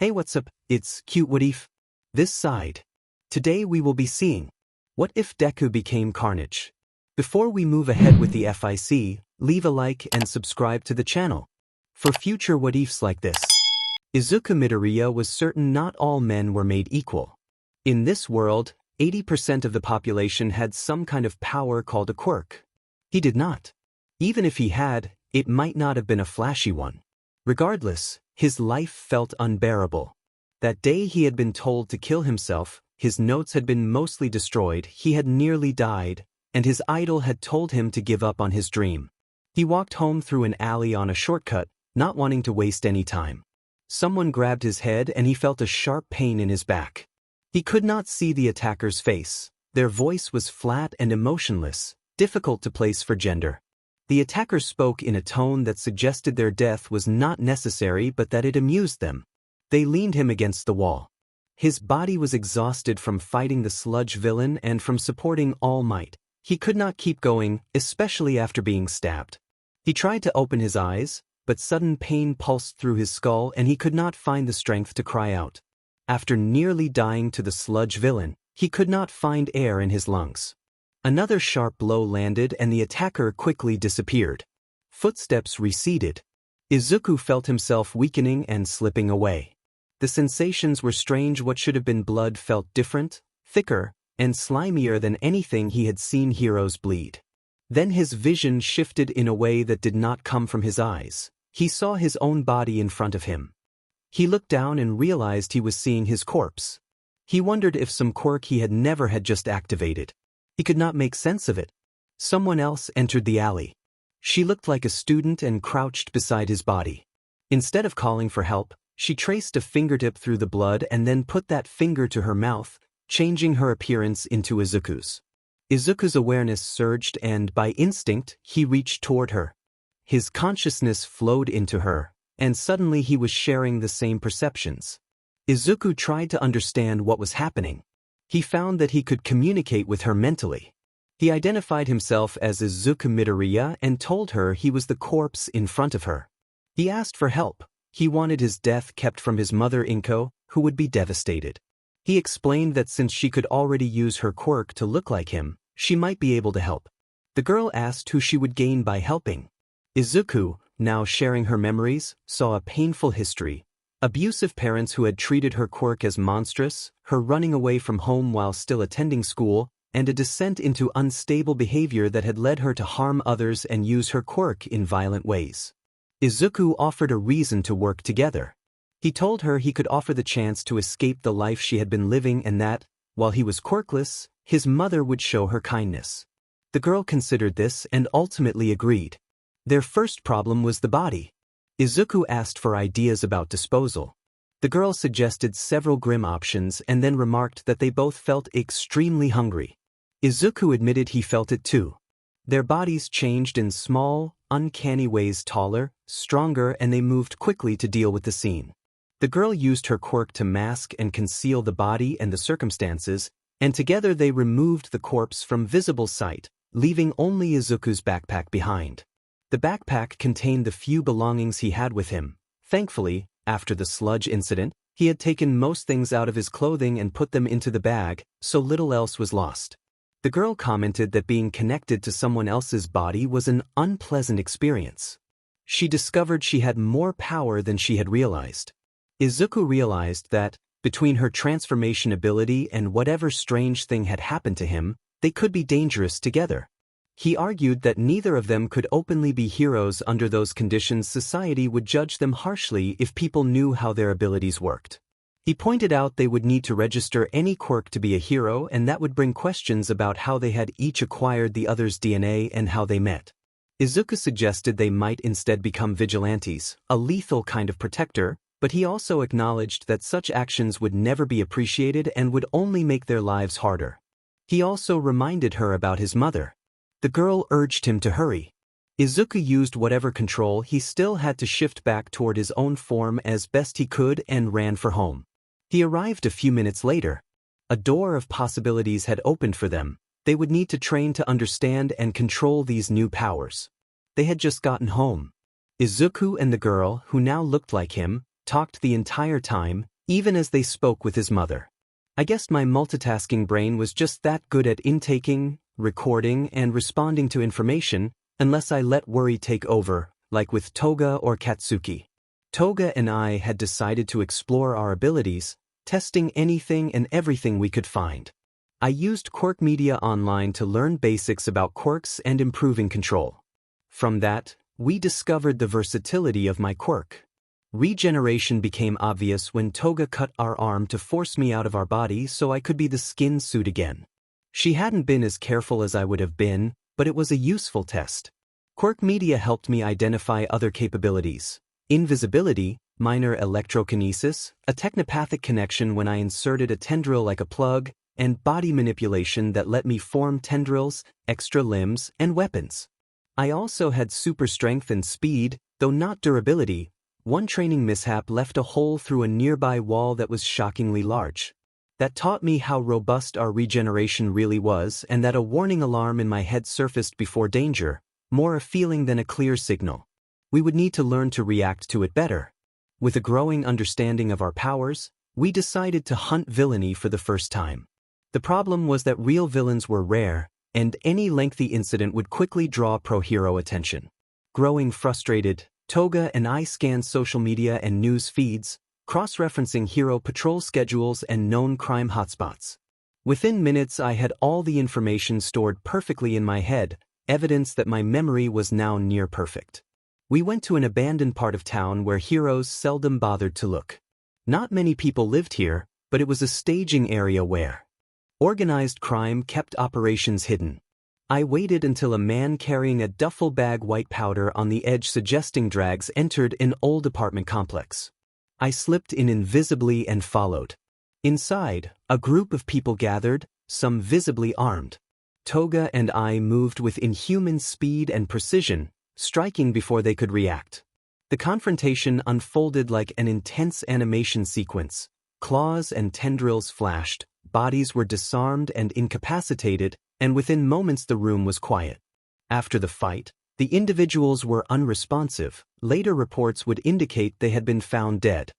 Hey, what's up? It's Cute What If. This side. Today we will be seeing what if Deku became Carnage. Before we move ahead with the FIC, leave a like and subscribe to the channel for future what ifs like this. Izuku Midoriya was certain not all men were made equal. In this world, 80% of the population had some kind of power called a quirk. He did not. Even if he had, it might not have been a flashy one. Regardless, his life felt unbearable. That day he had been told to kill himself, his notes had been mostly destroyed, he had nearly died, and his idol had told him to give up on his dream. He walked home through an alley on a shortcut, not wanting to waste any time. Someone grabbed his head and he felt a sharp pain in his back. He could not see the attacker's face. Their voice was flat and emotionless, difficult to place for gender. The attacker spoke in a tone that suggested their death was not necessary but that it amused them. They leaned him against the wall. His body was exhausted from fighting the sludge villain and from supporting All Might. He could not keep going, especially after being stabbed. He tried to open his eyes, but sudden pain pulsed through his skull and he could not find the strength to cry out. After nearly dying to the sludge villain, he could not find air in his lungs. Another sharp blow landed and the attacker quickly disappeared. Footsteps receded. Izuku felt himself weakening and slipping away. The sensations were strange. What should have been blood felt different, thicker, and slimier than anything he had seen heroes bleed. Then his vision shifted in a way that did not come from his eyes. He saw his own body in front of him. He looked down and realized he was seeing his corpse. He wondered if some quirk he had never had just activated. He could not make sense of it. Someone else entered the alley. She looked like a student and crouched beside his body. Instead of calling for help, she traced a fingertip through the blood and then put that finger to her mouth, changing her appearance into Izuku's. Izuku's awareness surged and, by instinct, he reached toward her. His consciousness flowed into her, and suddenly he was sharing the same perceptions. Izuku tried to understand what was happening. He found that he could communicate with her mentally. He identified himself as Izuku Midoriya and told her he was the corpse in front of her. He asked for help. He wanted his death kept from his mother Inko, who would be devastated. He explained that since she could already use her quirk to look like him, she might be able to help. The girl asked who she would gain by helping. Izuku, now sharing her memories, saw a painful history. Abusive parents who had treated her quirk as monstrous, her running away from home while still attending school, and a descent into unstable behavior that had led her to harm others and use her quirk in violent ways. Izuku offered a reason to work together. He told her he could offer the chance to escape the life she had been living and that, while he was quirkless, his mother would show her kindness. The girl considered this and ultimately agreed. Their first problem was the body. Izuku asked for ideas about disposal. The girl suggested several grim options and then remarked that they both felt extremely hungry. Izuku admitted he felt it too. Their bodies changed in small, uncanny ways, taller, stronger, and they moved quickly to deal with the scene. The girl used her quirk to mask and conceal the body and the circumstances, and together they removed the corpse from visible sight, leaving only Izuku's backpack behind. The backpack contained the few belongings he had with him. Thankfully, after the sludge incident, he had taken most things out of his clothing and put them into the bag, so little else was lost. The girl commented that being connected to someone else's body was an unpleasant experience. She discovered she had more power than she had realized. Izuku realized that, between her transformation ability and whatever strange thing had happened to him, they could be dangerous together. He argued that neither of them could openly be heroes under those conditions. Society would judge them harshly if people knew how their abilities worked. He pointed out they would need to register any quirk to be a hero, and that would bring questions about how they had each acquired the other's DNA and how they met. Izuku suggested they might instead become vigilantes, a lethal kind of protector, but he also acknowledged that such actions would never be appreciated and would only make their lives harder. He also reminded her about his mother. The girl urged him to hurry. Izuku used whatever control he still had to shift back toward his own form as best he could and ran for home. He arrived a few minutes later. A door of possibilities had opened for them. They would need to train to understand and control these new powers. They had just gotten home. Izuku and the girl, who now looked like him, talked the entire time, even as they spoke with his mother. I guess my multitasking brain was just that good at intaking, recording, and responding to information, unless I let worry take over, like with Toga or Katsuki. Toga and I had decided to explore our abilities, testing anything and everything we could find. I used Quirk Media Online to learn basics about quirks and improving control. From that, we discovered the versatility of my quirk. Regeneration became obvious when Toga cut our arm to force me out of our body so I could be the skin suit again. She hadn't been as careful as I would have been, but it was a useful test. Quirk Media helped me identify other capabilities. Invisibility, minor electrokinesis, a technopathic connection when I inserted a tendril like a plug, and body manipulation that let me form tendrils, extra limbs, and weapons. I also had super strength and speed, though not durability. One training mishap left a hole through a nearby wall that was shockingly large. That taught me how robust our regeneration really was, and that a warning alarm in my head surfaced before danger, more a feeling than a clear signal. We would need to learn to react to it better. With a growing understanding of our powers, we decided to hunt villainy for the first time. The problem was that real villains were rare, and any lengthy incident would quickly draw pro-hero attention. Growing frustrated, Toga and I scanned social media and news feeds, cross-referencing hero patrol schedules and known crime hotspots. Within minutes I had all the information stored perfectly in my head, evidence that my memory was now near perfect. We went to an abandoned part of town where heroes seldom bothered to look. Not many people lived here, but it was a staging area where organized crime kept operations hidden. I waited until a man carrying a duffel bag white powder on the edge suggesting drags entered an old apartment complex. I slipped in invisibly and followed. Inside, a group of people gathered, some visibly armed. Toga and I moved with inhuman speed and precision, striking before they could react. The confrontation unfolded like an intense animation sequence. Claws and tendrils flashed, bodies were disarmed and incapacitated, and within moments the room was quiet. After the fight, the individuals were unresponsive. Later reports would indicate they had been found dead.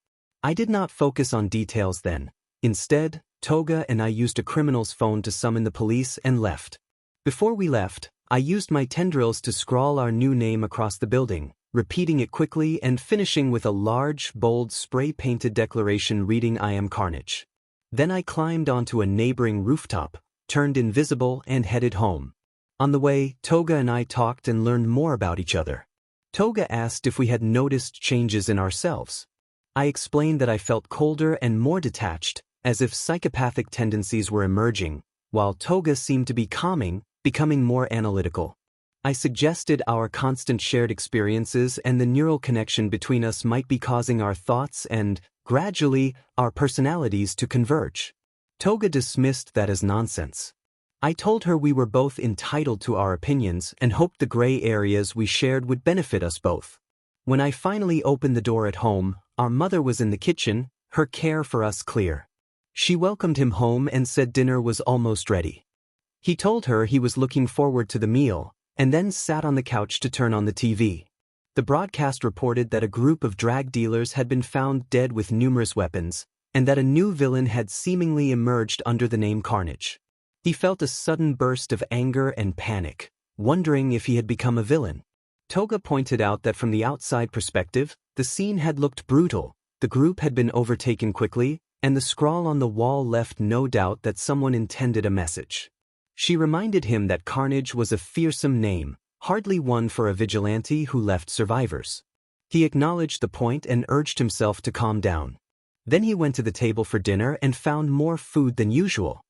I did not focus on details then. Instead, Toga and I used a criminal's phone to summon the police and left. Before we left, I used my tendrils to scrawl our new name across the building, repeating it quickly and finishing with a large, bold, spray-painted declaration reading "I am Carnage." Then I climbed onto a neighboring rooftop, turned invisible, and headed home. On the way, Toga and I talked and learned more about each other. Toga asked if we had noticed changes in ourselves. I explained that I felt colder and more detached, as if psychopathic tendencies were emerging, while Toga seemed to be calming, becoming more analytical. I suggested our constant shared experiences and the neural connection between us might be causing our thoughts and, gradually, our personalities to converge. Toga dismissed that as nonsense. I told her we were both entitled to our opinions and hoped the gray areas we shared would benefit us both. When I finally opened the door at home, our mother was in the kitchen, her care for us clear. She welcomed him home and said dinner was almost ready. He told her he was looking forward to the meal, and then sat on the couch to turn on the TV. The broadcast reported that a group of drag dealers had been found dead with numerous weapons, and that a new villain had seemingly emerged under the name Carnage. He felt a sudden burst of anger and panic, wondering if he had become a villain. Toga pointed out that from the outside perspective, the scene had looked brutal, the group had been overtaken quickly, and the scrawl on the wall left no doubt that someone intended a message. She reminded him that Carnage was a fearsome name, hardly one for a vigilante who left survivors. He acknowledged the point and urged himself to calm down. Then he went to the table for dinner and found more food than usual.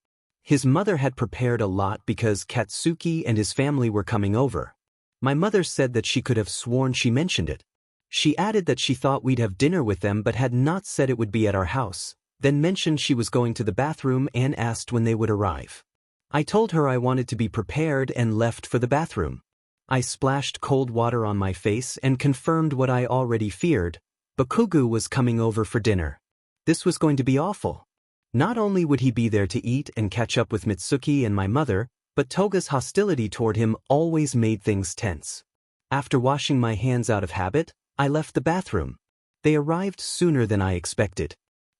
His mother had prepared a lot because Katsuki and his family were coming over. My mother said that she could have sworn she mentioned it. She added that she thought we'd have dinner with them but had not said it would be at our house, then mentioned she was going to the bathroom and asked when they would arrive. I told her I wanted to be prepared and left for the bathroom. I splashed cold water on my face and confirmed what I already feared. Bakugo was coming over for dinner. This was going to be awful. Not only would he be there to eat and catch up with Mitsuki and my mother, but Toga's hostility toward him always made things tense. After washing my hands out of habit, I left the bathroom. They arrived sooner than I expected.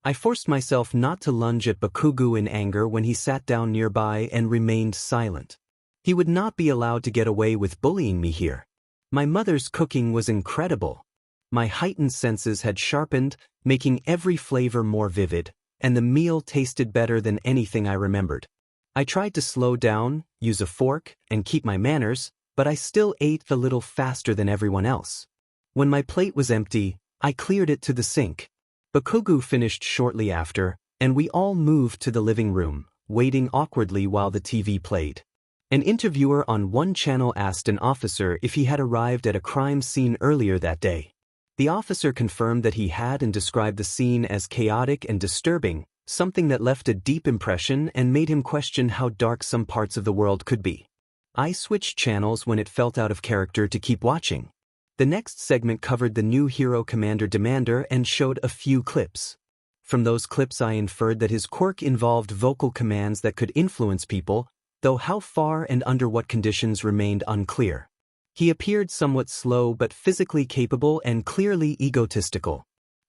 I forced myself not to lunge at Bakugo in anger when he sat down nearby and remained silent. He would not be allowed to get away with bullying me here. My mother's cooking was incredible. My heightened senses had sharpened, making every flavor more vivid, and the meal tasted better than anything I remembered. I tried to slow down, use a fork, and keep my manners, but I still ate a little faster than everyone else. When my plate was empty, I cleared it to the sink. Bakugo finished shortly after, and we all moved to the living room, waiting awkwardly while the TV played. An interviewer on one channel asked an officer if he had arrived at a crime scene earlier that day. The officer confirmed that he had and described the scene as chaotic and disturbing, something that left a deep impression and made him question how dark some parts of the world could be. I switched channels when it felt out of character to keep watching. The next segment covered the new hero Commander Demander and showed a few clips. From those clips I inferred that his quirk involved vocal commands that could influence people, though how far and under what conditions remained unclear. He appeared somewhat slow but physically capable and clearly egotistical.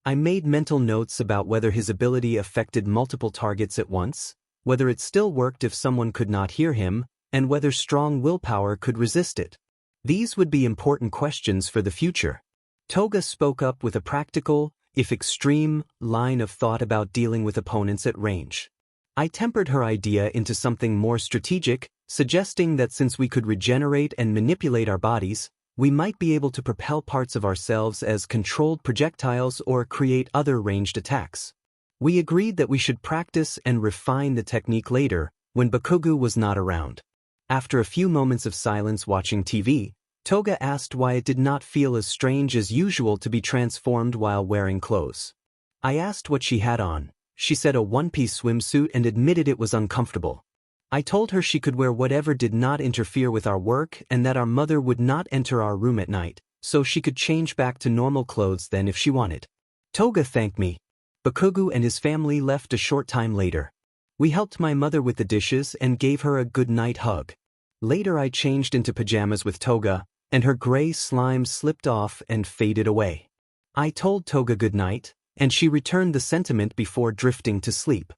I made mental notes about whether his ability affected multiple targets at once, whether it still worked if someone could not hear him, and whether strong willpower could resist it. These would be important questions for the future. Toga spoke up with a practical, if extreme, line of thought about dealing with opponents at range. I tempered her idea into something more strategic, suggesting that since we could regenerate and manipulate our bodies, we might be able to propel parts of ourselves as controlled projectiles or create other ranged attacks. We agreed that we should practice and refine the technique later, when Bakugo was not around. After a few moments of silence watching TV, Toga asked why it did not feel as strange as usual to be transformed while wearing clothes. I asked what she had on. She said a one-piece swimsuit and admitted it was uncomfortable. I told her she could wear whatever did not interfere with our work and that our mother would not enter our room at night, so she could change back to normal clothes then if she wanted. Toga thanked me. Bakugo and his family left a short time later. We helped my mother with the dishes and gave her a good night hug. Later I changed into pajamas with Toga, and her gray slime slipped off and faded away. I told Toga good night, and she returned the sentiment before drifting to sleep.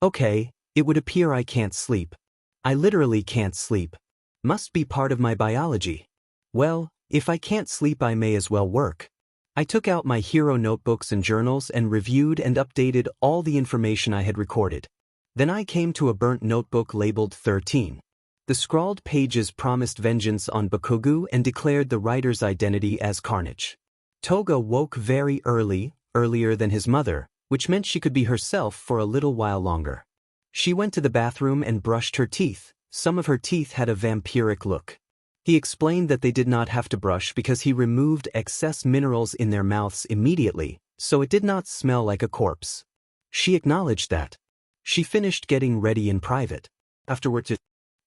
Okay, it would appear I can't sleep. I literally can't sleep. Must be part of my biology. Well, if I can't sleep I may as well work. I took out my hero notebooks and journals and reviewed and updated all the information I had recorded. Then I came to a burnt notebook labeled 13. The scrawled pages promised vengeance on Bakugo and declared the writer's identity as Carnage. Toga woke very early, earlier than his mother, which meant she could be herself for a little while longer. She went to the bathroom and brushed her teeth. Some of her teeth had a vampiric look. He explained that they did not have to brush because he removed excess minerals in their mouths immediately, so it did not smell like a corpse. She acknowledged that. She finished getting ready in private. Afterwards, she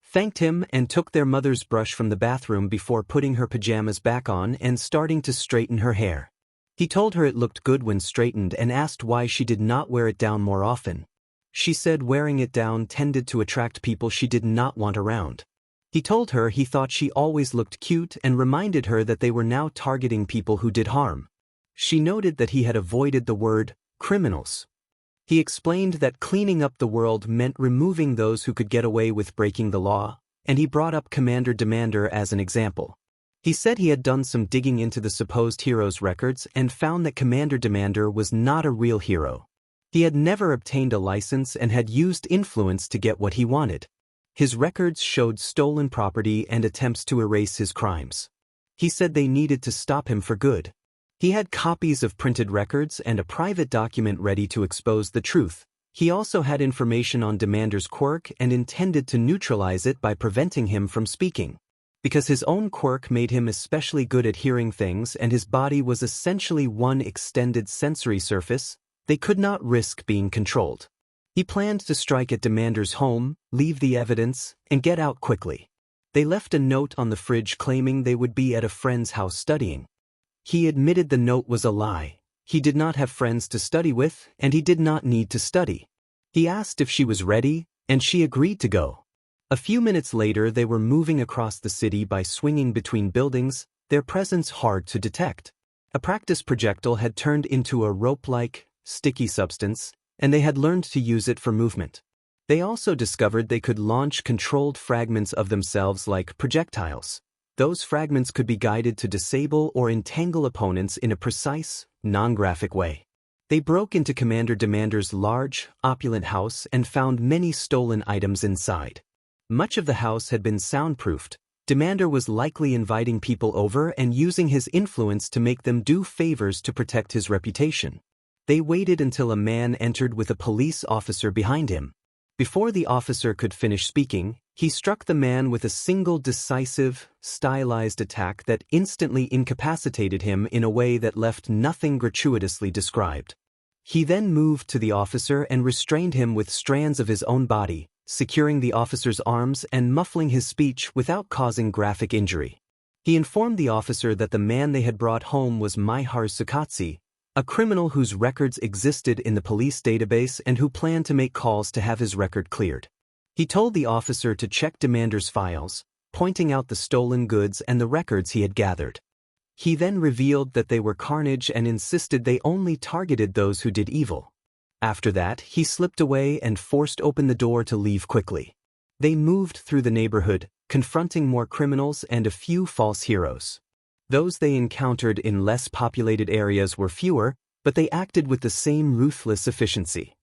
thanked him and took their mother's brush from the bathroom before putting her pajamas back on and starting to straighten her hair. He told her it looked good when straightened and asked why she did not wear it down more often. She said wearing it down tended to attract people she did not want around. He told her he thought she always looked cute and reminded her that they were now targeting people who did harm. She noted that he had avoided the word criminals. He explained that cleaning up the world meant removing those who could get away with breaking the law, and he brought up Commander Demander as an example. He said he had done some digging into the supposed hero's records and found that Commander Demander was not a real hero. He had never obtained a license and had used influence to get what he wanted. His records showed stolen property and attempts to erase his crimes. He said they needed to stop him for good. He had copies of printed records and a private document ready to expose the truth. He also had information on Demander's quirk and intended to neutralize it by preventing him from speaking. Because his own quirk made him especially good at hearing things and his body was essentially one extended sensory surface, they could not risk being controlled. He planned to strike at Demander's home, leave the evidence, and get out quickly. They left a note on the fridge claiming they would be at a friend's house studying. He admitted the note was a lie. He did not have friends to study with, and he did not need to study. He asked if she was ready, and she agreed to go. A few minutes later they were moving across the city by swinging between buildings, their presence hard to detect. A practice projectile had turned into a rope-like, sticky substance, and they had learned to use it for movement. They also discovered they could launch controlled fragments of themselves like projectiles. Those fragments could be guided to disable or entangle opponents in a precise, non-graphic way. They broke into Commander Demander's large, opulent house and found many stolen items inside. Much of the house had been soundproofed. Demander was likely inviting people over and using his influence to make them do favors to protect his reputation. They waited until a man entered with a police officer behind him. Before the officer could finish speaking, he struck the man with a single decisive, stylized attack that instantly incapacitated him in a way that left nothing gratuitously described. He then moved to the officer and restrained him with strands of his own body, securing the officer's arms and muffling his speech without causing graphic injury. He informed the officer that the man they had brought home was Maiharu Sakatsu, a criminal whose records existed in the police database and who planned to make calls to have his record cleared. He told the officer to check Demander's files, pointing out the stolen goods and the records he had gathered. He then revealed that they were Carnage and insisted they only targeted those who did evil. After that, he slipped away and forced open the door to leave quickly. They moved through the neighborhood, confronting more criminals and a few false heroes. Those they encountered in less populated areas were fewer, but they acted with the same ruthless efficiency.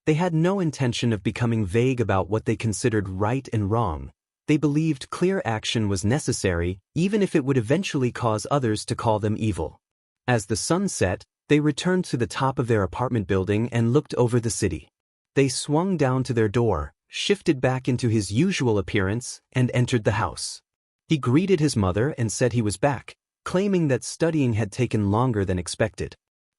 They had no intention of becoming vague about what they considered right and wrong. They believed clear action was necessary, even if it would eventually cause others to call them evil. As the sun set, they returned to the top of their apartment building and looked over the city. They swung down to their door, shifted back into his usual appearance, and entered the house. He greeted his mother and said he was back, claiming that studying had taken longer than expected.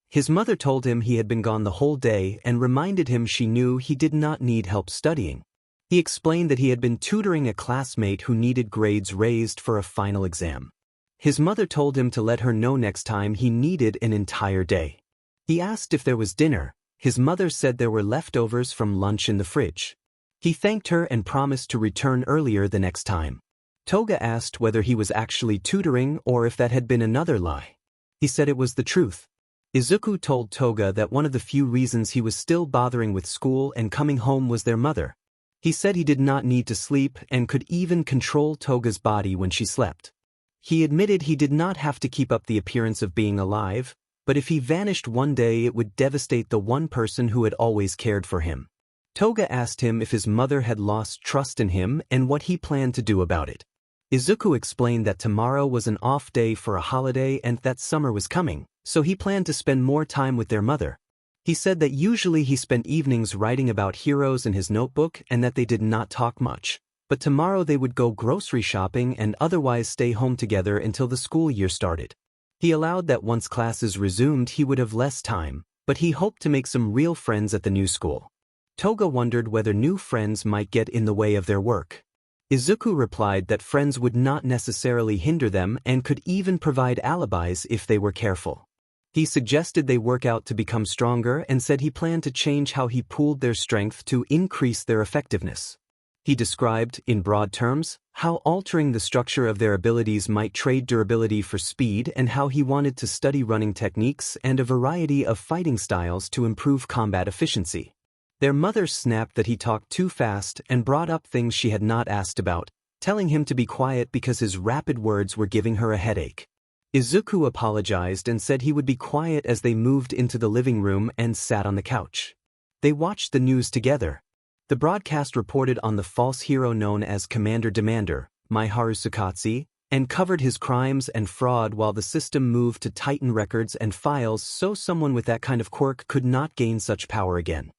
His mother told him he had been gone the whole day and reminded him she knew he did not need help studying. He explained that he had been tutoring a classmate who needed grades raised for a final exam. His mother told him to let her know next time he needed an entire day. He asked if there was dinner. His mother said there were leftovers from lunch in the fridge. He thanked her and promised to return earlier the next time. Toga asked whether he was actually tutoring or if that had been another lie. He said it was the truth. Izuku told Toga that one of the few reasons he was still bothering with school and coming home was their mother. He said he did not need to sleep and could even control Toga's body when she slept. He admitted he did not have to keep up the appearance of being alive, but if he vanished one day it would devastate the one person who had always cared for him. Toga asked him if his mother had lost trust in him and what he planned to do about it. Izuku explained that tomorrow was an off day for a holiday and that summer was coming, so he planned to spend more time with their mother. He said that usually he spent evenings writing about heroes in his notebook and that they did not talk much, but tomorrow they would go grocery shopping and otherwise stay home together until the school year started. He allowed that once classes resumed he would have less time, but he hoped to make some real friends at the new school. Toga wondered whether new friends might get in the way of their work. Izuku replied that friends would not necessarily hinder them and could even provide alibis if they were careful. He suggested they work out to become stronger and said he planned to change how he pooled their strength to increase their effectiveness. He described, in broad terms, how altering the structure of their abilities might trade durability for speed and how he wanted to study running techniques and a variety of fighting styles to improve combat efficiency. Their mother snapped that he talked too fast and brought up things she had not asked about, telling him to be quiet because his rapid words were giving her a headache. Izuku apologized and said he would be quiet as they moved into the living room and sat on the couch. They watched the news together. The broadcast reported on the false hero known as Commander Demander, Maiharu Sakatsu, and covered his crimes and fraud while the system moved to tighten records and files so someone with that kind of quirk could not gain such power again.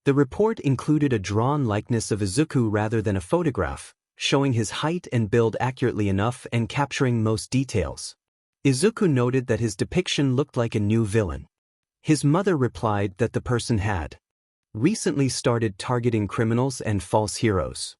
The report included a drawn likeness of Izuku rather than a photograph, showing his height and build accurately enough and capturing most details. Izuku noted that his depiction looked like a new villain. His mother replied that the person had recently started targeting criminals and false heroes.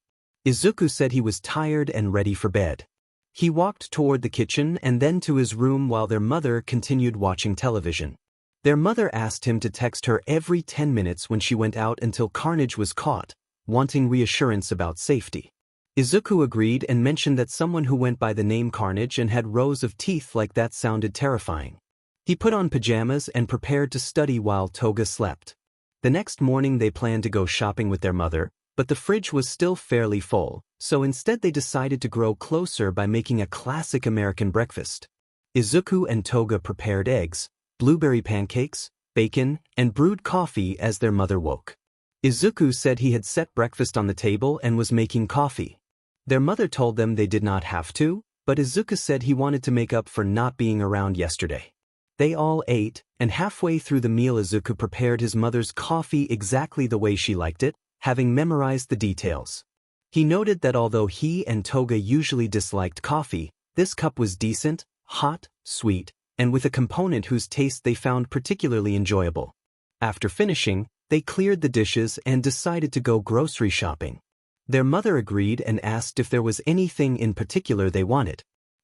Izuku said he was tired and ready for bed. He walked toward the kitchen and then to his room while their mother continued watching television. Their mother asked him to text her every 10 minutes when she went out until Carnage was caught, wanting reassurance about safety. Izuku agreed and mentioned that someone who went by the name Carnage and had rows of teeth like that sounded terrifying. He put on pajamas and prepared to study while Toga slept. The next morning they planned to go shopping with their mother, but the fridge was still fairly full, so instead they decided to grow closer by making a classic American breakfast. Izuku and Toga prepared eggs, blueberry pancakes, bacon, and brewed coffee as their mother woke. Izuku said he had set breakfast on the table and was making coffee. Their mother told them they did not have to, but Izuku said he wanted to make up for not being around yesterday. They all ate, and halfway through the meal Izuku prepared his mother's coffee exactly the way she liked it, having memorized the details. He noted that although he and Toga usually disliked coffee, this cup was decent, hot, sweet, and with a component whose taste they found particularly enjoyable. After finishing, they cleared the dishes and decided to go grocery shopping. Their mother agreed and asked if there was anything in particular they wanted.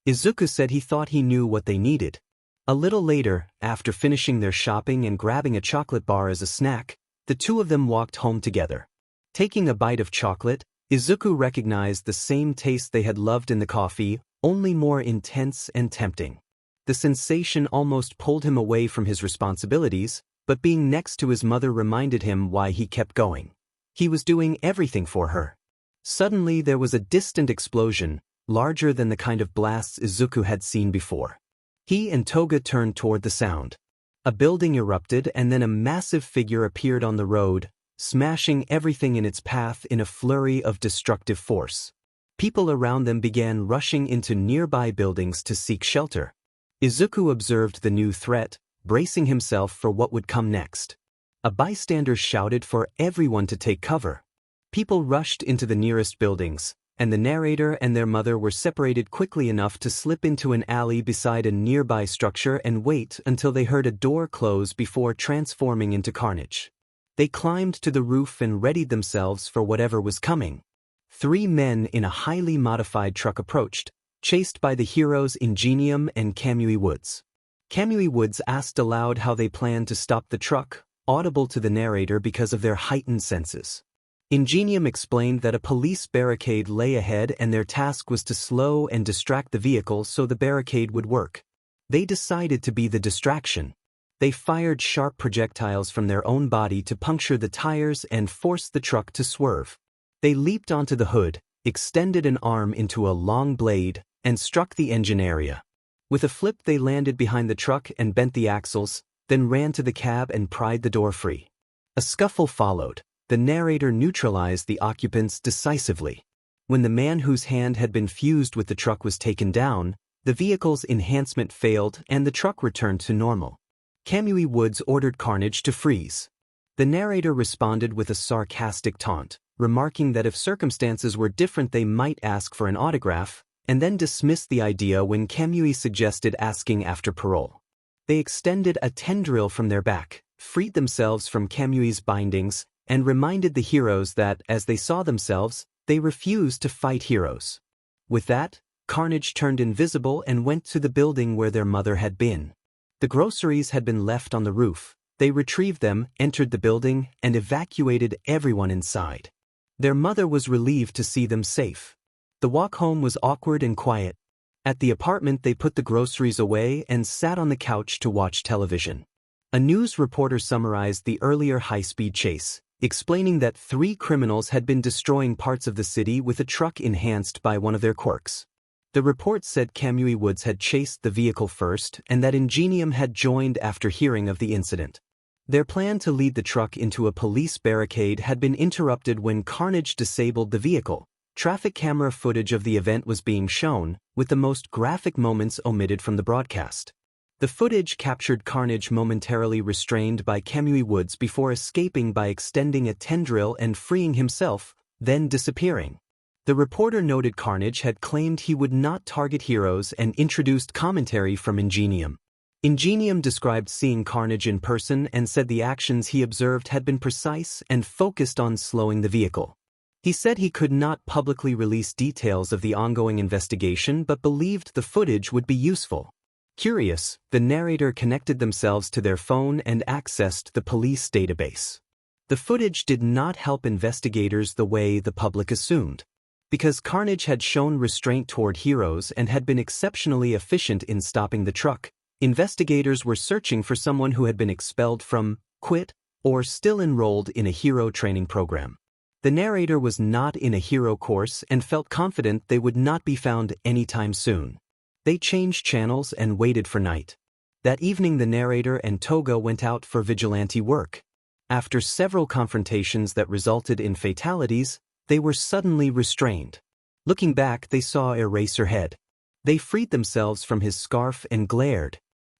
Izuku said he thought he knew what they needed. A little later, after finishing their shopping and grabbing a chocolate bar as a snack, the two of them walked home together. Taking a bite of chocolate, Izuku recognized the same taste they had loved in the coffee, only more intense and tempting. The sensation almost pulled him away from his responsibilities, but being next to his mother reminded him why he kept going. He was doing everything for her. Suddenly there was a distant explosion, larger than the kind of blasts Izuku had seen before. He and Toga turned toward the sound. A building erupted and then a massive figure appeared on the road, smashing everything in its path in a flurry of destructive force. People around them began rushing into nearby buildings to seek shelter. Izuku observed the new threat, bracing himself for what would come next. A bystander shouted for everyone to take cover. People rushed into the nearest buildings, and the narrator and their mother were separated quickly enough to slip into an alley beside a nearby structure and wait until they heard a door close before transforming into carnage. They climbed to the roof and readied themselves for whatever was coming. 3 men in a highly modified truck approached, chased by the heroes Ingenium and Kamui Woods. Kamui Woods asked aloud how they planned to stop the truck, audible to the narrator because of their heightened senses. Ingenium explained that a police barricade lay ahead and their task was to slow and distract the vehicle so the barricade would work. They decided to be the distraction. They fired sharp projectiles from their own body to puncture the tires and force the truck to swerve. They leaped onto the hood, extended an arm into a long blade, and struck the engine area. With a flip they landed behind the truck and bent the axles, then ran to the cab and pried the door free. A scuffle followed. The narrator neutralized the occupants decisively. When the man whose hand had been fused with the truck was taken down, the vehicle's enhancement failed and the truck returned to normal. Kamui Woods ordered Carnage to freeze. The narrator responded with a sarcastic taunt, remarking that if circumstances were different they might ask for an autograph, and then dismissed the idea when Kamui suggested asking after parole. They extended a tendril from their back, freed themselves from Kamui's bindings, and reminded the heroes that, as they saw themselves, they refused to fight heroes. With that, Carnage turned invisible and went to the building where their mother had been. The groceries had been left on the roof. They retrieved them, entered the building, and evacuated everyone inside. Their mother was relieved to see them safe. The walk home was awkward and quiet. At the apartment they put the groceries away and sat on the couch to watch television. A news reporter summarized the earlier high-speed chase, explaining that 3 criminals had been destroying parts of the city with a truck enhanced by one of their quirks. The report said Kamui Woods had chased the vehicle first and that Ingenium had joined after hearing of the incident. Their plan to lead the truck into a police barricade had been interrupted when Carnage disabled the vehicle. Traffic camera footage of the event was being shown, with the most graphic moments omitted from the broadcast. The footage captured Carnage momentarily restrained by Kamui Woods before escaping by extending a tendril and freeing himself, then disappearing. The reporter noted Carnage had claimed he would not target heroes and introduced commentary from Ingenium. Ingenium described seeing Carnage in person and said the actions he observed had been precise and focused on slowing the vehicle. He said he could not publicly release details of the ongoing investigation but believed the footage would be useful. Curious, the narrator connected themselves to their phone and accessed the police database. The footage did not help investigators the way the public assumed. Because Carnage had shown restraint toward heroes and had been exceptionally efficient in stopping the truck, investigators were searching for someone who had been expelled from, quit, or still enrolled in a hero training program. The narrator was not in a hero course and felt confident they would not be found anytime soon. They changed channels and waited for night. That evening the narrator and Toga went out for vigilante work. After several confrontations that resulted in fatalities, they were suddenly restrained. Looking back, they saw Eraserhead. They freed themselves from his scarf and glared.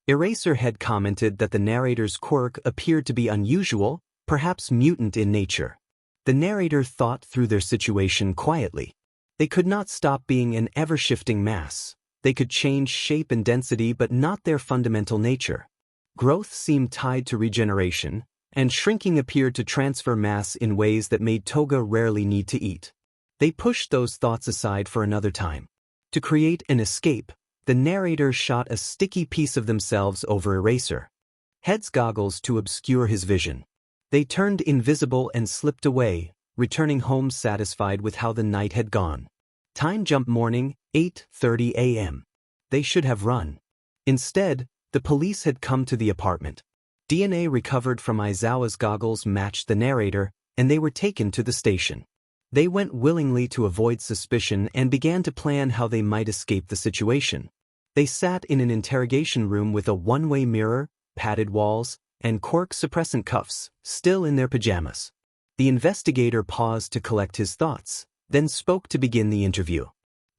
Eraserhead commented that the narrator's quirk appeared to be unusual, perhaps mutant in nature. The narrator thought through their situation quietly. They could not stop being an ever-shifting mass. They could change shape and density but not their fundamental nature. Growth seemed tied to regeneration, and shrinking appeared to transfer mass in ways that made Toga rarely need to eat. They pushed those thoughts aside for another time. To create an escape, the narrator shot a sticky piece of themselves over Eraserhead's goggles to obscure his vision. They turned invisible and slipped away, returning home satisfied with how the night had gone. Time jump morning, 8:30 a.m. They should have run. Instead, the police had come to the apartment. DNA recovered from Aizawa's goggles matched the narrator, and they were taken to the station. They went willingly to avoid suspicion and began to plan how they might escape the situation. They sat in an interrogation room with a one-way mirror, padded walls, and quirk suppressant cuffs, still in their pajamas. The investigator paused to collect his thoughts, then spoke to begin the interview.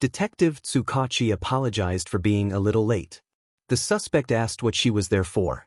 Detective Tsukachi apologized for being a little late. The suspect asked what she was there for.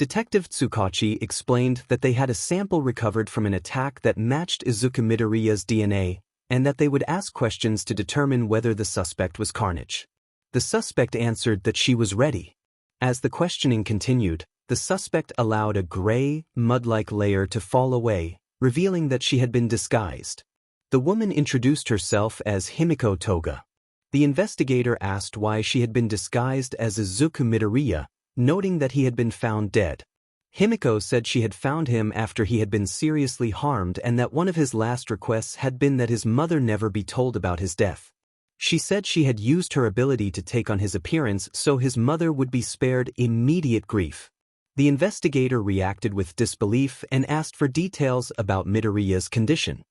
Detective Tsukachi explained that they had a sample recovered from an attack that matched Izuku Midoriya's DNA, and that they would ask questions to determine whether the suspect was Carnage. The suspect answered that she was ready. As the questioning continued, the suspect allowed a gray, mud-like layer to fall away, revealing that she had been disguised. The woman introduced herself as Himiko Toga. The investigator asked why she had been disguised as Izuku Midoriya, noting that he had been found dead. Himiko said she had found him after he had been seriously harmed and that one of his last requests had been that his mother never be told about his death. She said she had used her ability to take on his appearance so his mother would be spared immediate grief. The investigator reacted with disbelief and asked for details about Midoriya's condition.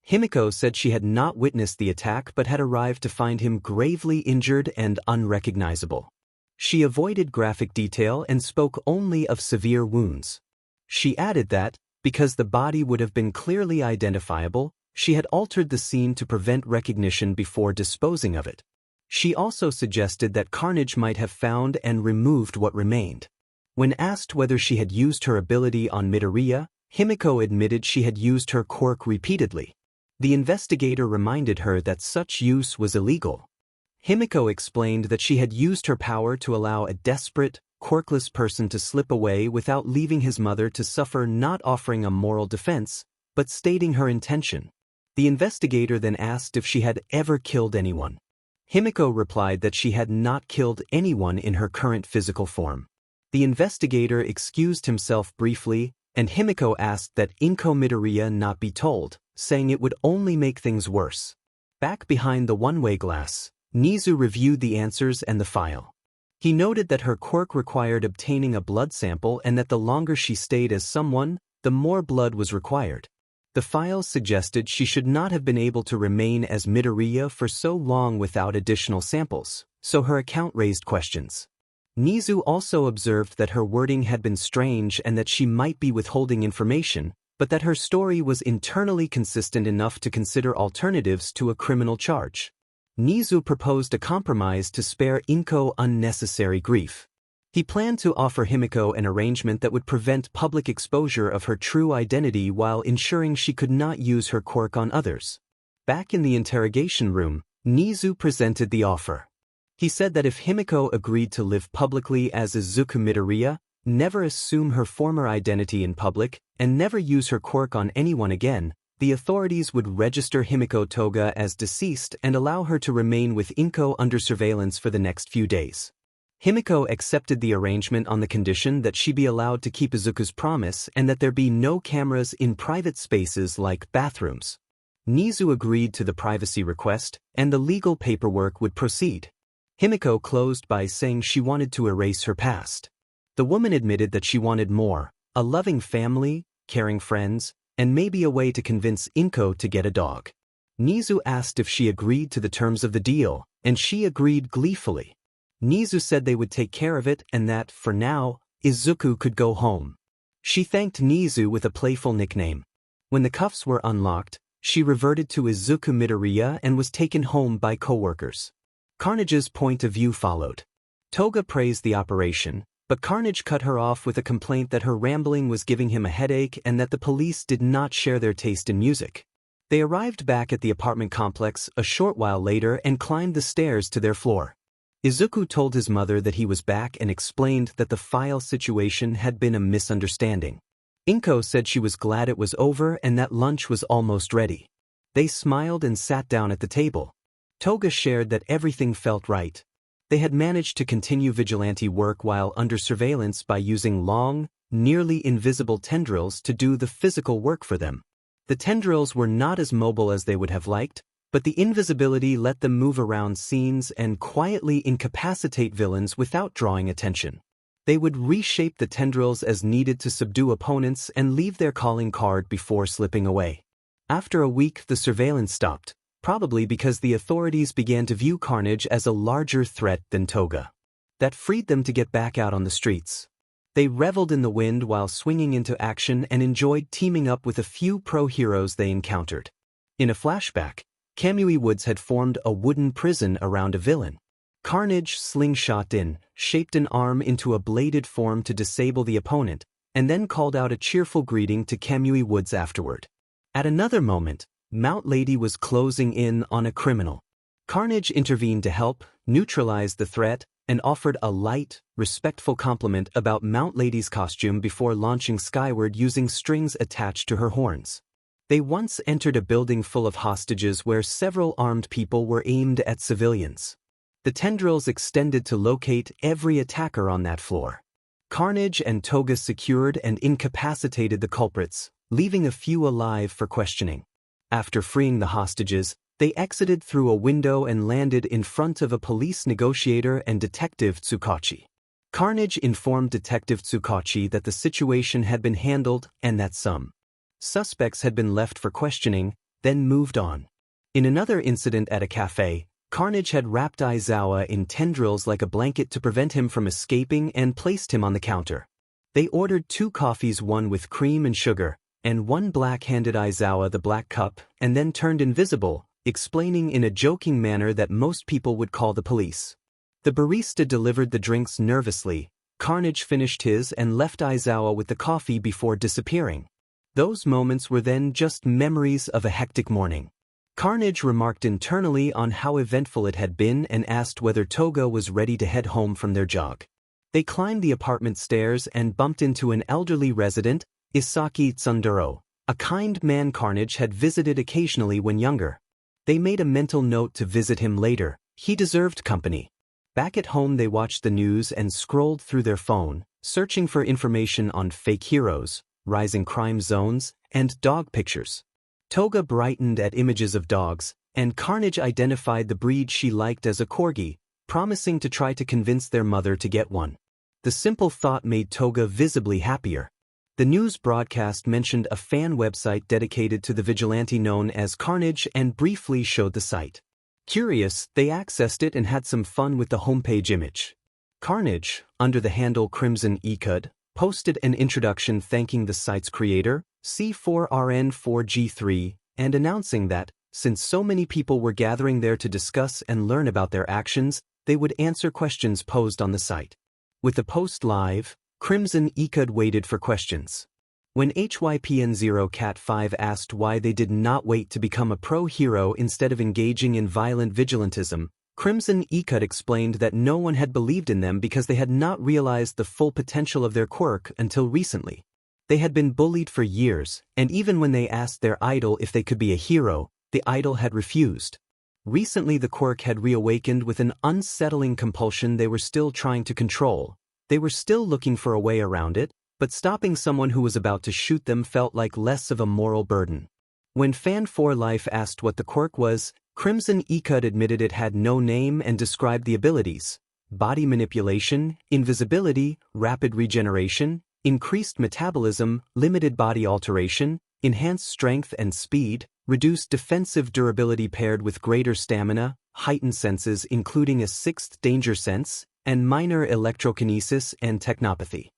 Himiko said she had not witnessed the attack but had arrived to find him gravely injured and unrecognizable. She avoided graphic detail and spoke only of severe wounds. She added that, because the body would have been clearly identifiable, she had altered the scene to prevent recognition before disposing of it. She also suggested that Carnage might have found and removed what remained. When asked whether she had used her ability on Midoriya, Himiko admitted she had used her quirk repeatedly. The investigator reminded her that such use was illegal. Himiko explained that she had used her power to allow a desperate, quirkless person to slip away without leaving his mother to suffer, not offering a moral defense, but stating her intention. The investigator then asked if she had ever killed anyone. Himiko replied that she had not killed anyone in her current physical form. The investigator excused himself briefly, and Himiko asked that Inko Midoriya not be told, saying it would only make things worse. Back behind the one-way glass, Nizu reviewed the answers and the file. He noted that her quirk required obtaining a blood sample and that the longer she stayed as someone, the more blood was required. The file suggested she should not have been able to remain as Midoriya for so long without additional samples, so her account raised questions. Nizu also observed that her wording had been strange and that she might be withholding information, but that her story was internally consistent enough to consider alternatives to a criminal charge. Nizu proposed a compromise to spare Inko unnecessary grief. He planned to offer Himiko an arrangement that would prevent public exposure of her true identity while ensuring she could not use her quirk on others. Back in the interrogation room, Nizu presented the offer. He said that if Himiko agreed to live publicly as Izuku Midoriya, never assume her former identity in public, and never use her quirk on anyone again, the authorities would register Himiko Toga as deceased and allow her to remain with Inko under surveillance for the next few days. Himiko accepted the arrangement on the condition that she be allowed to keep Izuku's promise and that there be no cameras in private spaces like bathrooms. Nizu agreed to the privacy request, and the legal paperwork would proceed. Himiko closed by saying she wanted to erase her past. The woman admitted that she wanted more, a loving family, caring friends, and maybe a way to convince Inko to get a dog. Nizu asked if she agreed to the terms of the deal, and she agreed gleefully. Nizu said they would take care of it and that, for now, Izuku could go home. She thanked Nizu with a playful nickname. When the cuffs were unlocked, she reverted to Izuku Midoriya and was taken home by coworkers. Carnage's point of view followed. Toga praised the operation, but Carnage cut her off with a complaint that her rambling was giving him a headache and that the police did not share their taste in music. They arrived back at the apartment complex a short while later and climbed the stairs to their floor. Izuku told his mother that he was back and explained that the file situation had been a misunderstanding. Inko said she was glad it was over and that lunch was almost ready. They smiled and sat down at the table. Toga shared that everything felt right. They had managed to continue vigilante work while under surveillance by using long, nearly invisible tendrils to do the physical work for them. The tendrils were not as mobile as they would have liked, but the invisibility let them move around scenes and quietly incapacitate villains without drawing attention. They would reshape the tendrils as needed to subdue opponents and leave their calling card before slipping away. After a week, the surveillance stopped, probably because the authorities began to view Carnage as a larger threat than Toga. That freed them to get back out on the streets. They reveled in the wind while swinging into action and enjoyed teaming up with a few pro-heroes they encountered. In a flashback, Kamui Woods had formed a wooden prison around a villain. Carnage slingshot in, shaped an arm into a bladed form to disable the opponent, and then called out a cheerful greeting to Kamui Woods afterward. At another moment, Mount Lady was closing in on a criminal. Carnage intervened to help, neutralize the threat, and offered a light, respectful compliment about Mount Lady's costume before launching skyward using strings attached to her horns. They once entered a building full of hostages where several armed people were aimed at civilians. The tendrils extended to locate every attacker on that floor. Carnage and Toga secured and incapacitated the culprits, leaving a few alive for questioning. After freeing the hostages, they exited through a window and landed in front of a police negotiator and Detective Tsukachi. Carnage informed Detective Tsukachi that the situation had been handled and that some suspects had been left for questioning, then moved on. In another incident at a cafe, Carnage had wrapped Aizawa in tendrils like a blanket to prevent him from escaping and placed him on the counter. They ordered 2 coffees, one with cream and sugar, and one black handed Aizawa the black cup and then turned invisible, explaining in a joking manner that most people would call the police. The barista delivered the drinks nervously. Carnage finished his and left Aizawa with the coffee before disappearing. Those moments were then just memories of a hectic morning. Carnage remarked internally on how eventful it had been and asked whether Toga was ready to head home from their jog. They climbed the apartment stairs and bumped into an elderly resident, Isaki Tsunduro, a kind man Carnage had visited occasionally when younger. They made a mental note to visit him later. He deserved company. Back at home, they watched the news and scrolled through their phone, searching for information on fake heroes, rising crime zones, and dog pictures. Toga brightened at images of dogs, and Carnage identified the breed she liked as a corgi, promising to try to convince their mother to get one. The simple thought made Toga visibly happier. The news broadcast mentioned a fan website dedicated to the vigilante known as Carnage and briefly showed the site. Curious, they accessed it and had some fun with the homepage image. Carnage, under the handle Crimson Ecud, posted an introduction thanking the site's creator, C4RN4G3, and announcing that, since so many people were gathering there to discuss and learn about their actions, they would answer questions posed on the site. With the post live, Crimson Ecud waited for questions. When HYPN0Cat5 asked why they did not wait to become a pro-hero instead of engaging in violent vigilantism, Crimson Ecud explained that no one had believed in them because they had not realized the full potential of their quirk until recently. They had been bullied for years, and even when they asked their idol if they could be a hero, the idol had refused. Recently the quirk had reawakened with an unsettling compulsion they were still trying to control. They were still looking for a way around it, but stopping someone who was about to shoot them felt like less of a moral burden. When Fan4Life asked what the quirk was, Crimson Ecud admitted it had no name and described the abilities: body manipulation, invisibility, rapid regeneration, increased metabolism, limited body alteration, enhanced strength and speed, reduced defensive durability paired with greater stamina, heightened senses including a sixth danger sense, and minor electrokinesis and technopathy.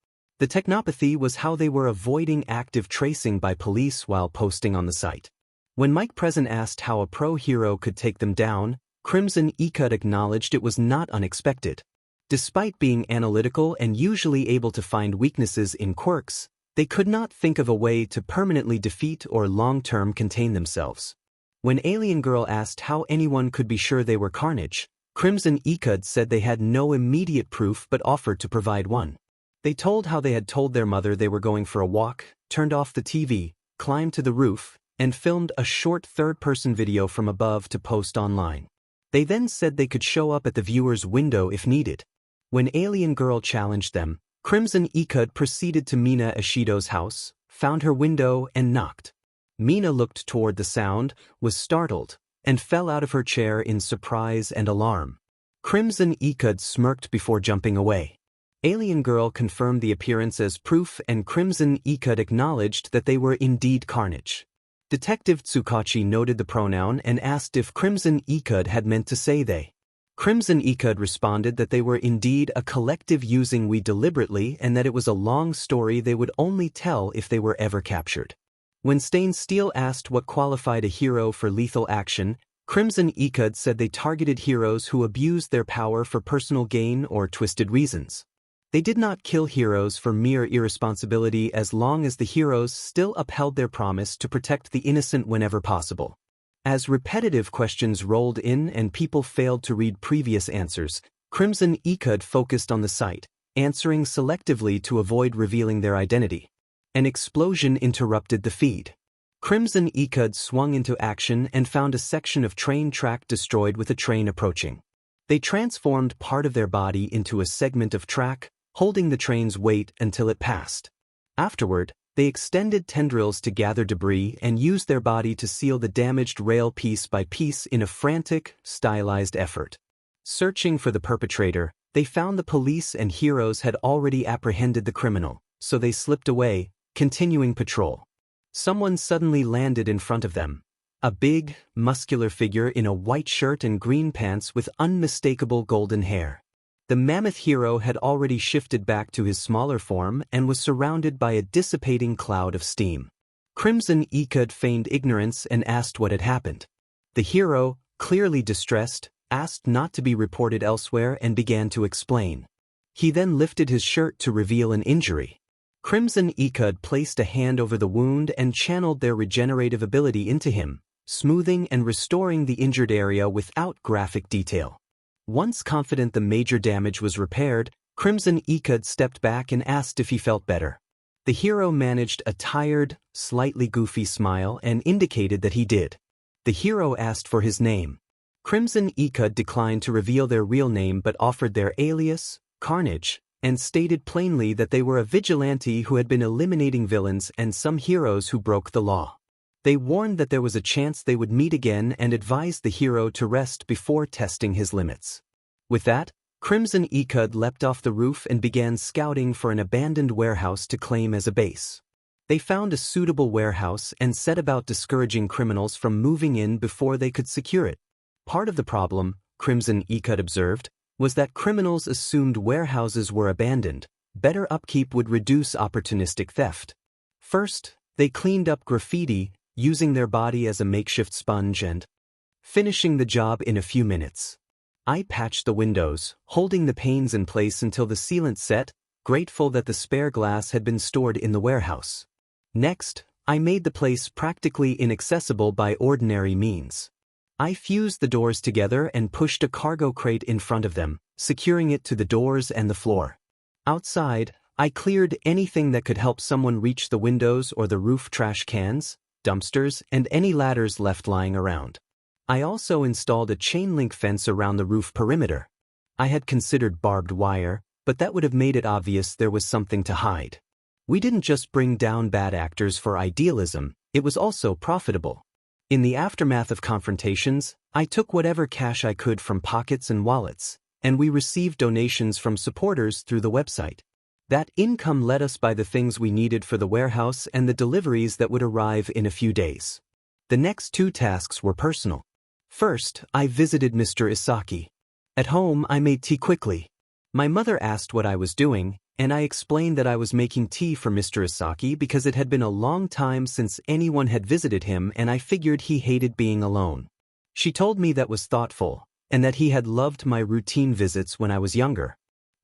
The technopathy was how they were avoiding active tracing by police while posting on the site. When Mike Present asked how a pro hero could take them down, Crimson Ikud acknowledged it was not unexpected. Despite being analytical and usually able to find weaknesses in quirks, they could not think of a way to permanently defeat or long-term contain themselves. When Alien Girl asked how anyone could be sure they were Carnage, Crimson Ikud said they had no immediate proof but offered to provide one. They told how they had told their mother they were going for a walk, turned off the TV, climbed to the roof, and filmed a short third-person video from above to post online. They then said they could show up at the viewer's window if needed. When Alien Girl challenged them, Crimson Ikud proceeded to Mina Ishido's house, found her window and knocked. Mina looked toward the sound, was startled, and fell out of her chair in surprise and alarm. Crimson Ikud smirked before jumping away. Alien Girl confirmed the appearance as proof and Crimson Ikud acknowledged that they were indeed Carnage. Detective Tsukachi noted the pronoun and asked if Crimson Ikud had meant to say they. Crimson Ikud responded that they were indeed a collective using we deliberately and that it was a long story they would only tell if they were ever captured. When Stain Steel asked what qualified a hero for lethal action, Crimson Ikud said they targeted heroes who abused their power for personal gain or twisted reasons. They did not kill heroes for mere irresponsibility as long as the heroes still upheld their promise to protect the innocent whenever possible. As repetitive questions rolled in and people failed to read previous answers, Crimson Ikud focused on the site, answering selectively to avoid revealing their identity. An explosion interrupted the feed. Crimson Ikud swung into action and found a section of train track destroyed with a train approaching. They transformed part of their body into a segment of track, holding the train's weight until it passed. Afterward, they extended tendrils to gather debris and used their body to seal the damaged rail piece by piece in a frantic, stylized effort. Searching for the perpetrator, they found the police and heroes had already apprehended the criminal, so they slipped away, continuing patrol. Someone suddenly landed in front of them. A big, muscular figure in a white shirt and green pants with unmistakable golden hair. The mammoth hero had already shifted back to his smaller form and was surrounded by a dissipating cloud of steam. Crimson Ikud feigned ignorance and asked what had happened. The hero, clearly distressed, asked not to be reported elsewhere and began to explain. He then lifted his shirt to reveal an injury. Crimson Ikud placed a hand over the wound and channeled their regenerative ability into him, smoothing and restoring the injured area without graphic detail. Once confident the major damage was repaired, Crimson Ikud stepped back and asked if he felt better. The hero managed a tired, slightly goofy smile and indicated that he did. The hero asked for his name. Crimson Ikud declined to reveal their real name but offered their alias, Carnage, and stated plainly that they were a vigilante who had been eliminating villains and some heroes who broke the law. They warned that there was a chance they would meet again and advised the hero to rest before testing his limits. With that, Crimson Ikud leapt off the roof and began scouting for an abandoned warehouse to claim as a base. They found a suitable warehouse and set about discouraging criminals from moving in before they could secure it. Part of the problem, Crimson Ikud observed, was that criminals assumed warehouses were abandoned. Better upkeep would reduce opportunistic theft. First, they cleaned up graffiti, using their body as a makeshift sponge and finishing the job in a few minutes. I patched the windows, holding the panes in place until the sealant set, grateful that the spare glass had been stored in the warehouse. Next, I made the place practically inaccessible by ordinary means. I fused the doors together and pushed a cargo crate in front of them, securing it to the doors and the floor. Outside, I cleared anything that could help someone reach the windows or the roof: trash cans, dumpsters, and any ladders left lying around. I also installed a chain-link fence around the roof perimeter. I had considered barbed wire, but that would have made it obvious there was something to hide. We didn't just bring down bad actors for idealism, it was also profitable. In the aftermath of confrontations, I took whatever cash I could from pockets and wallets, and we received donations from supporters through the website. That income led us by the things we needed for the warehouse and the deliveries that would arrive in a few days. The next 2 tasks were personal. First, I visited Mr. Isaki. At home, I made tea quickly. My mother asked what I was doing, and I explained that I was making tea for Mr. Isaki because it had been a long time since anyone had visited him and I figured he hated being alone. She told me that was thoughtful, and that he had loved my routine visits when I was younger.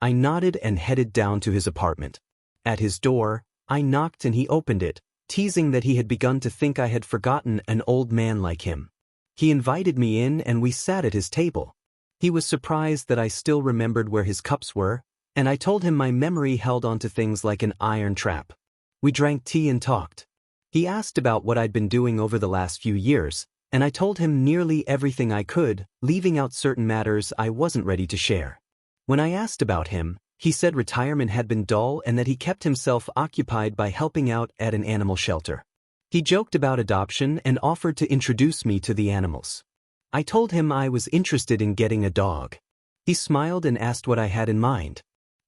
I nodded and headed down to his apartment. At his door, I knocked and he opened it, teasing that he had begun to think I had forgotten an old man like him. He invited me in and we sat at his table. He was surprised that I still remembered where his cups were, and I told him my memory held on to things like an iron trap. We drank tea and talked. He asked about what I'd been doing over the last few years, and I told him nearly everything I could, leaving out certain matters I wasn't ready to share. When I asked about him, he said retirement had been dull and that he kept himself occupied by helping out at an animal shelter. He joked about adoption and offered to introduce me to the animals. I told him I was interested in getting a dog. He smiled and asked what I had in mind.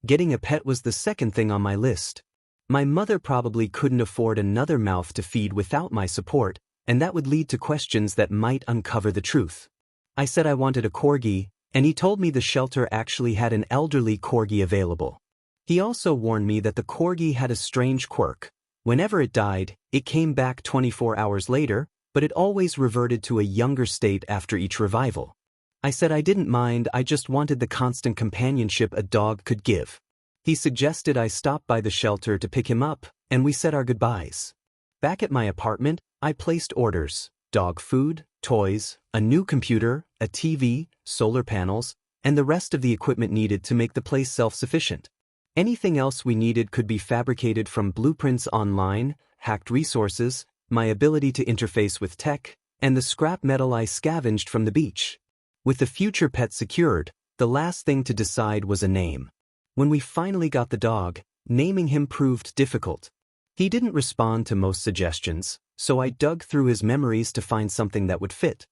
Getting a pet was the second thing on my list. My mother probably couldn't afford another mouth to feed without my support, and that would lead to questions that might uncover the truth. I said I wanted a corgi, and he told me the shelter actually had an elderly corgi available. He also warned me that the corgi had a strange quirk. Whenever it died, it came back 24 hours later, but it always reverted to a younger state after each revival. I said I didn't mind, I just wanted the constant companionship a dog could give. He suggested I stop by the shelter to pick him up, and we said our goodbyes. Back at my apartment, I placed orders: dog food, toys, a new computer, a TV, solar panels, and the rest of the equipment needed to make the place self-sufficient. Anything else we needed could be fabricated from blueprints online, hacked resources, my ability to interface with tech, and the scrap metal I scavenged from the beach. With the future pet secured, the last thing to decide was a name. When we finally got the dog, naming him proved difficult. He didn't respond to most suggestions, so I dug through his memories to find something that would fit.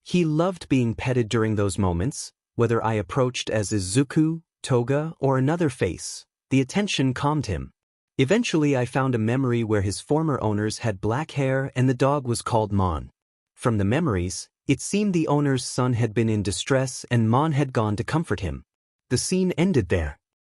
He loved being petted during those moments, whether I approached as Izuku, Toga, or another face. The attention calmed him. Eventually I found a memory where his former owners had black hair and the dog was called Mon. From the memories, it seemed the owner's son had been in distress and Mon had gone to comfort him. The scene ended there.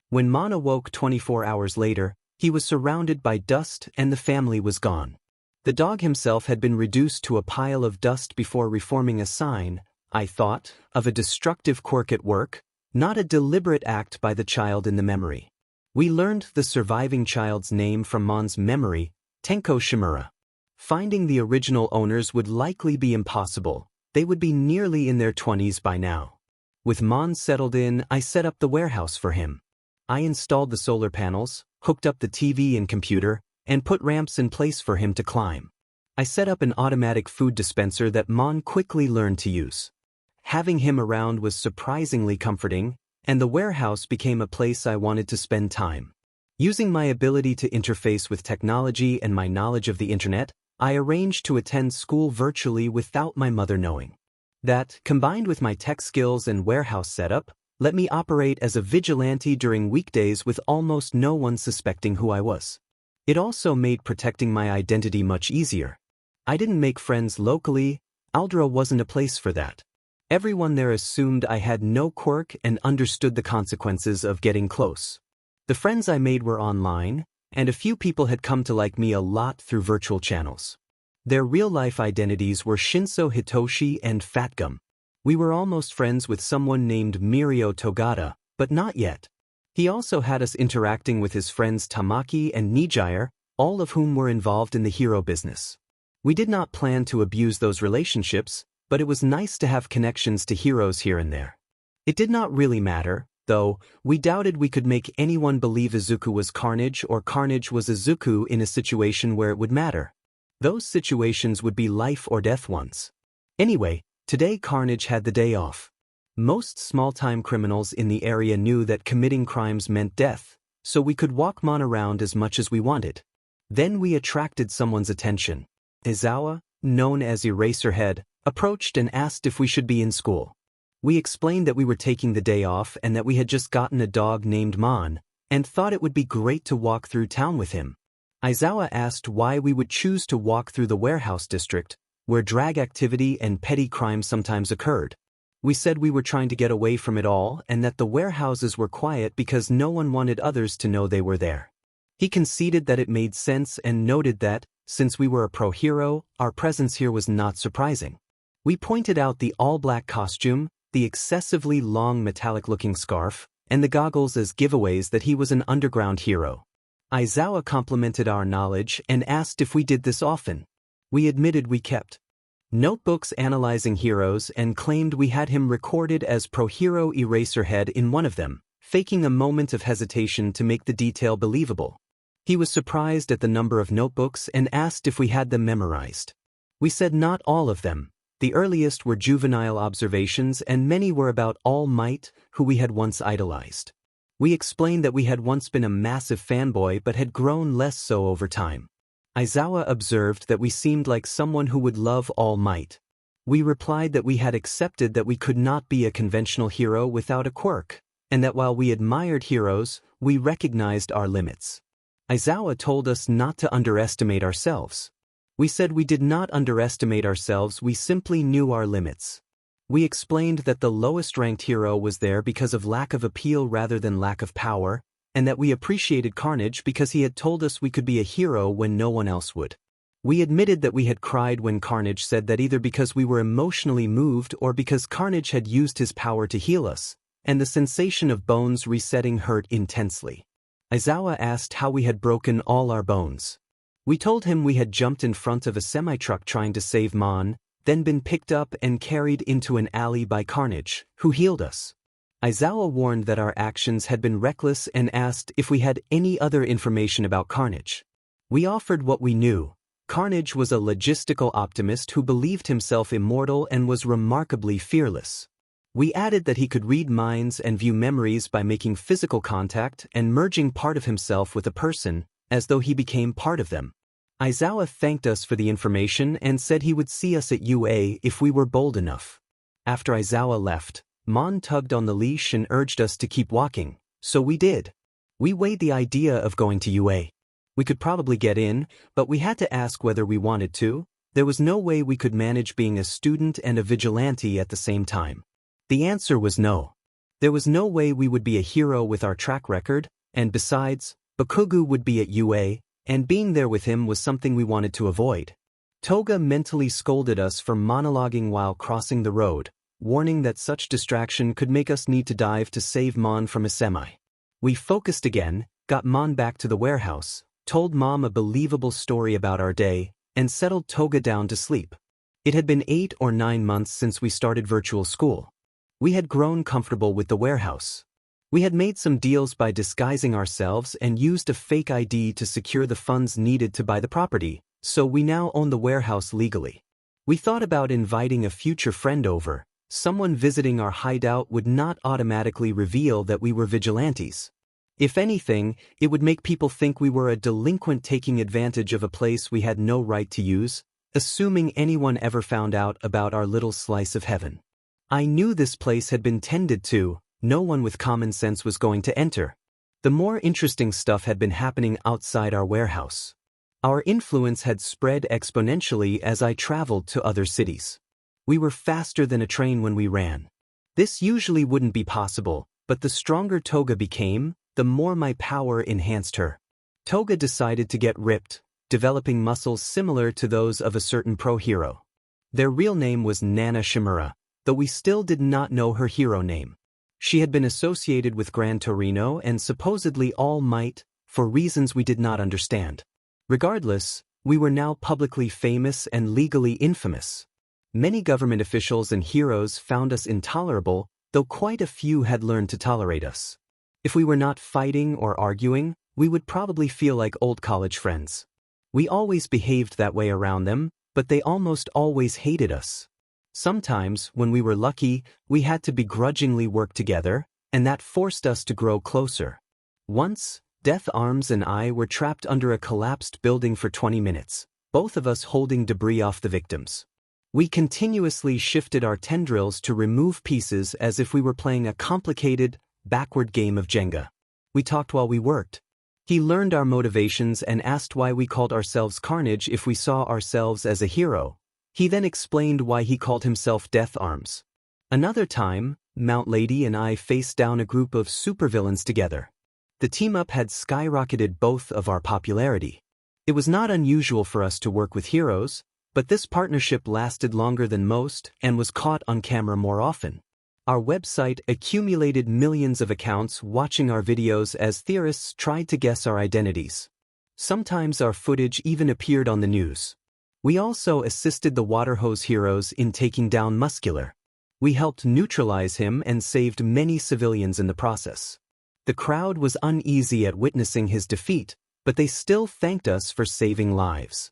When Mon awoke 24 hours later, he was surrounded by dust and the family was gone. The dog himself had been reduced to a pile of dust before reforming a sign, I thought, of a destructive quirk at work, not a deliberate act by the child in the memory. We learned the surviving child's name from Mon's memory, Tenko Shimura. Finding the original owners would likely be impossible. They would be nearly in their 20s by now. With Mon settled in, I set up the warehouse for him. I installed the solar panels, hooked up the TV and computer, and put ramps in place for him to climb. I set up an automatic food dispenser that Mon quickly learned to use. Having him around was surprisingly comforting, and the warehouse became a place I wanted to spend time. Using my ability to interface with technology and my knowledge of the internet, I arranged to attend school virtually without my mother knowing. That, combined with my tech skills and warehouse setup, let me operate as a vigilante during weekdays with almost no one suspecting who I was. It also made protecting my identity much easier. I didn't make friends locally. Aldra wasn't a place for that. Everyone there assumed I had no quirk and understood the consequences of getting close. The friends I made were online, and a few people had come to like me a lot through virtual channels. Their real-life identities were Shinso Hitoshi and Fatgum. We were almost friends with someone named Mirio Togata, but not yet. He also had us interacting with his friends Tamaki and Nijire, all of whom were involved in the hero business. We did not plan to abuse those relationships, but it was nice to have connections to heroes here and there. It did not really matter, though. We doubted we could make anyone believe Izuku was Carnage or Carnage was Izuku in a situation where it would matter. Those situations would be life or death ones. Anyway, today Carnage had the day off. Most small-time criminals in the area knew that committing crimes meant death, so we could walk Mon around as much as we wanted. Then we attracted someone's attention. Izawa, known as Eraserhead, approached and asked if we should be in school. We explained that we were taking the day off and that we had just gotten a dog named Mon, and thought it would be great to walk through town with him. Aizawa asked why we would choose to walk through the warehouse district, where drag activity and petty crime sometimes occurred. We said we were trying to get away from it all and that the warehouses were quiet because no one wanted others to know they were there. He conceded that it made sense and noted that, since we were a pro-hero, our presence here was not surprising. We pointed out the all-black costume, the excessively long metallic-looking scarf, and the goggles as giveaways that he was an underground hero. Aizawa complimented our knowledge and asked if we did this often. We admitted we kept notebooks analyzing heroes and claimed we had him recorded as Pro-Hero Eraserhead in one of them, faking a moment of hesitation to make the detail believable. He was surprised at the number of notebooks and asked if we had them memorized. We said not all of them. The earliest were juvenile observations and many were about All Might, who we had once idolized. We explained that we had once been a massive fanboy but had grown less so over time. Aizawa observed that we seemed like someone who would love All Might. We replied that we had accepted that we could not be a conventional hero without a quirk, and that while we admired heroes, we recognized our limits. Aizawa told us not to underestimate ourselves. We said we did not underestimate ourselves, we simply knew our limits. We explained that the lowest-ranked hero was there because of lack of appeal rather than lack of power, and that we appreciated Carnage because he had told us we could be a hero when no one else would. We admitted that we had cried when Carnage said that either because we were emotionally moved or because Carnage had used his power to heal us, and the sensation of bones resetting hurt intensely. Aizawa asked how we had broken all our bones. We told him we had jumped in front of a semi-truck trying to save Mon, then been picked up and carried into an alley by Carnage, who healed us. Aizawa warned that our actions had been reckless and asked if we had any other information about Carnage. We offered what we knew. Carnage was a logistical optimist who believed himself immortal and was remarkably fearless. We added that he could read minds and view memories by making physical contact and merging part of himself with a person, as though he became part of them. Aizawa thanked us for the information and said he would see us at UA if we were bold enough. After Aizawa left, Mon tugged on the leash and urged us to keep walking, so we did. We weighed the idea of going to UA. We could probably get in, but we had to ask whether we wanted to. There was no way we could manage being a student and a vigilante at the same time. The answer was no. There was no way we would be a hero with our track record, and besides, Bakugo would be at UA, and being there with him was something we wanted to avoid. Toga mentally scolded us for monologuing while crossing the road, warning that such distraction could make us need to dive to save Mon from a semi. We focused again, got Mon back to the warehouse, told Mom a believable story about our day, and settled Toga down to sleep. It had been 8 or 9 months since we started virtual school. We had grown comfortable with the warehouse. We had made some deals by disguising ourselves and used a fake ID to secure the funds needed to buy the property, so we now own the warehouse legally. We thought about inviting a future friend over. Someone visiting our hideout would not automatically reveal that we were vigilantes. If anything, it would make people think we were a delinquent taking advantage of a place we had no right to use, assuming anyone ever found out about our little slice of heaven. I knew this place had been tended to. No one with common sense was going to enter. The more interesting stuff had been happening outside our warehouse. Our influence had spread exponentially as I traveled to other cities. We were faster than a train when we ran. This usually wouldn't be possible, but the stronger Toga became, the more my power enhanced her. Toga decided to get ripped, developing muscles similar to those of a certain pro-hero. Their real name was Nana Shimura, though we still did not know her hero name. She had been associated with Gran Torino and supposedly All Might, for reasons we did not understand. Regardless, we were now publicly famous and legally infamous. Many government officials and heroes found us intolerable, though quite a few had learned to tolerate us. If we were not fighting or arguing, we would probably feel like old college friends. We always behaved that way around them, but they almost always hated us. Sometimes, when we were lucky, we had to begrudgingly work together, and that forced us to grow closer. Once, Death Arms and I were trapped under a collapsed building for 20 minutes, both of us holding debris off the victims. We continuously shifted our tendrils to remove pieces as if we were playing a complicated, backward game of Jenga. We talked while we worked. He learned our motivations and asked why we called ourselves Carnage if we saw ourselves as a hero. He then explained why he called himself Death Arms. Another time, Mount Lady and I faced down a group of supervillains together. The team-up had skyrocketed both of our popularity. It was not unusual for us to work with heroes, but this partnership lasted longer than most and was caught on camera more often. Our website accumulated millions of accounts watching our videos as theorists tried to guess our identities. Sometimes our footage even appeared on the news. We also assisted the water hose heroes in taking down Muscular. We helped neutralize him and saved many civilians in the process. The crowd was uneasy at witnessing his defeat, but they still thanked us for saving lives.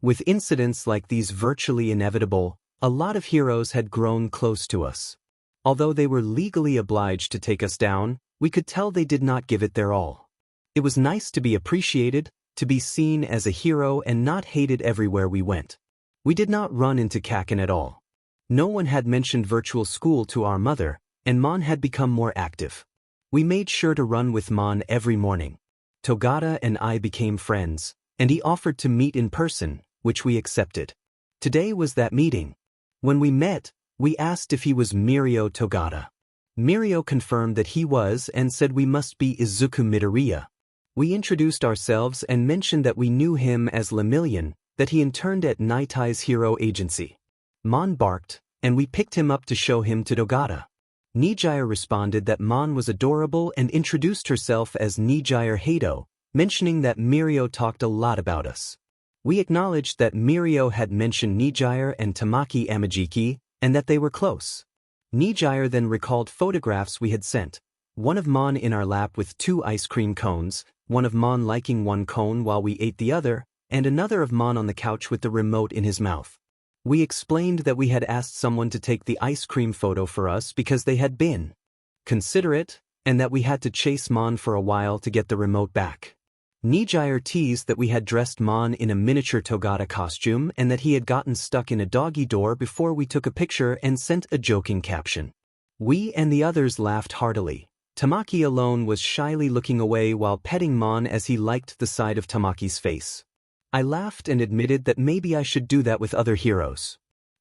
With incidents like these virtually inevitable, a lot of heroes had grown close to us. Although they were legally obliged to take us down, we could tell they did not give it their all. It was nice to be appreciated, to be seen as a hero and not hated everywhere we went. We did not run into Kaken at all. No one had mentioned virtual school to our mother, and Mon had become more active. We made sure to run with Mon every morning. Toga and I became friends, and he offered to meet in person, which we accepted. Today was that meeting. When we met, we asked if he was Mirio Toga. Mirio confirmed that he was and said we must be Izuku Midoriya. We introduced ourselves and mentioned that we knew him as Lemillion, that he interned at Nitai's hero agency. Mon barked, and we picked him up to show him to Toga. Nijire responded that Mon was adorable and introduced herself as Nijire Hado, mentioning that Mirio talked a lot about us. We acknowledged that Mirio had mentioned Nijire and Tamaki Amajiki, and that they were close. Nijire then recalled photographs we had sent, one of Mon in our lap with 2 ice cream cones, one of Mon liking one cone while we ate the other, and another of Mon on the couch with the remote in his mouth. We explained that we had asked someone to take the ice cream photo for us because they had been considerate, and that we had to chase Mon for a while to get the remote back. Nijire teased that we had dressed Mon in a miniature Toga costume and that he had gotten stuck in a doggy door before we took a picture and sent a joking caption. We and the others laughed heartily. Tamaki alone was shyly looking away while petting Mon as he liked the side of Tamaki's face. I laughed and admitted that maybe I should do that with other heroes.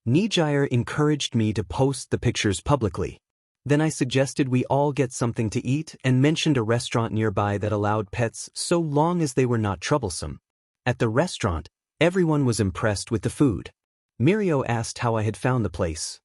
Nijire encouraged me to post the pictures publicly. Then I suggested we all get something to eat and mentioned a restaurant nearby that allowed pets so long as they were not troublesome. At the restaurant, everyone was impressed with the food. Mirio asked how I had found the place.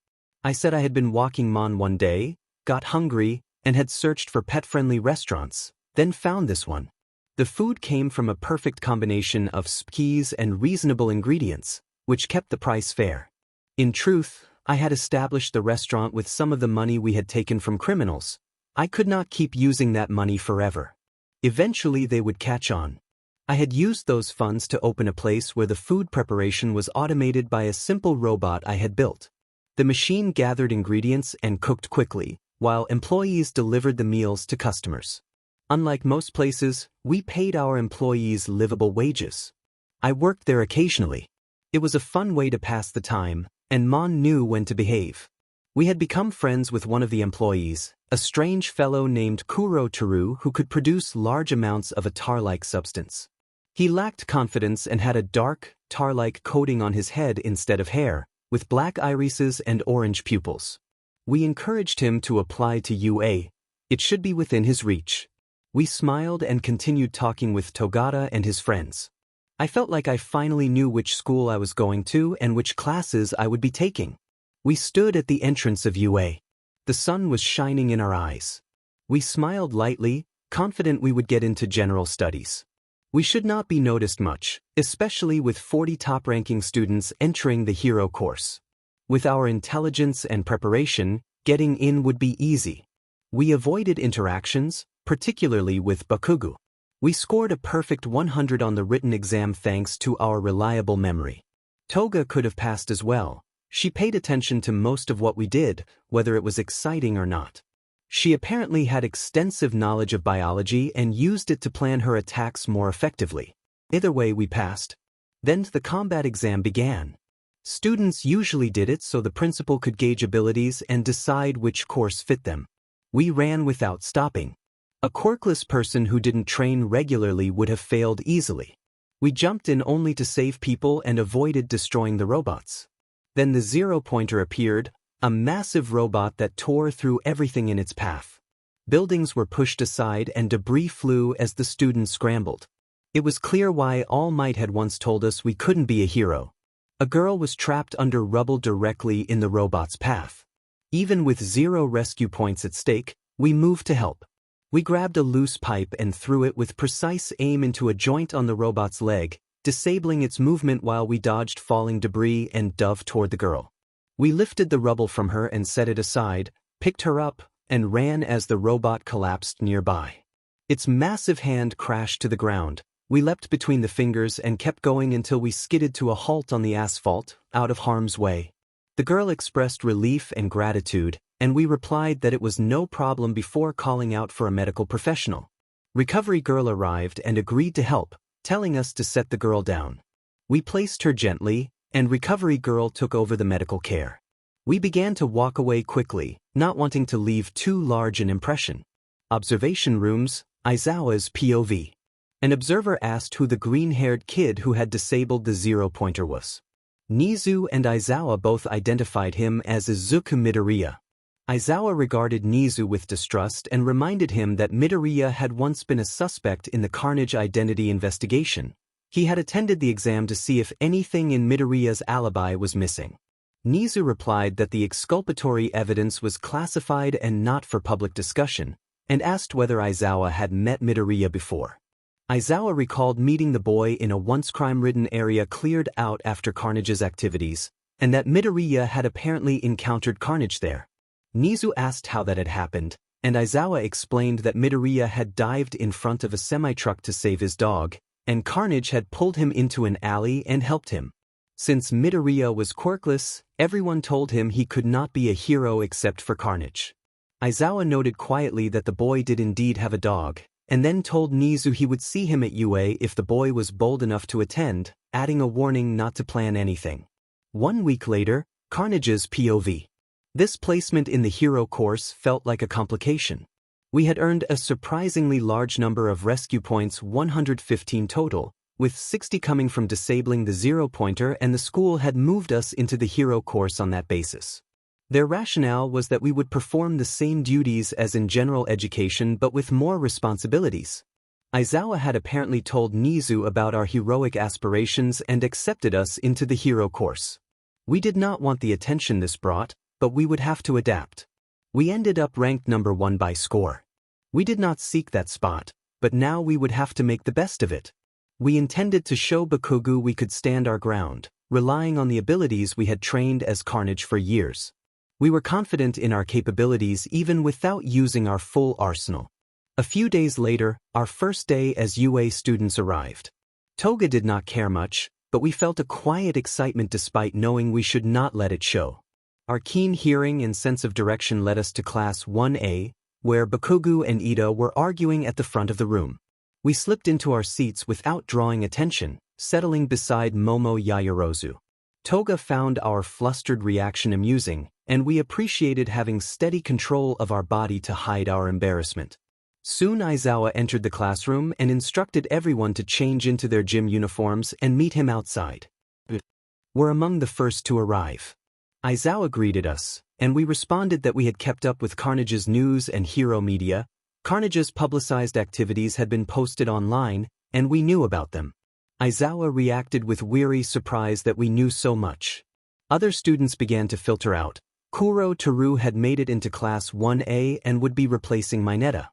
I said I had been walking Mon one day, got hungry, and had searched for pet-friendly restaurants, then found this one. The food came from a perfect combination of spices and reasonable ingredients, which kept the price fair. In truth, I had established the restaurant with some of the money we had taken from criminals. I could not keep using that money forever. Eventually they would catch on. I had used those funds to open a place where the food preparation was automated by a simple robot I had built. The machine gathered ingredients and cooked quickly, while employees delivered the meals to customers. Unlike most places, we paid our employees livable wages. I worked there occasionally. It was a fun way to pass the time, and Mon knew when to behave. We had become friends with one of the employees, a strange fellow named Kuro Teru who could produce large amounts of a tar-like substance. He lacked confidence and had a dark, tar-like coating on his head instead of hair, with black irises and orange pupils. We encouraged him to apply to UA. It should be within his reach. We smiled and continued talking with Toga and his friends. I felt like I finally knew which school I was going to and which classes I would be taking. We stood at the entrance of UA. The sun was shining in our eyes. We smiled lightly, confident we would get into general studies. We should not be noticed much, especially with 40 top-ranking students entering the hero course. With our intelligence and preparation, getting in would be easy. We avoided interactions, particularly with Bakugo. We scored a perfect 100 on the written exam thanks to our reliable memory. Toga could have passed as well. She paid attention to most of what we did, whether it was exciting or not. She apparently had extensive knowledge of biology and used it to plan her attacks more effectively. Either way, we passed. Then the combat exam began. Students usually did it so the principal could gauge abilities and decide which course fit them. We ran without stopping. A quirkless person who didn't train regularly would have failed easily. We jumped in only to save people and avoided destroying the robots. Then the zero-pointer appeared, a massive robot that tore through everything in its path. Buildings were pushed aside and debris flew as the students scrambled. It was clear why All Might had once told us we couldn't be a hero. A girl was trapped under rubble directly in the robot's path. Even with 0 rescue points at stake, we moved to help. We grabbed a loose pipe and threw it with precise aim into a joint on the robot's leg, disabling its movement while we dodged falling debris and dove toward the girl. We lifted the rubble from her and set it aside, picked her up, and ran as the robot collapsed nearby. Its massive hand crashed to the ground. We leapt between the fingers and kept going until we skidded to a halt on the asphalt, out of harm's way. The girl expressed relief and gratitude, and we replied that it was no problem before calling out for a medical professional. Recovery girl arrived and agreed to help, telling us to set the girl down. We placed her gently, and recovery girl took over the medical care. We began to walk away quickly, not wanting to leave too large an impression. Observation rooms, Aizawa's POV. An observer asked who the green-haired kid who had disabled the zero-pointer was. Nizu and Aizawa both identified him as Izuku Midoriya. Aizawa regarded Nizu with distrust and reminded him that Midoriya had once been a suspect in the Carnage identity investigation. He had attended the exam to see if anything in Midoriya's alibi was missing. Nizu replied that the exculpatory evidence was classified and not for public discussion, and asked whether Aizawa had met Midoriya before. Aizawa recalled meeting the boy in a once crime-ridden area cleared out after Carnage's activities, and that Midoriya had apparently encountered Carnage there. Nizu asked how that had happened, and Aizawa explained that Midoriya had dived in front of a semi-truck to save his dog, and Carnage had pulled him into an alley and helped him. Since Midoriya was quirkless, everyone told him he could not be a hero except for Carnage. Aizawa noted quietly that the boy did indeed have a dog, and then told Nizu he would see him at UA if the boy was bold enough to attend, adding a warning not to plan anything. 1 week later, Carnage's POV. This placement in the hero course felt like a complication. We had earned a surprisingly large number of rescue points, 115 total, with 60 coming from disabling the zero-pointer, and the school had moved us into the hero course on that basis. Their rationale was that we would perform the same duties as in general education but with more responsibilities. Aizawa had apparently told Nizu about our heroic aspirations and accepted us into the hero course. We did not want the attention this brought, but we would have to adapt. We ended up ranked number 1 by score. We did not seek that spot, but now we would have to make the best of it. We intended to show Bakugo we could stand our ground, relying on the abilities we had trained as Carnage for years. We were confident in our capabilities even without using our full arsenal. A few days later, our first day as UA students arrived. Toga did not care much, but we felt a quiet excitement despite knowing we should not let it show. Our keen hearing and sense of direction led us to Class 1A, where Bakugo and Ida were arguing at the front of the room. We slipped into our seats without drawing attention, settling beside Momo Yaoyorozu. Toga found our flustered reaction amusing, and we appreciated having steady control of our body to hide our embarrassment. Soon Aizawa entered the classroom and instructed everyone to change into their gym uniforms and meet him outside. We're among the first to arrive. Aizawa greeted us, and we responded that we had kept up with Carnage's news and hero media. Carnage's publicized activities had been posted online, and we knew about them. Aizawa reacted with weary surprise that we knew so much. Other students began to filter out. Kuro Teru had made it into Class 1A and would be replacing Mineta.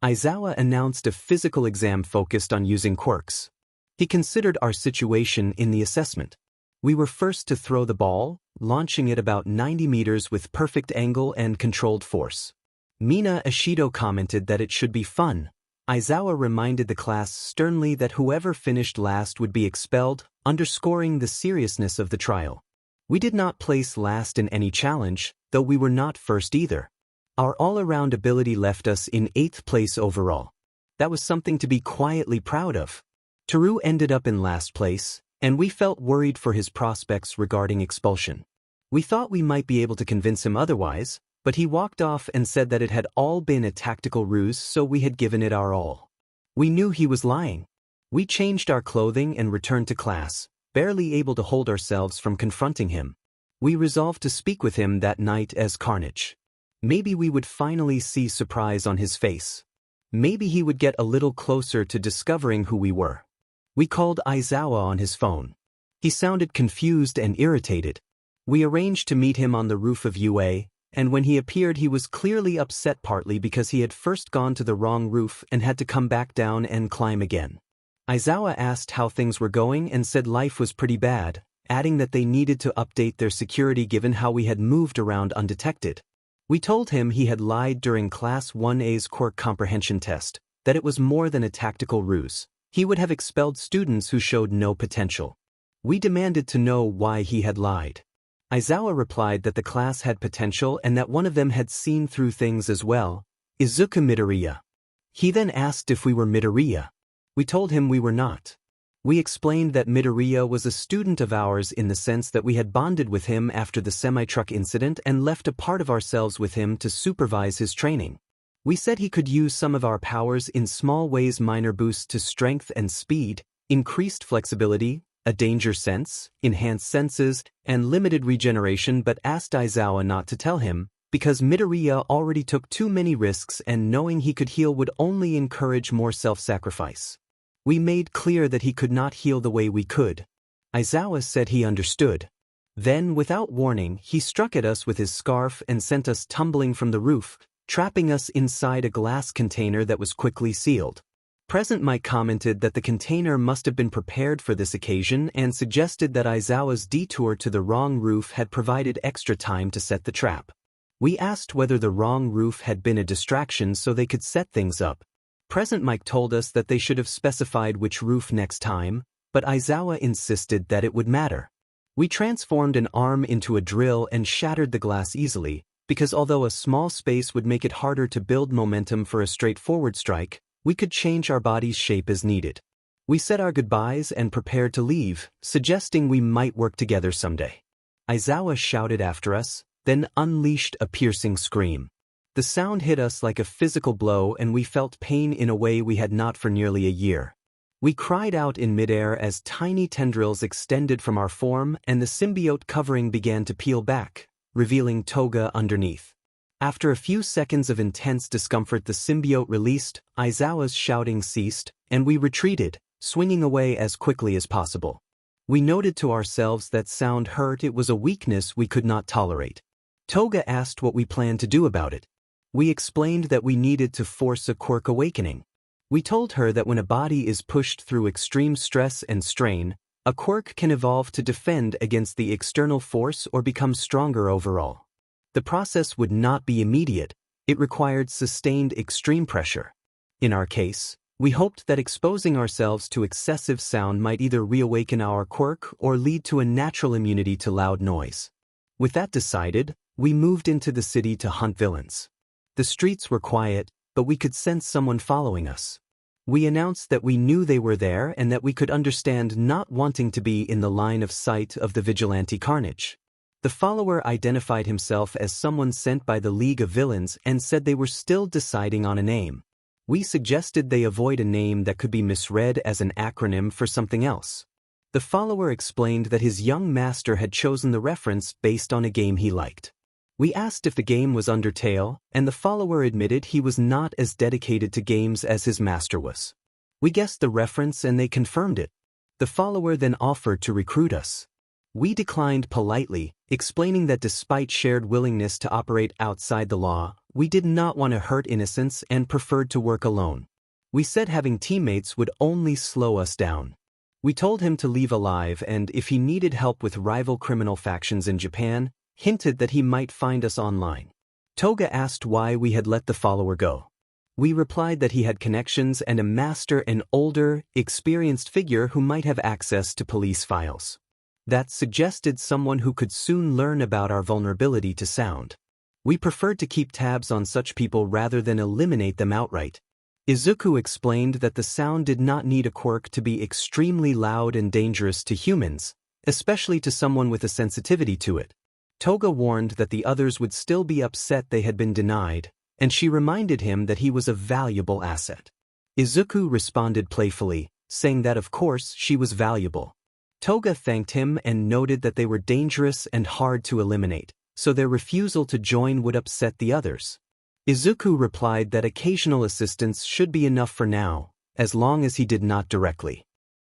Aizawa announced a physical exam focused on using quirks. He considered our situation in the assessment. We were first to throw the ball, launching it about 90 meters with perfect angle and controlled force. Mina Ishido commented that it should be fun. Aizawa reminded the class sternly that whoever finished last would be expelled, underscoring the seriousness of the trial. We did not place last in any challenge, though we were not first either. Our all-around ability left us in 8th place overall. That was something to be quietly proud of. Teru ended up in last place, and we felt worried for his prospects regarding expulsion. We thought we might be able to convince him otherwise, But he walked off and said that it had all been a tactical ruse, so we had given it our all. We knew he was lying. We changed our clothing and returned to class, barely able to hold ourselves from confronting him. We resolved to speak with him that night as Carnage. Maybe we would finally see surprise on his face. Maybe he would get a little closer to discovering who we were. We called Aizawa on his phone. He sounded confused and irritated. We arranged to meet him on the roof of UA, and when he appeared he was clearly upset, partly because he had first gone to the wrong roof and had to come back down and climb again. Aizawa asked how things were going and said life was pretty bad, adding that they needed to update their security given how we had moved around undetected. We told him he had lied during Class 1A's quirk comprehension test, that it was more than a tactical ruse. He would have expelled students who showed no potential. We demanded to know why he had lied. Aizawa replied that the class had potential and that one of them had seen through things as well, Izuku Midoriya. He then asked if we were Midoriya. We told him we were not. We explained that Midoriya was a student of ours in the sense that we had bonded with him after the semi-truck incident and left a part of ourselves with him to supervise his training. We said he could use some of our powers in small ways: minor boosts to strength and speed, increased flexibility, a danger sense, enhanced senses, and limited regeneration, but asked Aizawa not to tell him, because Midoriya already took too many risks and knowing he could heal would only encourage more self-sacrifice. We made clear that he could not heal the way we could. Aizawa said he understood. Then, without warning, he struck at us with his scarf and sent us tumbling from the roof, trapping us inside a glass container that was quickly sealed. Present Mike commented that the container must have been prepared for this occasion and suggested that Aizawa's detour to the wrong roof had provided extra time to set the trap. We asked whether the wrong roof had been a distraction so they could set things up. Present Mike told us that they should have specified which roof next time, but Aizawa insisted that it would matter. We transformed an arm into a drill and shattered the glass easily, because although a small space would make it harder to build momentum for a straightforward strike, we could change our body's shape as needed. We said our goodbyes and prepared to leave, suggesting we might work together someday. Aizawa shouted after us, then unleashed a piercing scream. The sound hit us like a physical blow and we felt pain in a way we had not for nearly a year. We cried out in midair as tiny tendrils extended from our form and the symbiote covering began to peel back, revealing Toga underneath. After a few seconds of intense discomfort, the symbiote released, Aizawa's shouting ceased, and we retreated, swinging away as quickly as possible. We noted to ourselves that sound hurt. It was a weakness we could not tolerate. Toga asked what we planned to do about it. We explained that we needed to force a quirk awakening. We told her that when a body is pushed through extreme stress and strain, a quirk can evolve to defend against the external force or become stronger overall. The process would not be immediate, it required sustained extreme pressure. In our case, we hoped that exposing ourselves to excessive sound might either reawaken our quirk or lead to a natural immunity to loud noise. With that decided, we moved into the city to hunt villains. The streets were quiet, but we could sense someone following us. We announced that we knew they were there and that we could understand not wanting to be in the line of sight of the vigilante Carnage. The follower identified himself as someone sent by the League of Villains and said they were still deciding on a name. We suggested they avoid a name that could be misread as an acronym for something else. The follower explained that his young master had chosen the reference based on a game he liked. We asked if the game was Undertale, and the follower admitted he was not as dedicated to games as his master was. We guessed the reference and they confirmed it. The follower then offered to recruit us. We declined politely, explaining that despite shared willingness to operate outside the law, we did not want to hurt innocents and preferred to work alone. We said having teammates would only slow us down. We told him to leave alive and if he needed help with rival criminal factions in Japan, hinted that he might find us online. Toga asked why we had let the follower go. We replied that he had connections and a master, an older, experienced figure who might have access to police files. That suggested someone who could soon learn about our vulnerability to sound. We preferred to keep tabs on such people rather than eliminate them outright. Izuku explained that the sound did not need a quirk to be extremely loud and dangerous to humans, especially to someone with a sensitivity to it. Toga warned that the others would still be upset they had been denied, and she reminded him that he was a valuable asset. Izuku responded playfully, saying that of course she was valuable. Toga thanked him and noted that they were dangerous and hard to eliminate, so their refusal to join would upset the others. Izuku replied that occasional assistance should be enough for now, as long as he did not directly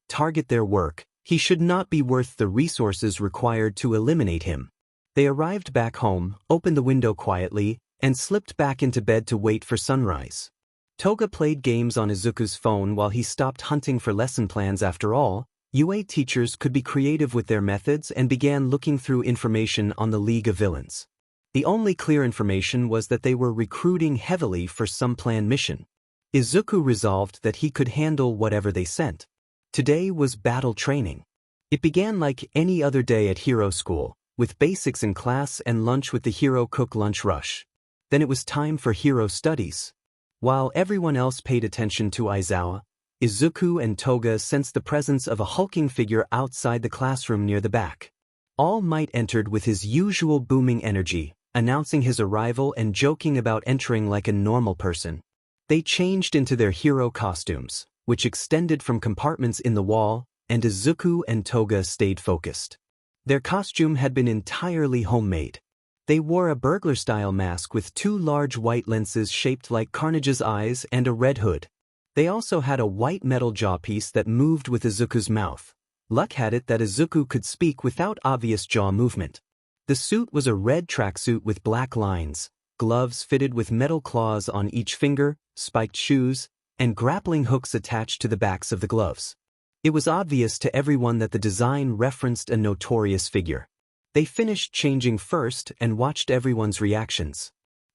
target their work. He should not be worth the resources required to eliminate him. They arrived back home, opened the window quietly, and slipped back into bed to wait for sunrise. Toga played games on Izuku's phone while he stopped hunting for lesson plans. After all, UA teachers could be creative with their methods and began looking through information on the League of Villains. The only clear information was that they were recruiting heavily for some planned mission. Izuku resolved that he could handle whatever they sent. Today was battle training. It began like any other day at Hero School, with basics in class and lunch with the Hero Cook lunch rush. Then it was time for Hero Studies. While everyone else paid attention to Aizawa, Izuku and Toga sensed the presence of a hulking figure outside the classroom near the back. All Might entered with his usual booming energy, announcing his arrival and joking about entering like a normal person. They changed into their hero costumes, which extended from compartments in the wall, and Izuku and Toga stayed focused. Their costume had been entirely homemade. They wore a burglar-style mask with two large white lenses shaped like Carnage's eyes and a red hood. They also had a white metal jawpiece that moved with Izuku's mouth. Luck had it that Izuku could speak without obvious jaw movement. The suit was a red tracksuit with black lines, gloves fitted with metal claws on each finger, spiked shoes, and grappling hooks attached to the backs of the gloves. It was obvious to everyone that the design referenced a notorious figure. They finished changing first and watched everyone's reactions.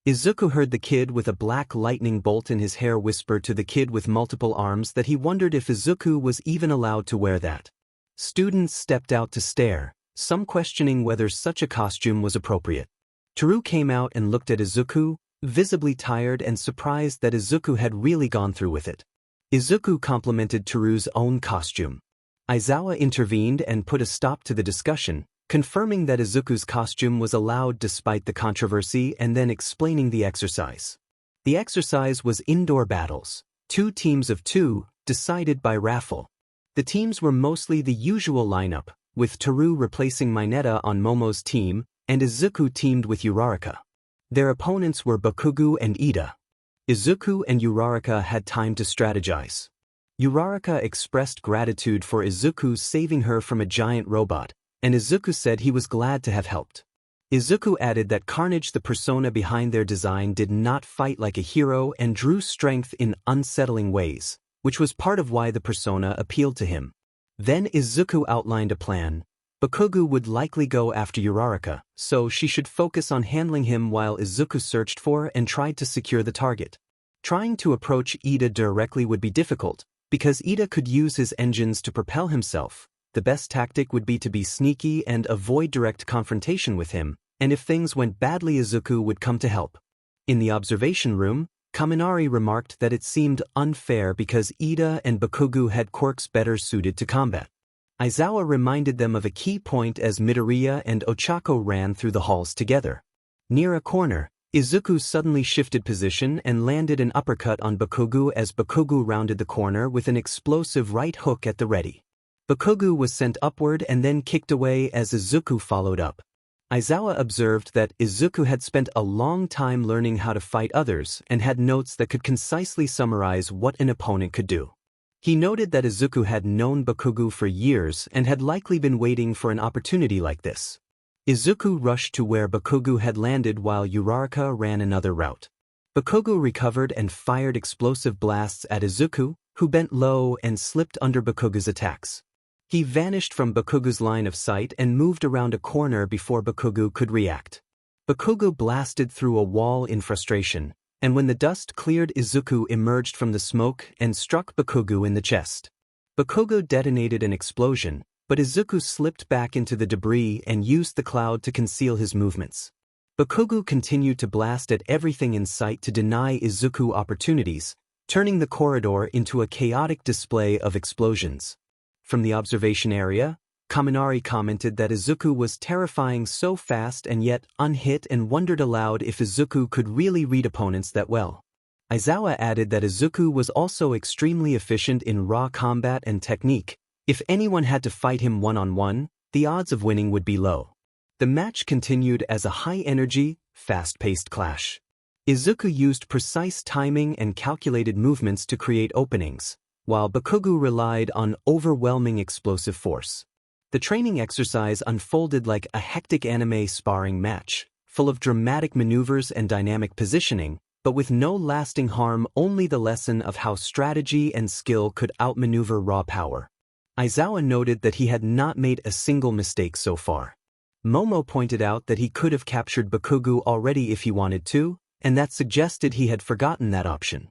Izuku heard the kid with a black lightning bolt in his hair whisper to the kid with multiple arms that he wondered if Izuku was even allowed to wear that. Students stepped out to stare, some questioning whether such a costume was appropriate. Toru came out and looked at Izuku, visibly tired and surprised that Izuku had really gone through with it. Izuku complimented Toru's own costume. Aizawa intervened and put a stop to the discussion, confirming that Izuku's costume was allowed despite the controversy and then explaining the exercise. The exercise was indoor battles, 2 teams of 2, decided by raffle. The teams were mostly the usual lineup, with Toru replacing Mineta on Momo's team, and Izuku teamed with Uraraka. Their opponents were Bakugo and Ida. Izuku and Uraraka had time to strategize. Uraraka expressed gratitude for Izuku saving her from a giant robot, and Izuku said he was glad to have helped. Izuku added that Carnage, the persona behind their design, did not fight like a hero and drew strength in unsettling ways, which was part of why the persona appealed to him. Then Izuku outlined a plan. Bakugo would likely go after Uraraka, so she should focus on handling him while Izuku searched for and tried to secure the target. Trying to approach Ida directly would be difficult, because Ida could use his engines to propel himself. The best tactic would be to be sneaky and avoid direct confrontation with him, and if things went badly Izuku would come to help. In the observation room, Kaminari remarked that it seemed unfair because Ida and Bakugo had quirks better suited to combat. Aizawa reminded them of a key point as Midoriya and Ochako ran through the halls together. Near a corner, Izuku suddenly shifted position and landed an uppercut on Bakugo as Bakugo rounded the corner with an explosive right hook at the ready. Bakugo was sent upward and then kicked away as Izuku followed up. Aizawa observed that Izuku had spent a long time learning how to fight others and had notes that could concisely summarize what an opponent could do. He noted that Izuku had known Bakugo for years and had likely been waiting for an opportunity like this. Izuku rushed to where Bakugo had landed while Uraraka ran another route. Bakugo recovered and fired explosive blasts at Izuku, who bent low and slipped under Bakugo's attacks. He vanished from Bakugo's line of sight and moved around a corner before Bakugo could react. Bakugo blasted through a wall in frustration, and when the dust cleared, Izuku emerged from the smoke and struck Bakugo in the chest. Bakugo detonated an explosion, but Izuku slipped back into the debris and used the cloud to conceal his movements. Bakugo continued to blast at everything in sight to deny Izuku opportunities, turning the corridor into a chaotic display of explosions. From the observation area, Kaminari commented that Izuku was terrifying so fast and yet unhit and wondered aloud if Izuku could really read opponents that well. Aizawa added that Izuku was also extremely efficient in raw combat and technique. If anyone had to fight him one-on-one, the odds of winning would be low. The match continued as a high-energy, fast-paced clash. Izuku used precise timing and calculated movements to create openings, while Bakugo relied on overwhelming explosive force. The training exercise unfolded like a hectic anime sparring match, full of dramatic maneuvers and dynamic positioning, but with no lasting harm, only the lesson of how strategy and skill could outmaneuver raw power. Aizawa noted that he had not made a single mistake so far. Momo pointed out that he could have captured Bakugo already if he wanted to, and that suggested he had forgotten that option.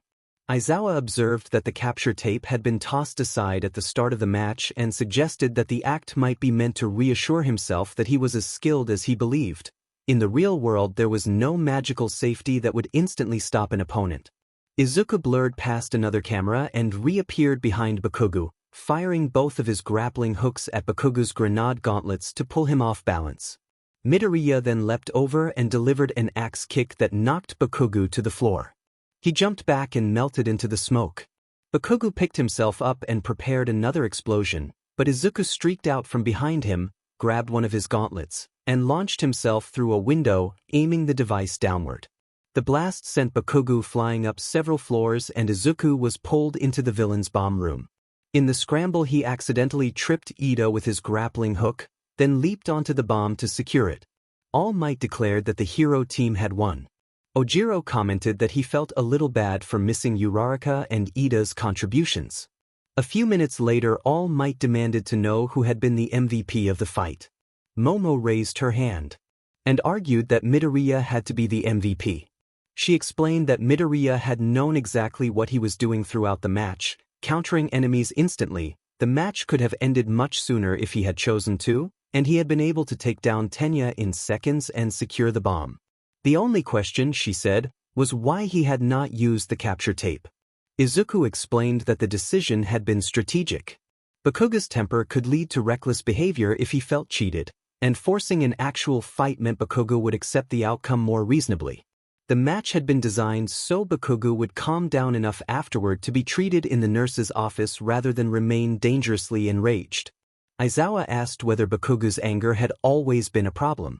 Aizawa observed that the capture tape had been tossed aside at the start of the match and suggested that the act might be meant to reassure himself that he was as skilled as he believed. In the real world, there was no magical safety that would instantly stop an opponent. Izuku blurred past another camera and reappeared behind Bakugo, firing both of his grappling hooks at Bakugo's grenade gauntlets to pull him off balance. Midoriya then leapt over and delivered an axe kick that knocked Bakugo to the floor. He jumped back and melted into the smoke. Bakugo picked himself up and prepared another explosion, but Izuku streaked out from behind him, grabbed one of his gauntlets, and launched himself through a window, aiming the device downward. The blast sent Bakugo flying up several floors and Izuku was pulled into the villain's bomb room. In the scramble, he accidentally tripped Ida with his grappling hook, then leaped onto the bomb to secure it. All Might declared that the hero team had won. Ojiro commented that he felt a little bad for missing Uraraka and Ida's contributions. A few minutes later, All Might demanded to know who had been the MVP of the fight. Momo raised her hand and argued that Midoriya had to be the MVP. She explained that Midoriya had known exactly what he was doing throughout the match, countering enemies instantly. The match could have ended much sooner if he had chosen to, and he had been able to take down Tenya in seconds and secure the bomb. The only question, she said, was why he had not used the capture tape. Izuku explained that the decision had been strategic. Bakugo's temper could lead to reckless behavior if he felt cheated, and forcing an actual fight meant Bakugo would accept the outcome more reasonably. The match had been designed so Bakugo would calm down enough afterward to be treated in the nurse's office rather than remain dangerously enraged. Aizawa asked whether Bakugo's anger had always been a problem.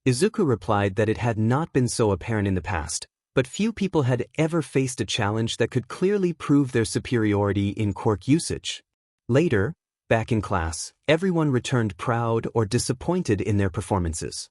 Izuku replied that it had not been so apparent in the past, but few people had ever faced a challenge that could clearly prove their superiority in quirk usage. Later, back in class, everyone returned proud or disappointed in their performances.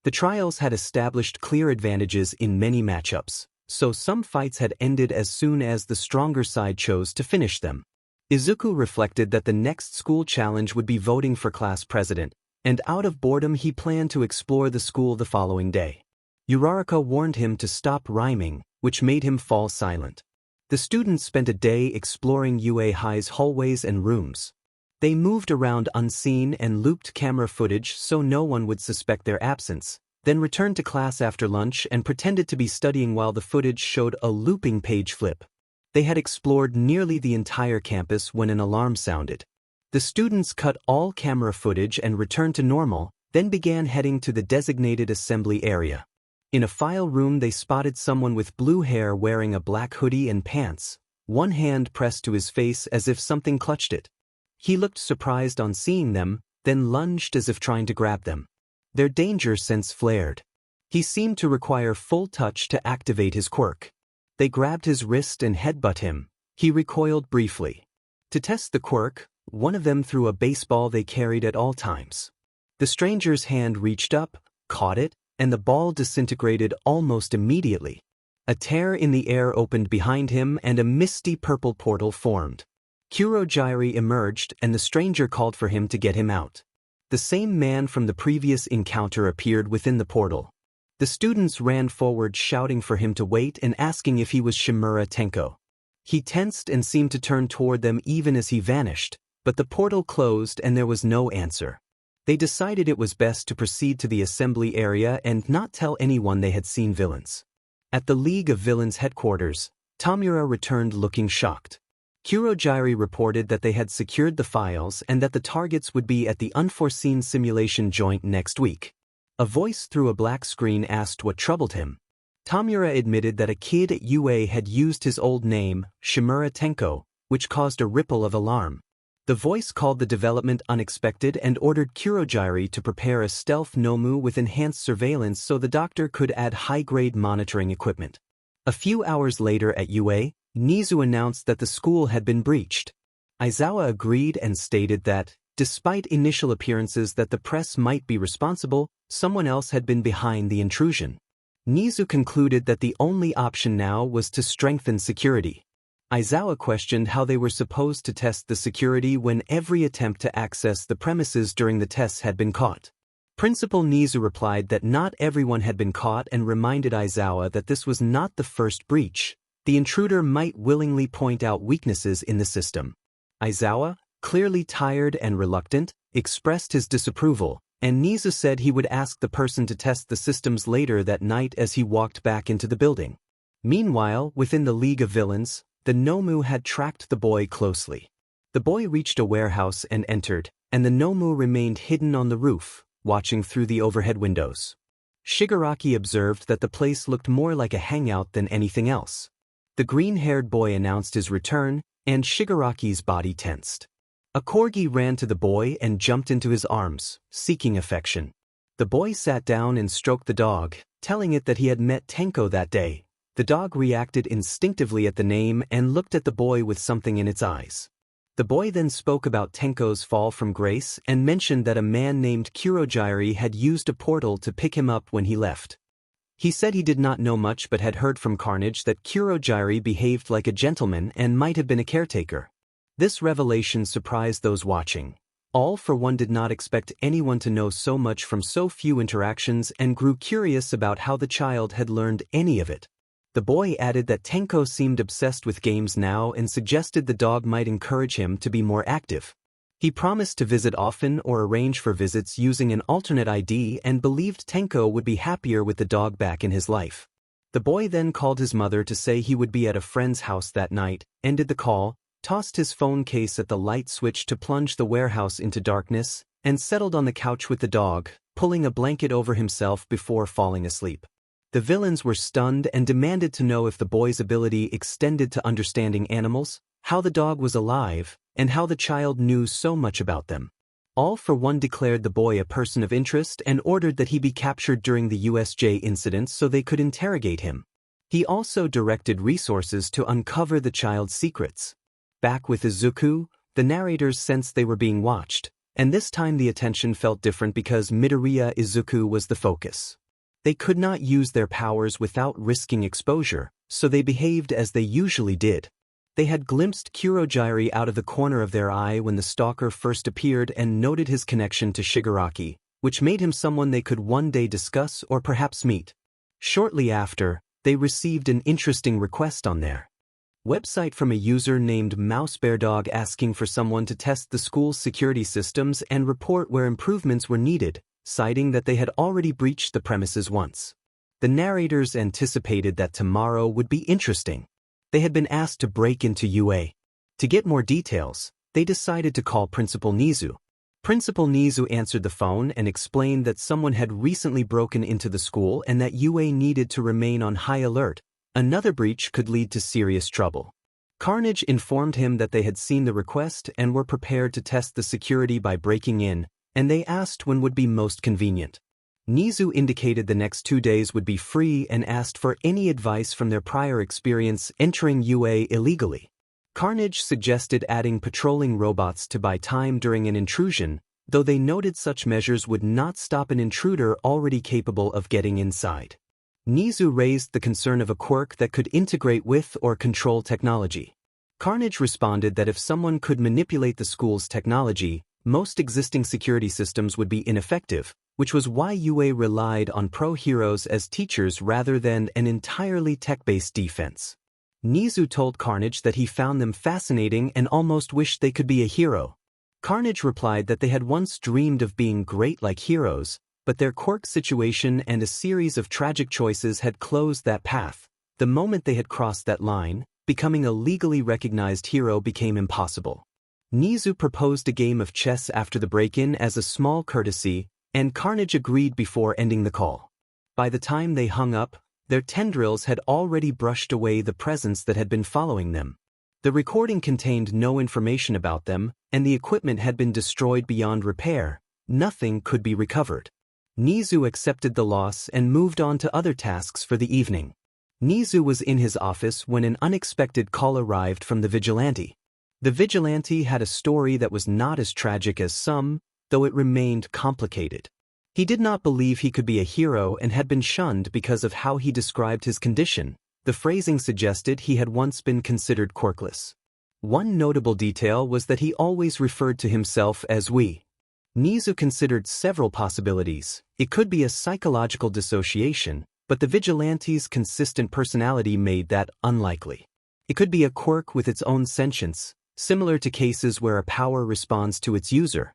The trials had established clear advantages in many matchups, so some fights had ended as soon as the stronger side chose to finish them. Izuku reflected that the next school challenge would be voting for class president, and out of boredom he planned to explore the school the following day. Uraraka warned him to stop rhyming, which made him fall silent. The students spent a day exploring UA High's hallways and rooms. They moved around unseen and looped camera footage so no one would suspect their absence, then returned to class after lunch and pretended to be studying while the footage showed a looping page flip. They had explored nearly the entire campus when an alarm sounded. The students cut all camera footage and returned to normal, then began heading to the designated assembly area. In a file room they spotted someone with blue hair wearing a black hoodie and pants, one hand pressed to his face as if something clutched it. He looked surprised on seeing them, then lunged as if trying to grab them. Their danger sense flared. He seemed to require full touch to activate his quirk. They grabbed his wrist and headbutt him. He recoiled briefly. To test the quirk, one of them threw a baseball they carried at all times. The stranger's hand reached up, caught it, and the ball disintegrated almost immediately. A tear in the air opened behind him and a misty purple portal formed. Kurogyri emerged and the stranger called for him to get him out. The same man from the previous encounter appeared within the portal. The students ran forward shouting for him to wait and asking if he was Shimura Tenko. He tensed and seemed to turn toward them even as he vanished, but the portal closed and there was no answer. They decided it was best to proceed to the assembly area and not tell anyone they had seen villains. At the League of Villains headquarters, Tamura returned looking shocked. Kurogiri reported that they had secured the files and that the targets would be at the unforeseen simulation joint next week. A voice through a black screen asked what troubled him. Tamura admitted that a kid at UA had used his old name, Shimura Tenko, which caused a ripple of alarm. The voice called the development unexpected and ordered Kurogiri to prepare a stealth Nomu with enhanced surveillance so the doctor could add high-grade monitoring equipment. A few hours later at UA, Nizu announced that the school had been breached. Aizawa agreed and stated that, despite initial appearances that the press might be responsible, someone else had been behind the intrusion. Nizu concluded that the only option now was to strengthen security. Aizawa questioned how they were supposed to test the security when every attempt to access the premises during the tests had been caught. Principal Nizu replied that not everyone had been caught and reminded Aizawa that this was not the first breach. The intruder might willingly point out weaknesses in the system. Aizawa, clearly tired and reluctant, expressed his disapproval, and Nizu said he would ask the person to test the systems later that night as he walked back into the building. Meanwhile, within the League of Villains, the Nomu had tracked the boy closely. The boy reached a warehouse and entered, and the Nomu remained hidden on the roof, watching through the overhead windows. Shigaraki observed that the place looked more like a hangout than anything else. The green-haired boy announced his return, and Shigaraki's body tensed. A corgi ran to the boy and jumped into his arms, seeking affection. The boy sat down and stroked the dog, telling it that he had met Tenko that day. The dog reacted instinctively at the name and looked at the boy with something in its eyes. The boy then spoke about Tenko's fall from grace and mentioned that a man named Kurogiri had used a portal to pick him up when he left. He said he did not know much but had heard from Carnage that Kurogiri behaved like a gentleman and might have been a caretaker. This revelation surprised those watching. All for one did not expect anyone to know so much from so few interactions and grew curious about how the child had learned any of it. The boy added that Tenko seemed obsessed with games now and suggested the dog might encourage him to be more active. He promised to visit often or arrange for visits using an alternate ID and believed Tenko would be happier with the dog back in his life. The boy then called his mother to say he would be at a friend's house that night, ended the call, tossed his phone case at the light switch to plunge the warehouse into darkness, and settled on the couch with the dog, pulling a blanket over himself before falling asleep. The villains were stunned and demanded to know if the boy's ability extended to understanding animals, how the dog was alive, and how the child knew so much about them. All for one declared the boy a person of interest and ordered that he be captured during the USJ incident so they could interrogate him. He also directed resources to uncover the child's secrets. Back with Izuku, the narrators sensed they were being watched, and this time the attention felt different because Midoriya Izuku was the focus. They could not use their powers without risking exposure, so they behaved as they usually did. They had glimpsed Kurogiri out of the corner of their eye when the stalker first appeared and noted his connection to Shigaraki, which made him someone they could one day discuss or perhaps meet. Shortly after, they received an interesting request on their website from a user named MouseBearDog asking for someone to test the school's security systems and report where improvements were needed, citing that they had already breached the premises once. The narrators anticipated that tomorrow would be interesting. They had been asked to break into UA. To get more details, they decided to call Principal Nizu. Principal Nizu answered the phone and explained that someone had recently broken into the school and that UA needed to remain on high alert. Another breach could lead to serious trouble. Carnage informed him that they had seen the request and were prepared to test the security by breaking in, and they asked when would be most convenient. Nizu indicated the next 2 days would be free and asked for any advice from their prior experience entering UA illegally. Carnage suggested adding patrolling robots to buy time during an intrusion, though they noted such measures would not stop an intruder already capable of getting inside. Nizu raised the concern of a quirk that could integrate with or control technology. Carnage responded that if someone could manipulate the school's technology, most existing security systems would be ineffective, which was why UA relied on pro-heroes as teachers rather than an entirely tech-based defense. Nizu told Carnage that he found them fascinating and almost wished they could be a hero. Carnage replied that they had once dreamed of being great like heroes, but their quirk situation and a series of tragic choices had closed that path. The moment they had crossed that line, becoming a legally recognized hero became impossible. Nizu proposed a game of chess after the break-in as a small courtesy, and Carnage agreed before ending the call. By the time they hung up, their tendrils had already brushed away the presence that had been following them. The recording contained no information about them, and the equipment had been destroyed beyond repair. Nothing could be recovered. Nizu accepted the loss and moved on to other tasks for the evening. Nizu was in his office when an unexpected call arrived from the vigilante. The vigilante had a story that was not as tragic as some, though it remained complicated. He did not believe he could be a hero and had been shunned because of how he described his condition. The phrasing suggested he had once been considered quirkless. One notable detail was that he always referred to himself as we. Nizu considered several possibilities. It could be a psychological dissociation, but the vigilante's consistent personality made that unlikely. It could be a quirk with its own sentience, similar to cases where a power responds to its user.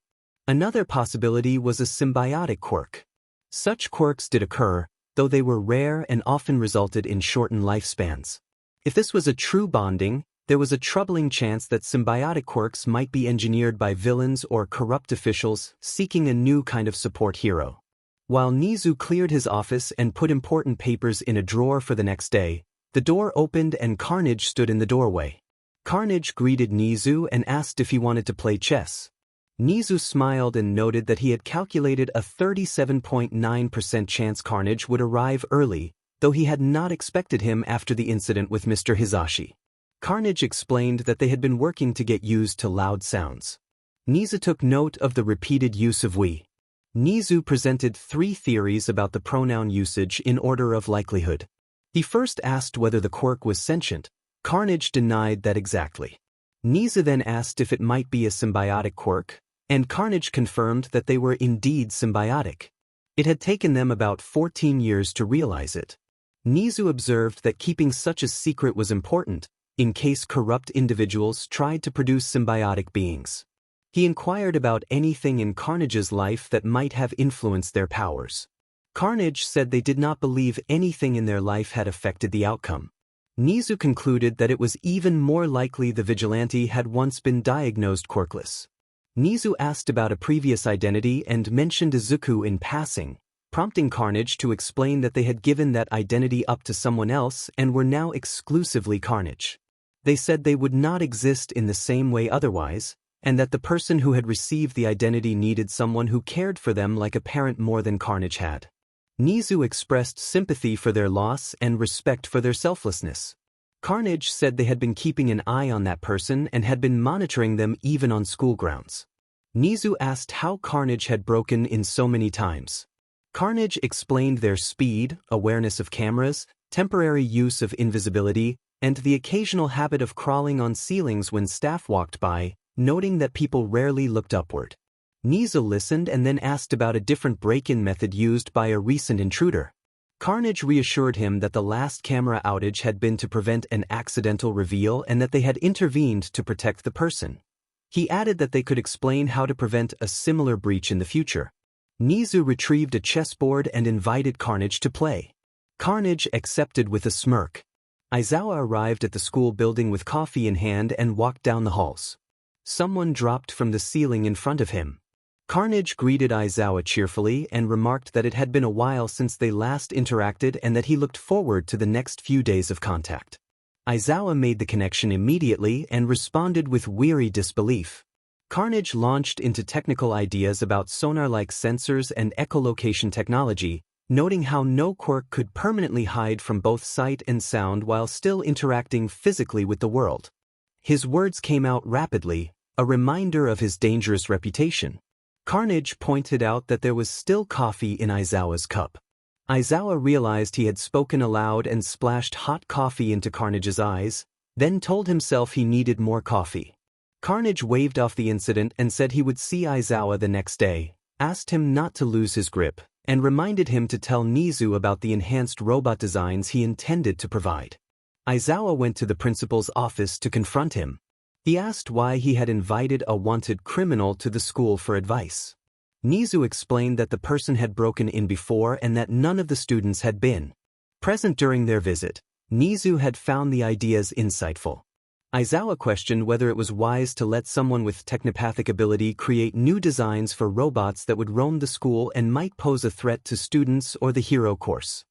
Another possibility was a symbiotic quirk. Such quirks did occur, though they were rare and often resulted in shortened lifespans. If this was a true bonding, there was a troubling chance that symbiotic quirks might be engineered by villains or corrupt officials seeking a new kind of support hero. While Nizu cleared his office and put important papers in a drawer for the next day, the door opened and Carnage stood in the doorway. Carnage greeted Nizu and asked if he wanted to play chess. Nizu smiled and noted that he had calculated a 37.9% chance Carnage would arrive early, though he had not expected him after the incident with Mr. Hizashi. Carnage explained that they had been working to get used to loud sounds. Nizu took note of the repeated use of we. Nizu presented 3 theories about the pronoun usage in order of likelihood. He first asked whether the quirk was sentient. Carnage denied that exactly. Nizu then asked if it might be a symbiotic quirk, and Carnage confirmed that they were indeed symbiotic. It had taken them about 14 years to realize it. Nizu observed that keeping such a secret was important, in case corrupt individuals tried to produce symbiotic beings. He inquired about anything in Carnage's life that might have influenced their powers. Carnage said they did not believe anything in their life had affected the outcome. Nizu concluded that it was even more likely the vigilante had once been diagnosed quirkless. Nizu asked about a previous identity and mentioned Izuku in passing, prompting Carnage to explain that they had given that identity up to someone else and were now exclusively Carnage. They said they would not exist in the same way otherwise, and that the person who had received the identity needed someone who cared for them like a parent more than Carnage had. Nizu expressed sympathy for their loss and respect for their selflessness. Carnage said they had been keeping an eye on that person and had been monitoring them even on school grounds. Nizu asked how Carnage had broken in so many times. Carnage explained their speed, awareness of cameras, temporary use of invisibility, and the occasional habit of crawling on ceilings when staff walked by, noting that people rarely looked upward. Nizu listened and then asked about a different break-in method used by a recent intruder. Carnage reassured him that the last camera outage had been to prevent an accidental reveal and that they had intervened to protect the person. He added that they could explain how to prevent a similar breach in the future. Nizu retrieved a chessboard and invited Carnage to play. Carnage accepted with a smirk. Aizawa arrived at the school building with coffee in hand and walked down the halls. Someone dropped from the ceiling in front of him. Carnage greeted Aizawa cheerfully and remarked that it had been a while since they last interacted and that he looked forward to the next few days of contact. Aizawa made the connection immediately and responded with weary disbelief. Carnage launched into technical ideas about sonar-like sensors and echolocation technology, noting how no quirk could permanently hide from both sight and sound while still interacting physically with the world. His words came out rapidly, a reminder of his dangerous reputation. Carnage pointed out that there was still coffee in Aizawa's cup. Aizawa realized he had spoken aloud and splashed hot coffee into Carnage's eyes, then told himself he needed more coffee. Carnage waved off the incident and said he would see Aizawa the next day, asked him not to lose his grip, and reminded him to tell Nizu about the enhanced robot designs he intended to provide. Aizawa went to the principal's office to confront him. He asked why he had invited a wanted criminal to the school for advice. Nizu explained that the person had broken in before and that none of the students had been present during their visit. Nizu had found the ideas insightful. Aizawa questioned whether it was wise to let someone with technopathic ability create new designs for robots that would roam the school and might pose a threat to students or the hero course.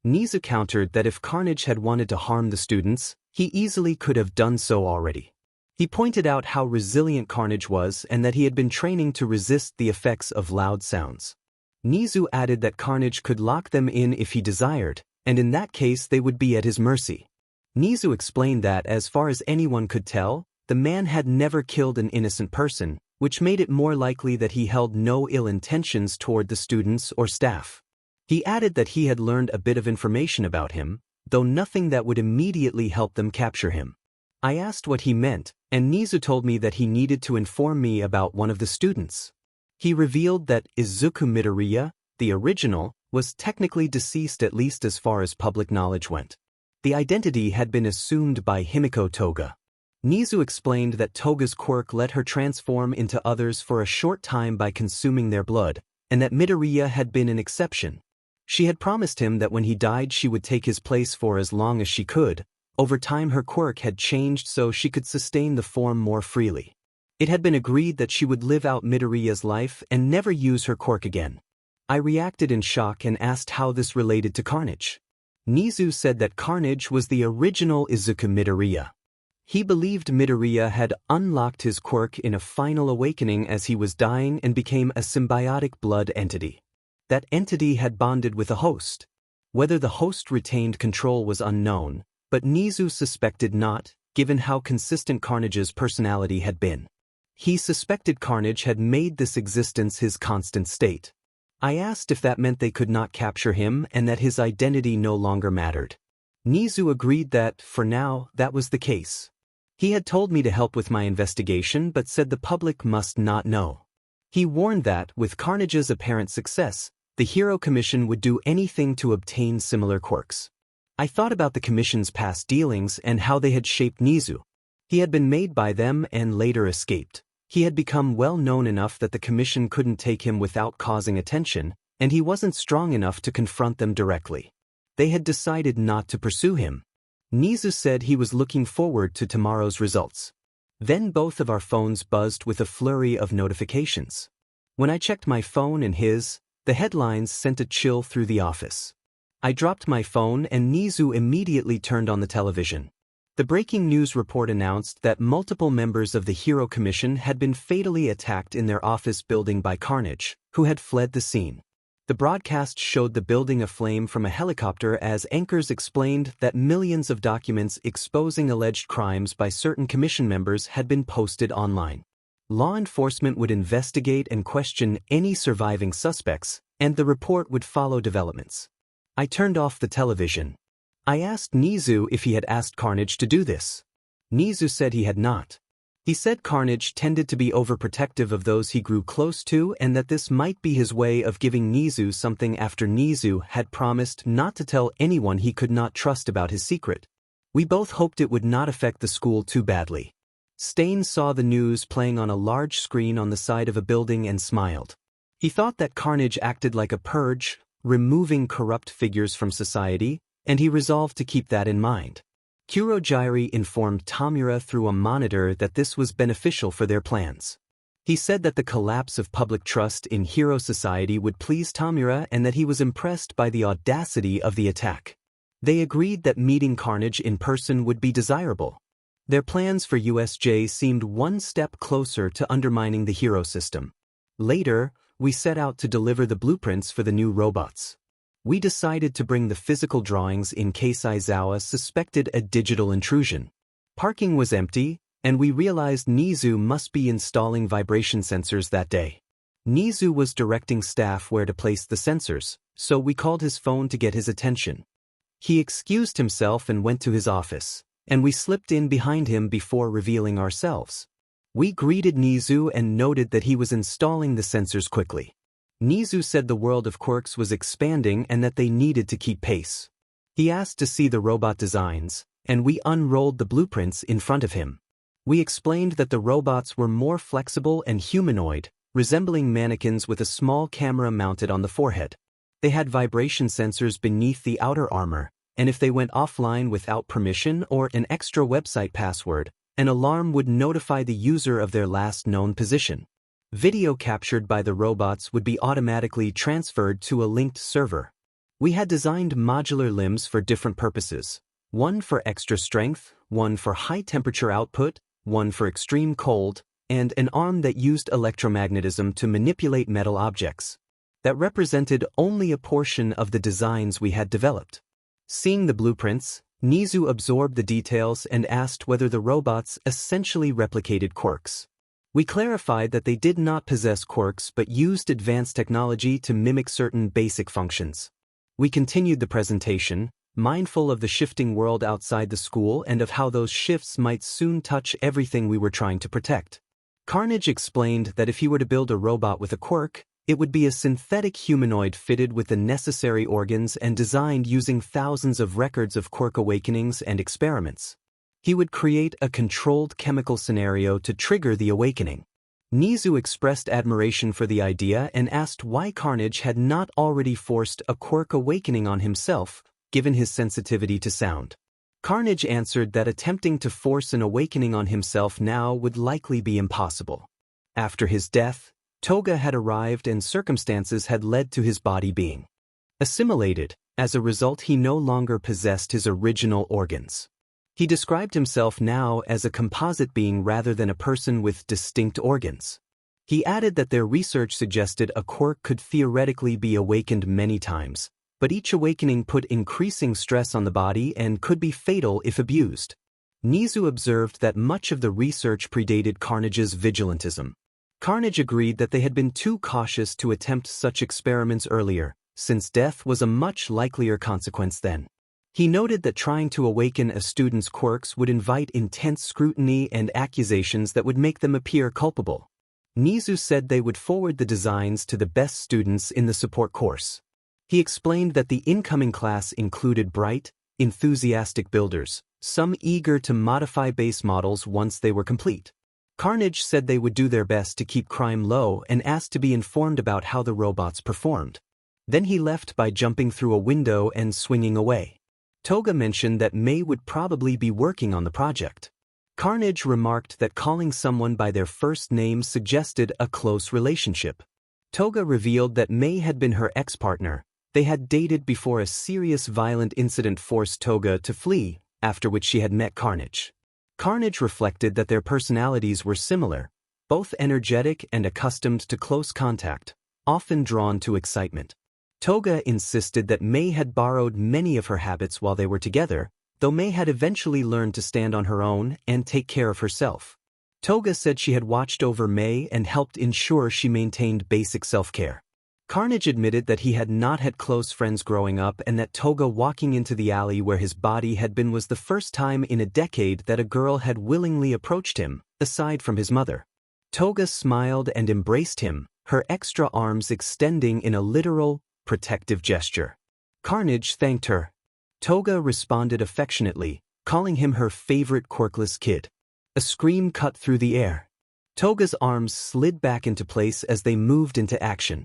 Nizu countered that if Carnage had wanted to harm the students, he easily could have done so already. He pointed out how resilient Carnage was and that he had been training to resist the effects of loud sounds. Nizu added that Carnage could lock them in if he desired, and in that case they would be at his mercy. Nizu explained that, as far as anyone could tell, the man had never killed an innocent person, which made it more likely that he held no ill intentions toward the students or staff. He added that he had learned a bit of information about him, though nothing that would immediately help them capture him. I asked what he meant, and Nizu told me that he needed to inform me about one of the students. He revealed that Izuku Midoriya, the original, was technically deceased, at least as far as public knowledge went. The identity had been assumed by Himiko Toga. Nizu explained that Toga's quirk let her transform into others for a short time by consuming their blood, and that Midoriya had been an exception. She had promised him that when he died she would take his place for as long as she could. Over time her quirk had changed so she could sustain the form more freely. It had been agreed that she would live out Midoriya's life and never use her quirk again. I reacted in shock and asked how this related to Carnage. Nizu said that Carnage was the original Izuku Midoriya. He believed Midoriya had unlocked his quirk in a final awakening as he was dying and became a symbiotic blood entity. That entity had bonded with a host. Whether the host retained control was unknown, but Nizu suspected not, given how consistent Carnage's personality had been. He suspected Carnage had made this existence his constant state. I asked if that meant they could not capture him and that his identity no longer mattered. Nizu agreed that, for now, that was the case. He had told me to help with my investigation but said the public must not know. He warned that, with Carnage's apparent success, the Hero Commission would do anything to obtain similar quirks. I thought about the Commission's past dealings and how they had shaped Nizu. He had been made by them and later escaped. He had become well known enough that the Commission couldn't take him without causing attention, and he wasn't strong enough to confront them directly. They had decided not to pursue him. Nizu said he was looking forward to tomorrow's results. Then both of our phones buzzed with a flurry of notifications. When I checked my phone and his, the headlines sent a chill through the office. I dropped my phone and Nizu immediately turned on the television. The breaking news report announced that multiple members of the Hero Commission had been fatally attacked in their office building by Carnage, who had fled the scene. The broadcast showed the building aflame from a helicopter as anchors explained that millions of documents exposing alleged crimes by certain commission members had been posted online. Law enforcement would investigate and question any surviving suspects, and the report would follow developments. I turned off the television. I asked Nizu if he had asked Carnage to do this. Nizu said he had not. He said Carnage tended to be overprotective of those he grew close to and that this might be his way of giving Nizu something after Nizu had promised not to tell anyone he could not trust about his secret. We both hoped it would not affect the school too badly. Stain saw the news playing on a large screen on the side of a building and smiled. He thought that Carnage acted like a purge, removing corrupt figures from society, and he resolved to keep that in mind. Kurojairi informed Tamura through a monitor that this was beneficial for their plans. He said that the collapse of public trust in hero society would please Tamura and that he was impressed by the audacity of the attack. They agreed that meeting Carnage in person would be desirable. Their plans for USJ seemed one step closer to undermining the hero system. Later, we set out to deliver the blueprints for the new robots. We decided to bring the physical drawings in case Aizawa suspected a digital intrusion. Parking was empty, and we realized Nizu must be installing vibration sensors that day. Nizu was directing staff where to place the sensors, so we called his phone to get his attention. He excused himself and went to his office, and we slipped in behind him before revealing ourselves. We greeted Nizu and noted that he was installing the sensors quickly. Nizu said the world of quirks was expanding and that they needed to keep pace. He asked to see the robot designs, and we unrolled the blueprints in front of him. We explained that the robots were more flexible and humanoid, resembling mannequins with a small camera mounted on the forehead. They had vibration sensors beneath the outer armor, and if they went offline without permission or an extra website password, an alarm would notify the user of their last known position. Video captured by the robots would be automatically transferred to a linked server. We had designed modular limbs for different purposes. One for extra strength, one for high temperature output, one for extreme cold, and an arm that used electromagnetism to manipulate metal objects. That represented only a portion of the designs we had developed. Seeing the blueprints, Nizu absorbed the details and asked whether the robots essentially replicated quirks. We clarified that they did not possess quirks but used advanced technology to mimic certain basic functions. We continued the presentation, mindful of the shifting world outside the school and of how those shifts might soon touch everything we were trying to protect. Carnage explained that if he were to build a robot with a quirk, it would be a synthetic humanoid fitted with the necessary organs and designed using thousands of records of quirk awakenings and experiments. He would create a controlled chemical scenario to trigger the awakening. Nizu expressed admiration for the idea and asked why Carnage had not already forced a quirk awakening on himself, given his sensitivity to sound. Carnage answered that attempting to force an awakening on himself now would likely be impossible. After his death, Toga had arrived and circumstances had led to his body being assimilated. As a result, he no longer possessed his original organs. He described himself now as a composite being rather than a person with distinct organs. He added that their research suggested a quirk could theoretically be awakened many times, but each awakening put increasing stress on the body and could be fatal if abused. Nizu observed that much of the research predated Carnage's vigilantism. Carnage agreed that they had been too cautious to attempt such experiments earlier, since death was a much likelier consequence then. He noted that trying to awaken a student's quirks would invite intense scrutiny and accusations that would make them appear culpable. Nizu said they would forward the designs to the best students in the support course. He explained that the incoming class included bright, enthusiastic builders, some eager to modify base models once they were complete. Carnage said they would do their best to keep crime low and asked to be informed about how the robots performed. Then he left by jumping through a window and swinging away. Toga mentioned that May would probably be working on the project. Carnage remarked that calling someone by their first name suggested a close relationship. Toga revealed that May had been her ex-partner. They had dated before a serious violent incident forced Toga to flee, after which she had met Carnage. Carnage reflected that their personalities were similar, both energetic and accustomed to close contact, often drawn to excitement. Toga insisted that May had borrowed many of her habits while they were together, though May had eventually learned to stand on her own and take care of herself. Toga said she had watched over May and helped ensure she maintained basic self-care. Carnage admitted that he had not had close friends growing up and that Toga walking into the alley where his body had been was the first time in a decade that a girl had willingly approached him, aside from his mother. Toga smiled and embraced him, her extra arms extending in a literal, protective gesture. Carnage thanked her. Toga responded affectionately, calling him her favorite quirkless kid. A scream cut through the air. Toga's arms slid back into place as they moved into action.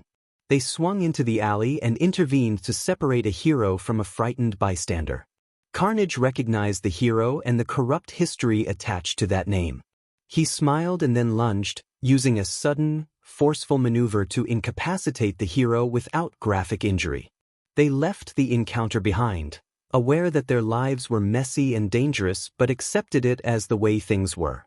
They swung into the alley and intervened to separate a hero from a frightened bystander. Carnage recognized the hero and the corrupt history attached to that name. He smiled and then lunged, using a sudden, forceful maneuver to incapacitate the hero without graphic injury. They left the encounter behind, aware that their lives were messy and dangerous but accepted it as the way things were.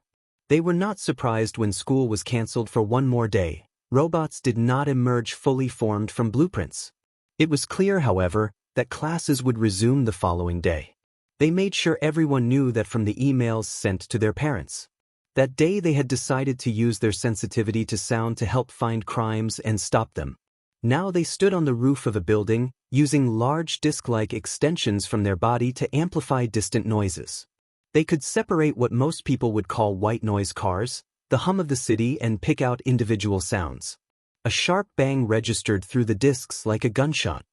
They were not surprised when school was canceled for one more day. Robots did not emerge fully formed from blueprints. It was clear, however, that classes would resume the following day. They made sure everyone knew that from the emails sent to their parents. That day they had decided to use their sensitivity to sound to help find crimes and stop them. Now they stood on the roof of a building, using large disc-like extensions from their body to amplify distant noises. They could separate what most people would call white noise cars, the hum of the city, and pick out individual sounds. A sharp bang registered through the discs like a gunshot.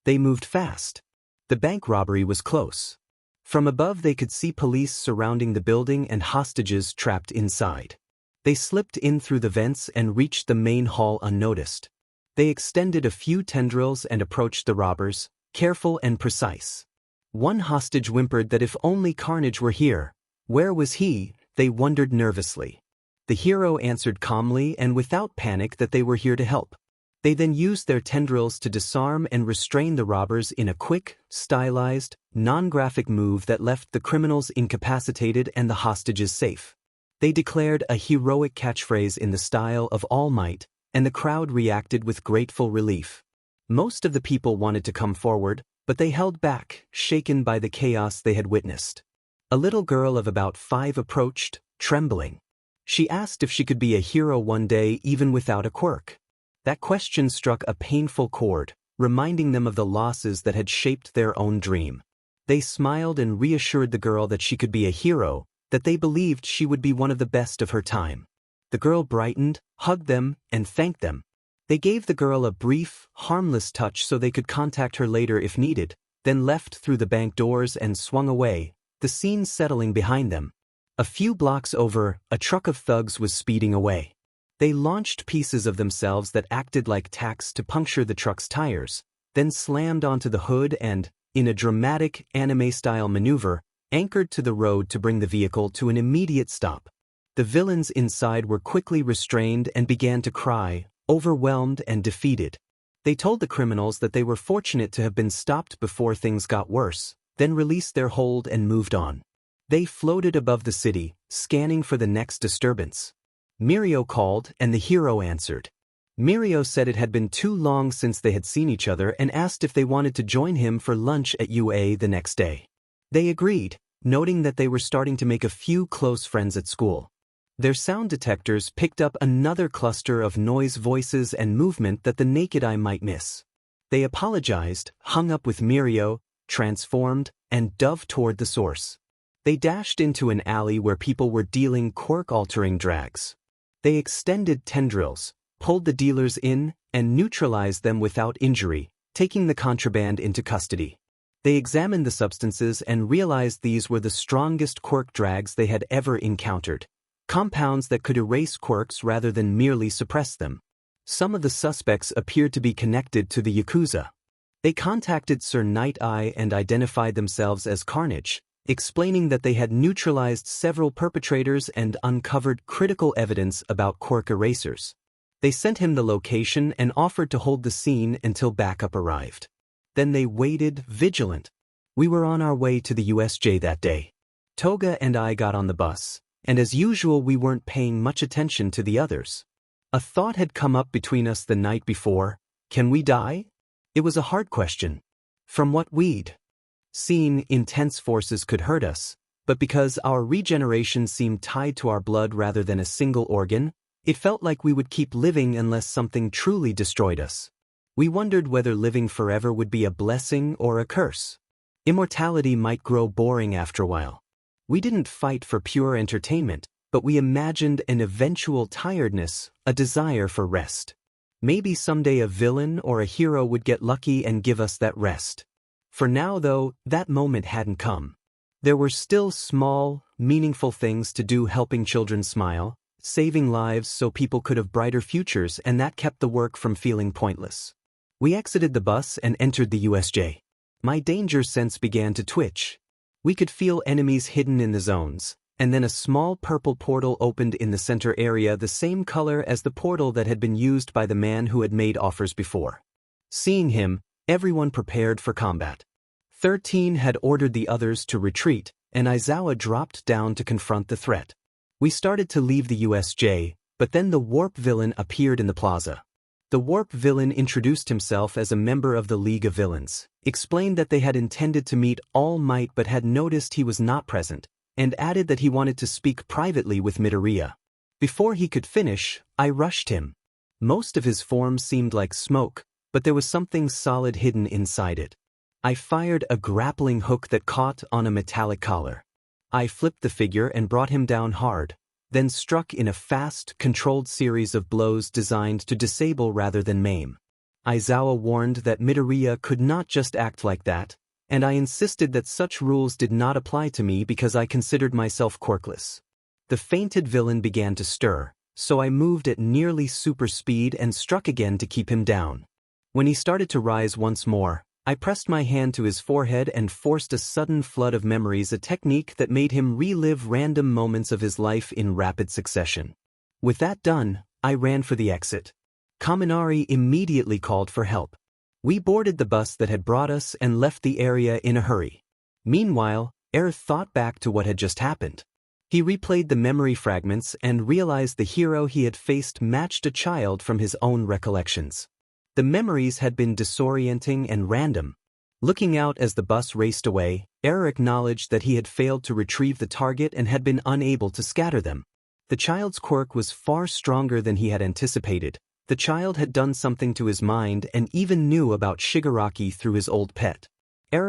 They moved fast. The bank robbery was close. From above they could see police surrounding the building and hostages trapped inside. They slipped in through the vents and reached the main hall unnoticed. They extended a few tendrils and approached the robbers, careful and precise. One hostage whimpered that if only Carnage were here. Where was he? They wondered nervously. The hero answered calmly and without panic that they were here to help. They then used their tendrils to disarm and restrain the robbers in a quick, stylized, non-graphic move that left the criminals incapacitated and the hostages safe. They declared a heroic catchphrase in the style of All Might, and the crowd reacted with grateful relief. Most of the people wanted to come forward, but they held back, shaken by the chaos they had witnessed. A little girl of about 5 approached, trembling. She asked if she could be a hero one day even without a quirk. That question struck a painful chord, reminding them of the losses that had shaped their own dream. They smiled and reassured the girl that she could be a hero, that they believed she would be one of the best of her time. The girl brightened, hugged them, and thanked them. They gave the girl a brief, harmless touch so they could contact her later if needed, then left through the bank doors and swung away, the scene settling behind them. A few blocks over, a truck of thugs was speeding away. They launched pieces of themselves that acted like tacks to puncture the truck's tires, then slammed onto the hood and, in a dramatic anime-style maneuver, anchored to the road to bring the vehicle to an immediate stop. The villains inside were quickly restrained and began to cry, overwhelmed and defeated. They told the criminals that they were fortunate to have been stopped before things got worse, then released their hold and moved on. They floated above the city, scanning for the next disturbance. Mirio called, and the hero answered. Mirio said it had been too long since they had seen each other and asked if they wanted to join him for lunch at UA the next day. They agreed, noting that they were starting to make a few close friends at school. Their sound detectors picked up another cluster of noise, voices, and movement that the naked eye might miss. They apologized, hung up with Mirio, transformed, and dove toward the source. They dashed into an alley where people were dealing quirk-altering drags. They extended tendrils, pulled the dealers in, and neutralized them without injury, taking the contraband into custody. They examined the substances and realized these were the strongest quirk drags they had ever encountered, compounds that could erase quirks rather than merely suppress them. Some of the suspects appeared to be connected to the Yakuza. They contacted Sir Night Eye and identified themselves as Carnage, explaining that they had neutralized several perpetrators and uncovered critical evidence about quirk erasers. They sent him the location and offered to hold the scene until backup arrived. Then they waited, vigilant. We were on our way to the USJ that day. Toga and I got on the bus, and as usual we weren't paying much attention to the others. A thought had come up between us the night before. Can we die? It was a hard question. From what we'd seen, intense forces could hurt us, but because our regeneration seemed tied to our blood rather than a single organ, it felt like we would keep living unless something truly destroyed us. We wondered whether living forever would be a blessing or a curse. Immortality might grow boring after a while. We didn't fight for pure entertainment, but we imagined an eventual tiredness, a desire for rest. Maybe someday a villain or a hero would get lucky and give us that rest. For now, though, that moment hadn't come. There were still small, meaningful things to do, helping children smile, saving lives so people could have brighter futures, and that kept the work from feeling pointless. We exited the bus and entered the USJ. My danger sense began to twitch. We could feel enemies hidden in the zones, and then a small purple portal opened in the center area, the same color as the portal that had been used by the man who had made offers before. Seeing him, everyone prepared for combat. 13 had ordered the others to retreat, and Aizawa dropped down to confront the threat. We started to leave the USJ, but then the Warp villain appeared in the plaza. The Warp villain introduced himself as a member of the League of Villains, explained that they had intended to meet All Might but had noticed he was not present, and added that he wanted to speak privately with Midoriya. Before he could finish, I rushed him. Most of his form seemed like smoke, but there was something solid hidden inside it. I fired a grappling hook that caught on a metallic collar. I flipped the figure and brought him down hard, then struck in a fast, controlled series of blows designed to disable rather than maim. Aizawa warned that Midoriya could not just act like that, and I insisted that such rules did not apply to me because I considered myself quirkless. The fainted villain began to stir, so I moved at nearly super speed and struck again to keep him down. When he started to rise once more, I pressed my hand to his forehead and forced a sudden flood of memories, a technique that made him relive random moments of his life in rapid succession. With that done, I ran for the exit. Kaminari immediately called for help. We boarded the bus that had brought us and left the area in a hurry. Meanwhile, thought back to what had just happened. He replayed the memory fragments and realized the hero he had faced matched a child from his own recollections. The memories had been disorienting and random. Looking out as the bus raced away, acknowledged that he had failed to retrieve the target and had been unable to scatter them. The child's quirk was far stronger than he had anticipated. The child had done something to his mind and even knew about Shigaraki through his old pet.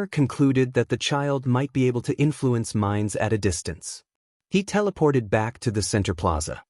Concluded that the child might be able to influence minds at a distance. He teleported back to the center plaza.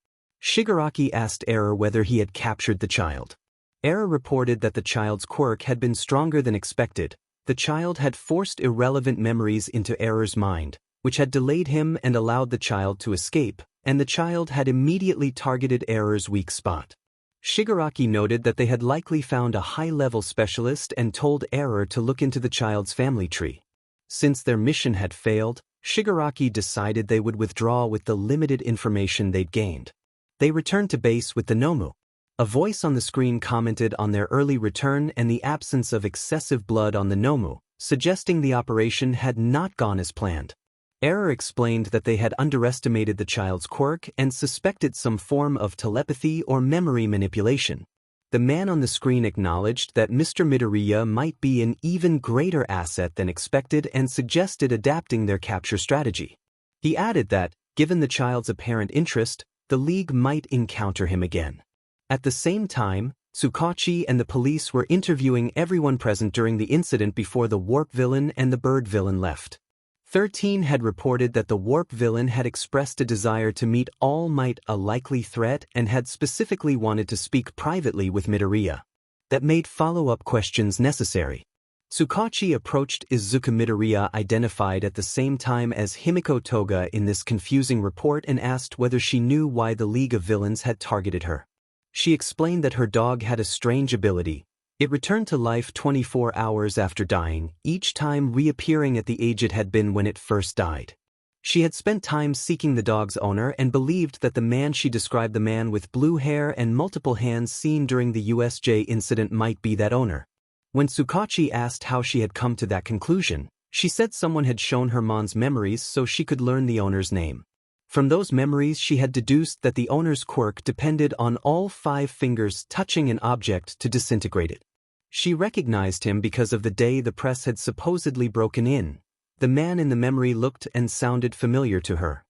Shigaraki asked whether he had captured the child. Reported that the child's quirk had been stronger than expected. The child had forced irrelevant memories into Error's mind, which had delayed him and allowed the child to escape, and the child had immediately targeted Error's weak spot. Shigaraki noted that they had likely found a high-level specialist and told Error to look into the child's family tree. Since their mission had failed, Shigaraki decided they would withdraw with the limited information they'd gained. They returned to base with the Nomu. A voice on the screen commented on their early return and the absence of excessive blood on the Nomu, suggesting the operation had not gone as planned. Explained that they had underestimated the child's quirk and suspected some form of telepathy or memory manipulation. The man on the screen acknowledged that Mr. Midoriya might be an even greater asset than expected and suggested adapting their capture strategy. He added that, given the child's apparent interest, the League might encounter him again. At the same time, Tsukachi and the police were interviewing everyone present during the incident before the warp villain and the bird villain left. 13 had reported that the warp villain had expressed a desire to meet All Might, a likely threat, and had specifically wanted to speak privately with Midoriya. That made follow-up questions necessary. Tsukachi approached Izuku Midoriya, identified at the same time as Himiko Toga in this confusing report, and asked whether she knew why the League of Villains had targeted her. She explained that her dog had a strange ability. It returned to life 24 hours after dying, each time reappearing at the age it had been when it first died. She had spent time seeking the dog's owner and believed that the man she described, the man with blue hair and multiple hands seen during the USJ incident, might be that owner. When Tsukachi asked how she had come to that conclusion, she said someone had shown her Mon's memories so she could learn the owner's name. From those memories she had deduced that the owner's quirk depended on all 5 fingers touching an object to disintegrate it. She recognized him because of the day the press had supposedly broken in. The man in the memory looked and sounded familiar to her.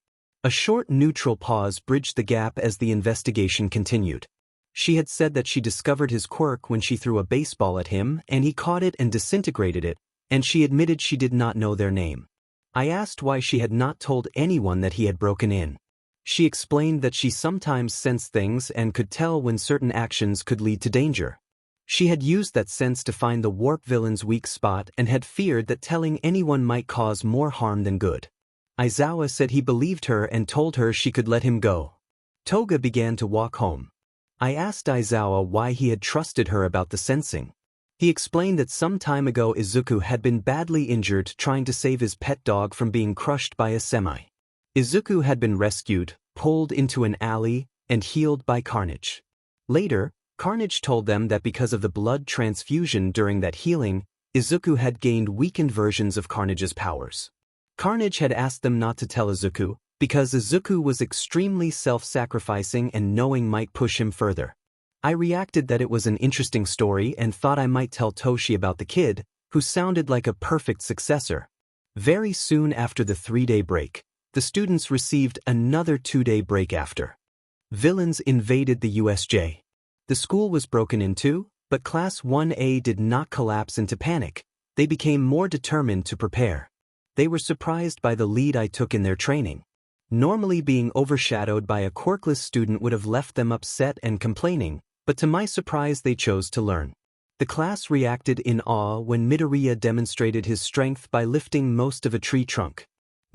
A short neutral pause bridged the gap as the investigation continued. She had said that she discovered his quirk when she threw a baseball at him and he caught it and disintegrated it, and she admitted she did not know their name. I asked why she had not told anyone that he had broken in. She explained that she sometimes sensed things and could tell when certain actions could lead to danger. She had used that sense to find the warp villain's weak spot and had feared that telling anyone might cause more harm than good. Aizawa said he believed her and told her she could let him go. Toga began to walk home. I asked Aizawa why he had trusted her about the sensing. He explained that some time ago Izuku had been badly injured trying to save his pet dog from being crushed by a semi. Izuku had been rescued, pulled into an alley, and healed by Carnage. Later, Carnage told them that because of the blood transfusion during that healing, Izuku had gained weakened versions of Carnage's powers. Carnage had asked them not to tell Izuku, because Izuku was extremely self-sacrificing and knowing might push him further. I reacted that it was an interesting story and thought I might tell Toshi about the kid, who sounded like a perfect successor. Very soon after the 3-day break, the students received another 2-day break after. Villains invaded the USJ. The school was broken into, but Class 1A did not collapse into panic. They became more determined to prepare. They were surprised by the lead I took in their training. Normally being overshadowed by a quirkless student would have left them upset and complaining, but to my surprise they chose to learn. The class reacted in awe when Midoriya demonstrated his strength by lifting most of a tree trunk.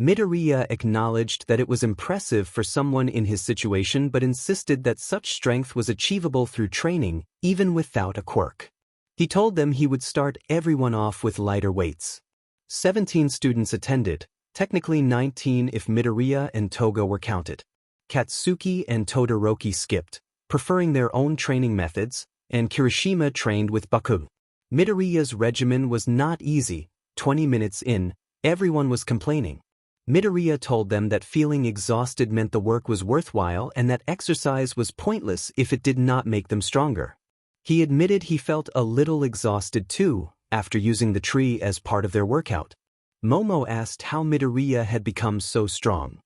Midoriya acknowledged that it was impressive for someone in his situation but insisted that such strength was achievable through training, even without a quirk. He told them he would start everyone off with lighter weights. 17 students attended, technically 19 if Midoriya and Toga were counted. Katsuki and Todoroki skipped, preferring their own training methods, and Kirishima trained with Baku. Midoriya's regimen was not easy. 20 minutes in, everyone was complaining. Midoriya told them that feeling exhausted meant the work was worthwhile and that exercise was pointless if it did not make them stronger. He admitted he felt a little exhausted too, after using the tree as part of their workout. Momo asked how Midoriya had become so strong.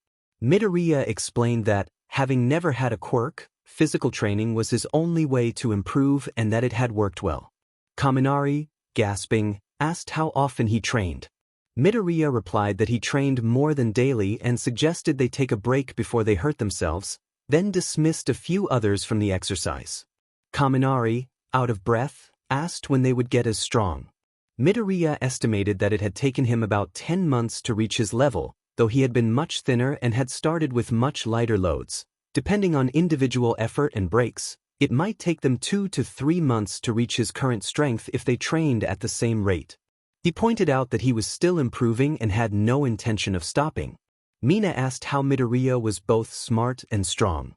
Midoriya explained that, having never had a quirk, physical training was his only way to improve and that it had worked well. Kaminari, gasping, asked how often he trained. Midoriya replied that he trained more than daily and suggested they take a break before they hurt themselves, then dismissed a few others from the exercise. Kaminari, out of breath, asked when they would get as strong. Midoriya estimated that it had taken him about 10 months to reach his level, though he had been much thinner and had started with much lighter loads. Depending on individual effort and breaks, it might take them 2 to 3 months to reach his current strength if they trained at the same rate. He pointed out that he was still improving and had no intention of stopping. Mina asked how Midoriya was both smart and strong.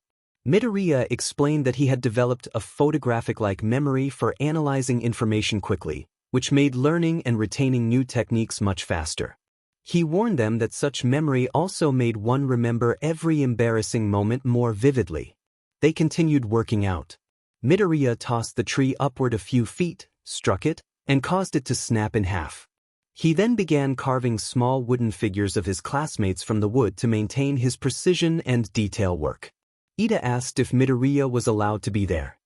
Midoriya explained that he had developed a photographic-like memory for analyzing information quickly, which made learning and retaining new techniques much faster. He warned them that such memory also made one remember every embarrassing moment more vividly. They continued working out. Midoriya tossed the tree upward a few feet, struck it, and caused it to snap in half. He then began carving small wooden figures of his classmates from the wood to maintain his precision and detail work. Ida asked if Midoriya was allowed to be there.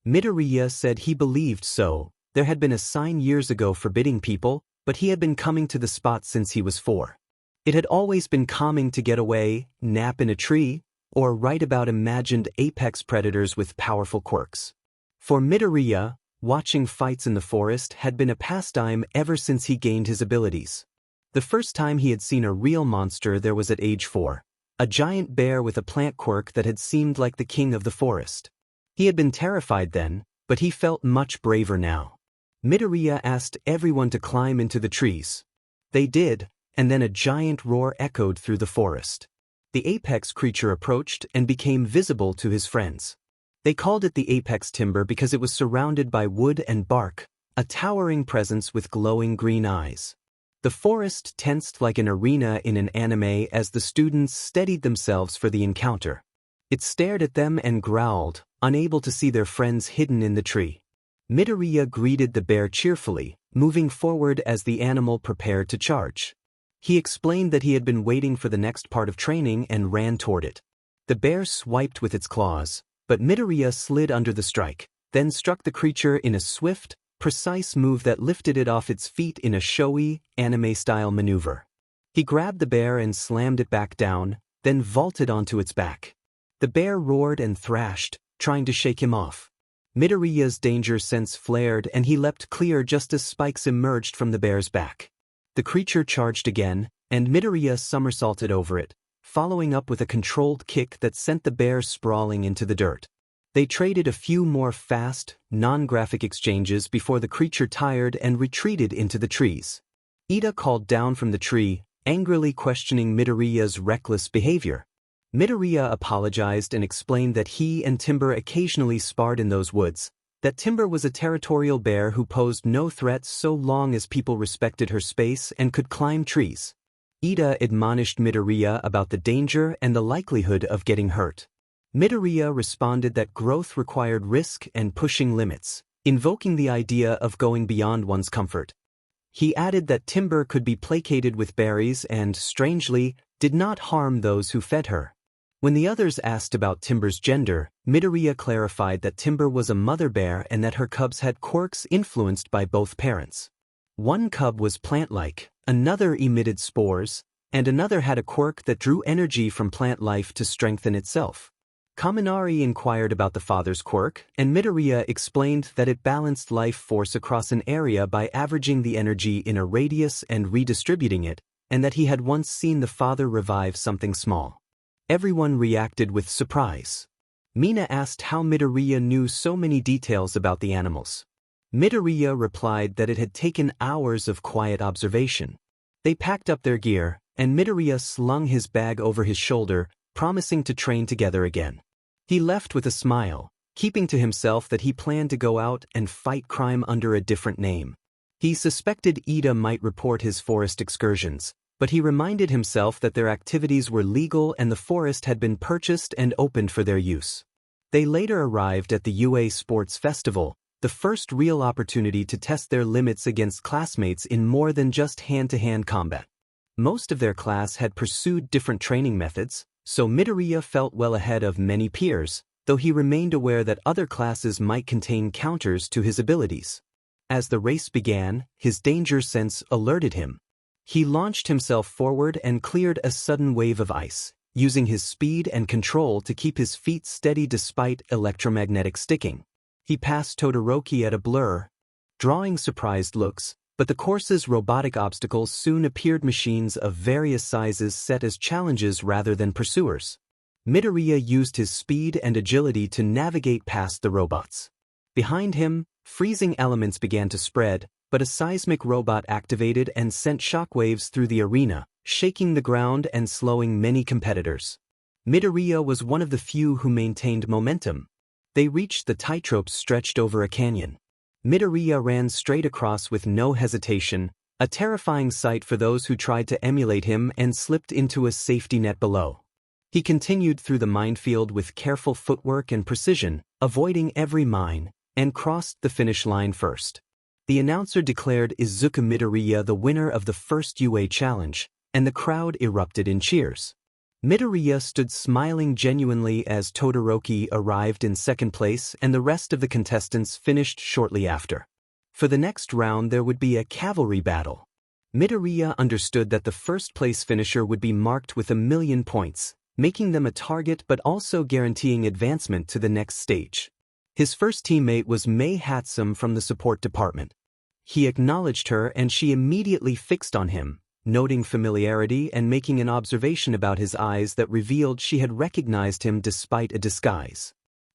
Midoriya said he believed so. There had been a sign years ago forbidding people, but he had been coming to the spot since he was 4. It had always been calming to get away, nap in a tree, or write about imagined apex predators with powerful quirks. For Midoriya, watching fights in the forest had been a pastime ever since he gained his abilities. The first time he had seen a real monster there was at age 4, a giant bear with a plant quirk that had seemed like the king of the forest. He had been terrified then, but he felt much braver now. Midoriya asked everyone to climb into the trees. They did, and then a giant roar echoed through the forest. The apex creature approached and became visible to his friends. They called it the apex timber because it was surrounded by wood and bark, a towering presence with glowing green eyes. The forest tensed like an arena in an anime as the students steadied themselves for the encounter. It stared at them and growled, unable to see their friends hidden in the tree. Midoriya greeted the bear cheerfully, moving forward as the animal prepared to charge. He explained that he had been waiting for the next part of training and ran toward it. The bear swiped with its claws, but Midoriya slid under the strike, then struck the creature in a swift, precise move that lifted it off its feet in a showy, anime-style maneuver. He grabbed the bear and slammed it back down, then vaulted onto its back. The bear roared and thrashed, trying to shake him off. Midoriya's danger sense flared and he leapt clear just as spikes emerged from the bear's back. The creature charged again, and Midoriya somersaulted over it, following up with a controlled kick that sent the bear sprawling into the dirt. They traded a few more fast, non-graphic exchanges before the creature tired and retreated into the trees. Ida called down from the tree, angrily questioning Midoriya's reckless behavior. Midoriya apologized and explained that he and Timber occasionally sparred in those woods, that Timber was a territorial bear who posed no threat so long as people respected her space and could climb trees. Ida admonished Midoriya about the danger and the likelihood of getting hurt. Midoriya responded that growth required risk and pushing limits, invoking the idea of going beyond one's comfort. He added that Timber could be placated with berries and, strangely, did not harm those who fed her. When the others asked about Timber's gender, Midoriya clarified that Timber was a mother bear and that her cubs had quirks influenced by both parents. One cub was plant-like, another emitted spores, and another had a quirk that drew energy from plant life to strengthen itself. Kaminari inquired about the father's quirk, and Midoriya explained that it balanced life force across an area by averaging the energy in a radius and redistributing it, and that he had once seen the father revive something small. Everyone reacted with surprise. Mina asked how Midoriya knew so many details about the animals. Midoriya replied that it had taken hours of quiet observation. They packed up their gear, and Midoriya slung his bag over his shoulder, promising to train together again. He left with a smile, keeping to himself that he planned to go out and fight crime under a different name. He suspected Ida might report his forest excursions, but he reminded himself that their activities were legal and the forest had been purchased and opened for their use. They later arrived at the UA Sports Festival, the first real opportunity to test their limits against classmates in more than just hand-to-hand combat. Most of their class had pursued different training methods, so Midoriya felt well ahead of many peers, though he remained aware that other classes might contain counters to his abilities. As the race began, his danger sense alerted him. He launched himself forward and cleared a sudden wave of ice, using his speed and control to keep his feet steady despite electromagnetic sticking. He passed Todoroki at a blur, drawing surprised looks, but the course's robotic obstacles soon appeared, machines of various sizes set as challenges rather than pursuers. Midoriya used his speed and agility to navigate past the robots. Behind him, freezing elements began to spread, but a seismic robot activated and sent shockwaves through the arena, shaking the ground and slowing many competitors. Midoriya was one of the few who maintained momentum. They reached the tightrope stretched over a canyon. Midoriya ran straight across with no hesitation, a terrifying sight for those who tried to emulate him, and slipped into a safety net below. He continued through the minefield with careful footwork and precision, avoiding every mine, and crossed the finish line first. The announcer declared Izuku Midoriya the winner of the first UA challenge, and the crowd erupted in cheers. Midoriya stood smiling genuinely as Todoroki arrived in second place and the rest of the contestants finished shortly after. For the next round there would be a cavalry battle. Midoriya understood that the first-place finisher would be marked with 1,000,000 points, making them a target but also guaranteeing advancement to the next stage. His first teammate was Mei Hatsum from the support department. He acknowledged her and she immediately fixed on him, noting familiarity and making an observation about his eyes that revealed she had recognized him despite a disguise.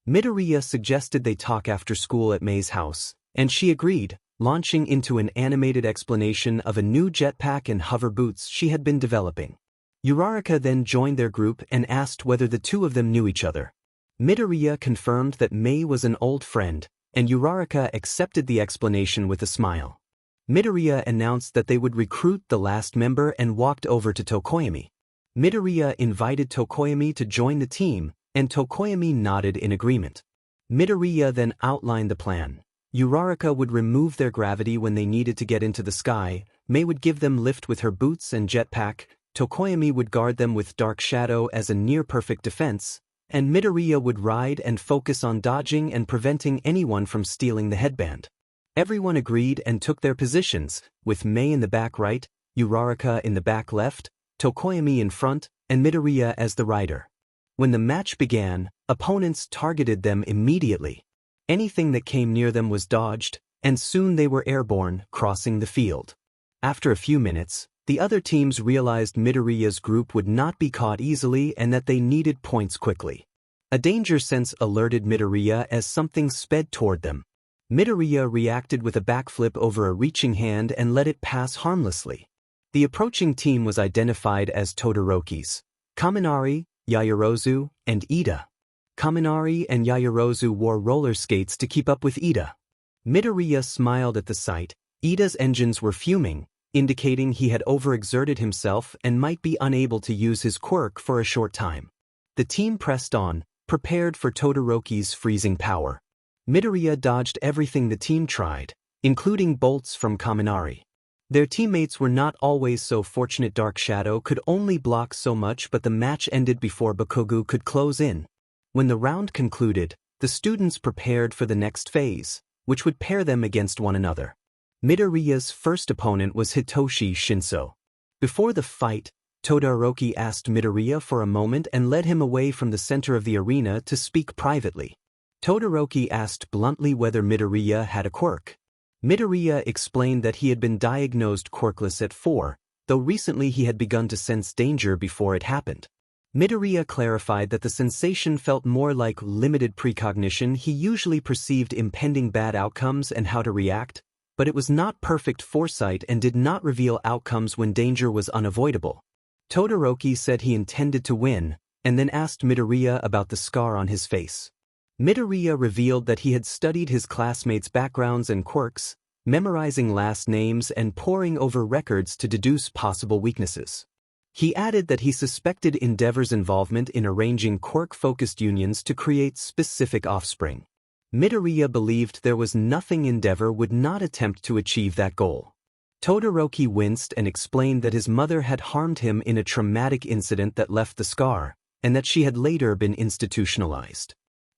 Midoriya suggested they talk after school at Mei's house, and she agreed, launching into an animated explanation of a new jetpack and hover boots she had been developing. Uraraka then joined their group and asked whether the two of them knew each other. Midoriya confirmed that Mei was an old friend, and Uraraka accepted the explanation with a smile. Midoriya announced that they would recruit the last member and walked over to Tokoyami. Midoriya invited Tokoyami to join the team, and Tokoyami nodded in agreement. Midoriya then outlined the plan. Uraraka would remove their gravity when they needed to get into the sky, Mei would give them lift with her boots and jetpack, Tokoyami would guard them with Dark Shadow as a near-perfect defense, and Midoriya would ride and focus on dodging and preventing anyone from stealing the headband. Everyone agreed and took their positions, with Mei in the back right, Uraraka in the back left, Tokoyami in front, and Midoriya as the rider. When the match began, opponents targeted them immediately. Anything that came near them was dodged, and soon they were airborne, crossing the field. After a few minutes, the other teams realized Midoriya's group would not be caught easily and that they needed points quickly. A danger sense alerted Midoriya as something sped toward them. Midoriya reacted with a backflip over a reaching hand and let it pass harmlessly. The approaching team was identified as Todoroki's Kaminari, Yaoyorozu, and Ida. Kaminari and Yaoyorozu wore roller skates to keep up with Ida. Midoriya smiled at the sight. Ida's engines were fuming, indicating he had overexerted himself and might be unable to use his quirk for a short time. The team pressed on, prepared for Todoroki's freezing power. Midoriya dodged everything the team tried, including bolts from Kaminari. Their teammates were not always so fortunate. Dark Shadow could only block so much, but the match ended before Bakugo could close in. When the round concluded, the students prepared for the next phase, which would pair them against one another. Midoriya's first opponent was Hitoshi Shinso. Before the fight, Todoroki asked Midoriya for a moment and led him away from the center of the arena to speak privately. Todoroki asked bluntly whether Midoriya had a quirk. Midoriya explained that he had been diagnosed quirkless at 4, though recently he had begun to sense danger before it happened. Midoriya clarified that the sensation felt more like limited precognition. He usually perceived impending bad outcomes and how to react, but it was not perfect foresight and did not reveal outcomes when danger was unavoidable. Todoroki said he intended to win, and then asked Midoriya about the scar on his face. Midoriya revealed that he had studied his classmates' backgrounds and quirks, memorizing last names and poring over records to deduce possible weaknesses. He added that he suspected Endeavor's involvement in arranging quirk-focused unions to create specific offspring. Midoriya believed there was nothing Endeavor would not attempt to achieve that goal. Todoroki winced and explained that his mother had harmed him in a traumatic incident that left the scar, and that she had later been institutionalized.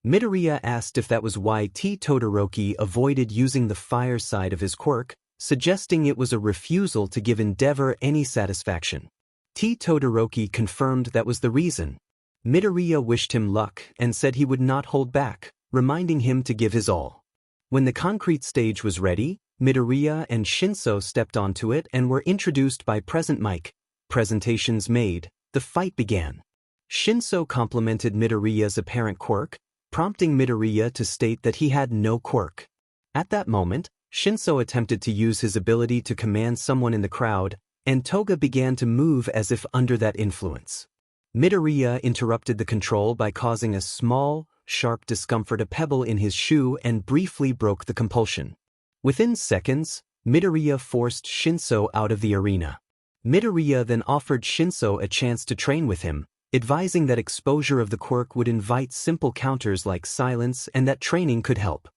Midoriya asked if that was why Todoroki avoided using the fire side of his quirk, suggesting it was a refusal to give Endeavor any satisfaction. Todoroki confirmed that was the reason. Midoriya wished him luck and said he would not hold back, reminding him to give his all. When the concrete stage was ready, Midoriya and Shinso stepped onto it and were introduced by Present Mike. Presentations made, the fight began. Shinso complimented Midoriya's apparent quirk, prompting Midoriya to state that he had no quirk. At that moment, Shinso attempted to use his ability to command someone in the crowd, and Toga began to move as if under that influence. Midoriya interrupted the control by causing a small, sharp discomfort, a pebble in his shoe, and briefly broke the compulsion. Within seconds, Midoriya forced Shinso out of the arena. Midoriya then offered Shinso a chance to train with him, advising that exposure of the quirk would invite simple counters like silence and that training could help.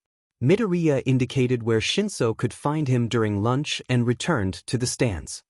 Midoriya indicated where Shinso could find him during lunch and returned to the stands.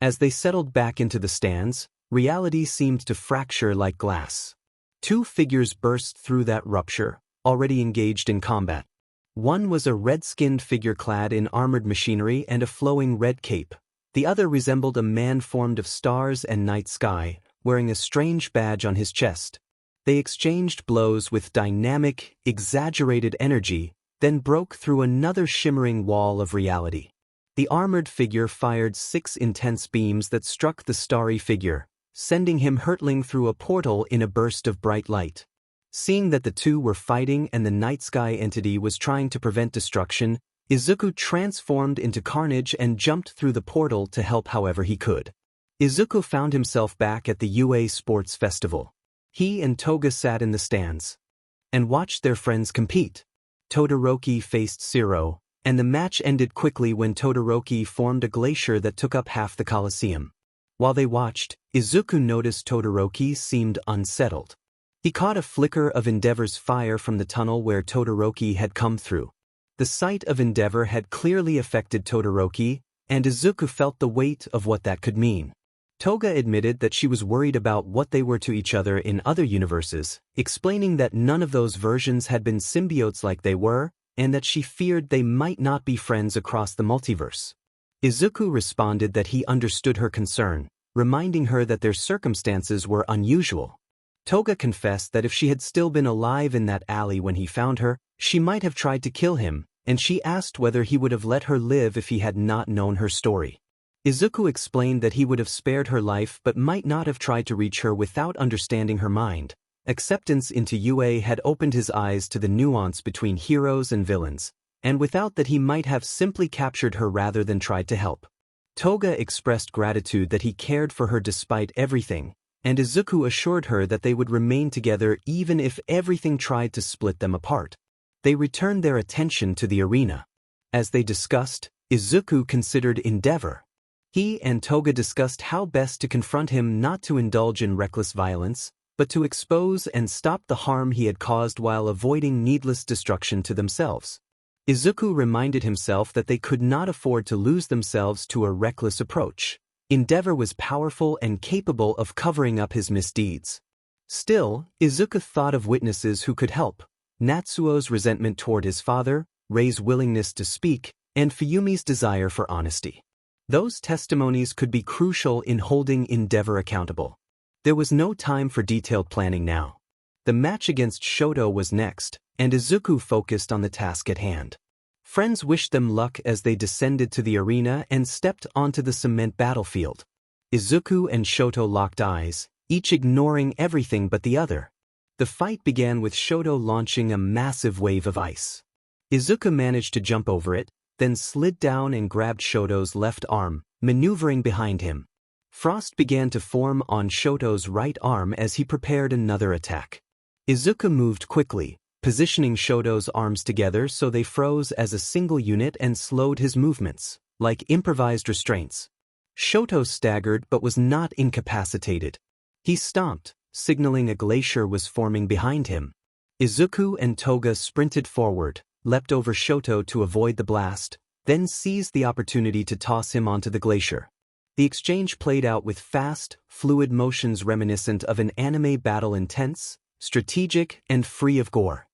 As they settled back into the stands, reality seemed to fracture like glass. Two figures burst through that rupture, already engaged in combat. One was a red-skinned figure clad in armored machinery and a flowing red cape. The other resembled a man formed of stars and night sky, wearing a strange badge on his chest. They exchanged blows with dynamic, exaggerated energy, then broke through another shimmering wall of reality. The armored figure fired 6 intense beams that struck the starry figure, sending him hurtling through a portal in a burst of bright light. Seeing that the two were fighting and the night sky entity was trying to prevent destruction, Izuku transformed into Carnage and jumped through the portal to help however he could. Izuku found himself back at the UA Sports Festival. He and Toga sat in the stands and watched their friends compete. Todoroki faced Zero, and the match ended quickly when Todoroki formed a glacier that took up half the Colosseum. While they watched, Izuku noticed Todoroki seemed unsettled. He caught a flicker of Endeavor's fire from the tunnel where Todoroki had come through. The sight of Endeavor had clearly affected Todoroki, and Izuku felt the weight of what that could mean. Toga admitted that she was worried about what they were to each other in other universes, explaining that none of those versions had been symbiotes like they were, and that she feared they might not be friends across the multiverse. Izuku responded that he understood her concern, reminding her that their circumstances were unusual. Toga confessed that if she had still been alive in that alley when he found her, she might have tried to kill him, and she asked whether he would have let her live if he had not known her story. Izuku explained that he would have spared her life but might not have tried to reach her without understanding her mind. Acceptance into UA had opened his eyes to the nuance between heroes and villains, and without that he might have simply captured her rather than tried to help. Toga expressed gratitude that he cared for her despite everything, and Izuku assured her that they would remain together even if everything tried to split them apart. They returned their attention to the arena. As they discussed, Izuku considered Endeavor. He and Toga discussed how best to confront him, not to indulge in reckless violence, but to expose and stop the harm he had caused while avoiding needless destruction to themselves. Izuku reminded himself that they could not afford to lose themselves to a reckless approach. Endeavor was powerful and capable of covering up his misdeeds. Still, Izuku thought of witnesses who could help: Natsuo's resentment toward his father, Rei's willingness to speak, and Fuyumi's desire for honesty. Those testimonies could be crucial in holding Endeavor accountable. There was no time for detailed planning now. The match against Shoto was next, and Izuku focused on the task at hand. Friends wished them luck as they descended to the arena and stepped onto the cement battlefield. Izuku and Shoto locked eyes, each ignoring everything but the other. The fight began with Shoto launching a massive wave of ice. Izuku managed to jump over it, then slid down and grabbed Shoto's left arm, maneuvering behind him. Frost began to form on Shoto's right arm as he prepared another attack. Izuku moved quickly, positioning Shoto's arms together so they froze as a single unit and slowed his movements, like improvised restraints. Shoto staggered but was not incapacitated. He stomped, signaling a glacier was forming behind him. Izuku and Toga sprinted forward, leapt over Shoto to avoid the blast, then seized the opportunity to toss him onto the glacier. The exchange played out with fast, fluid motions reminiscent of an anime battle, intense, strategic, and free of gore.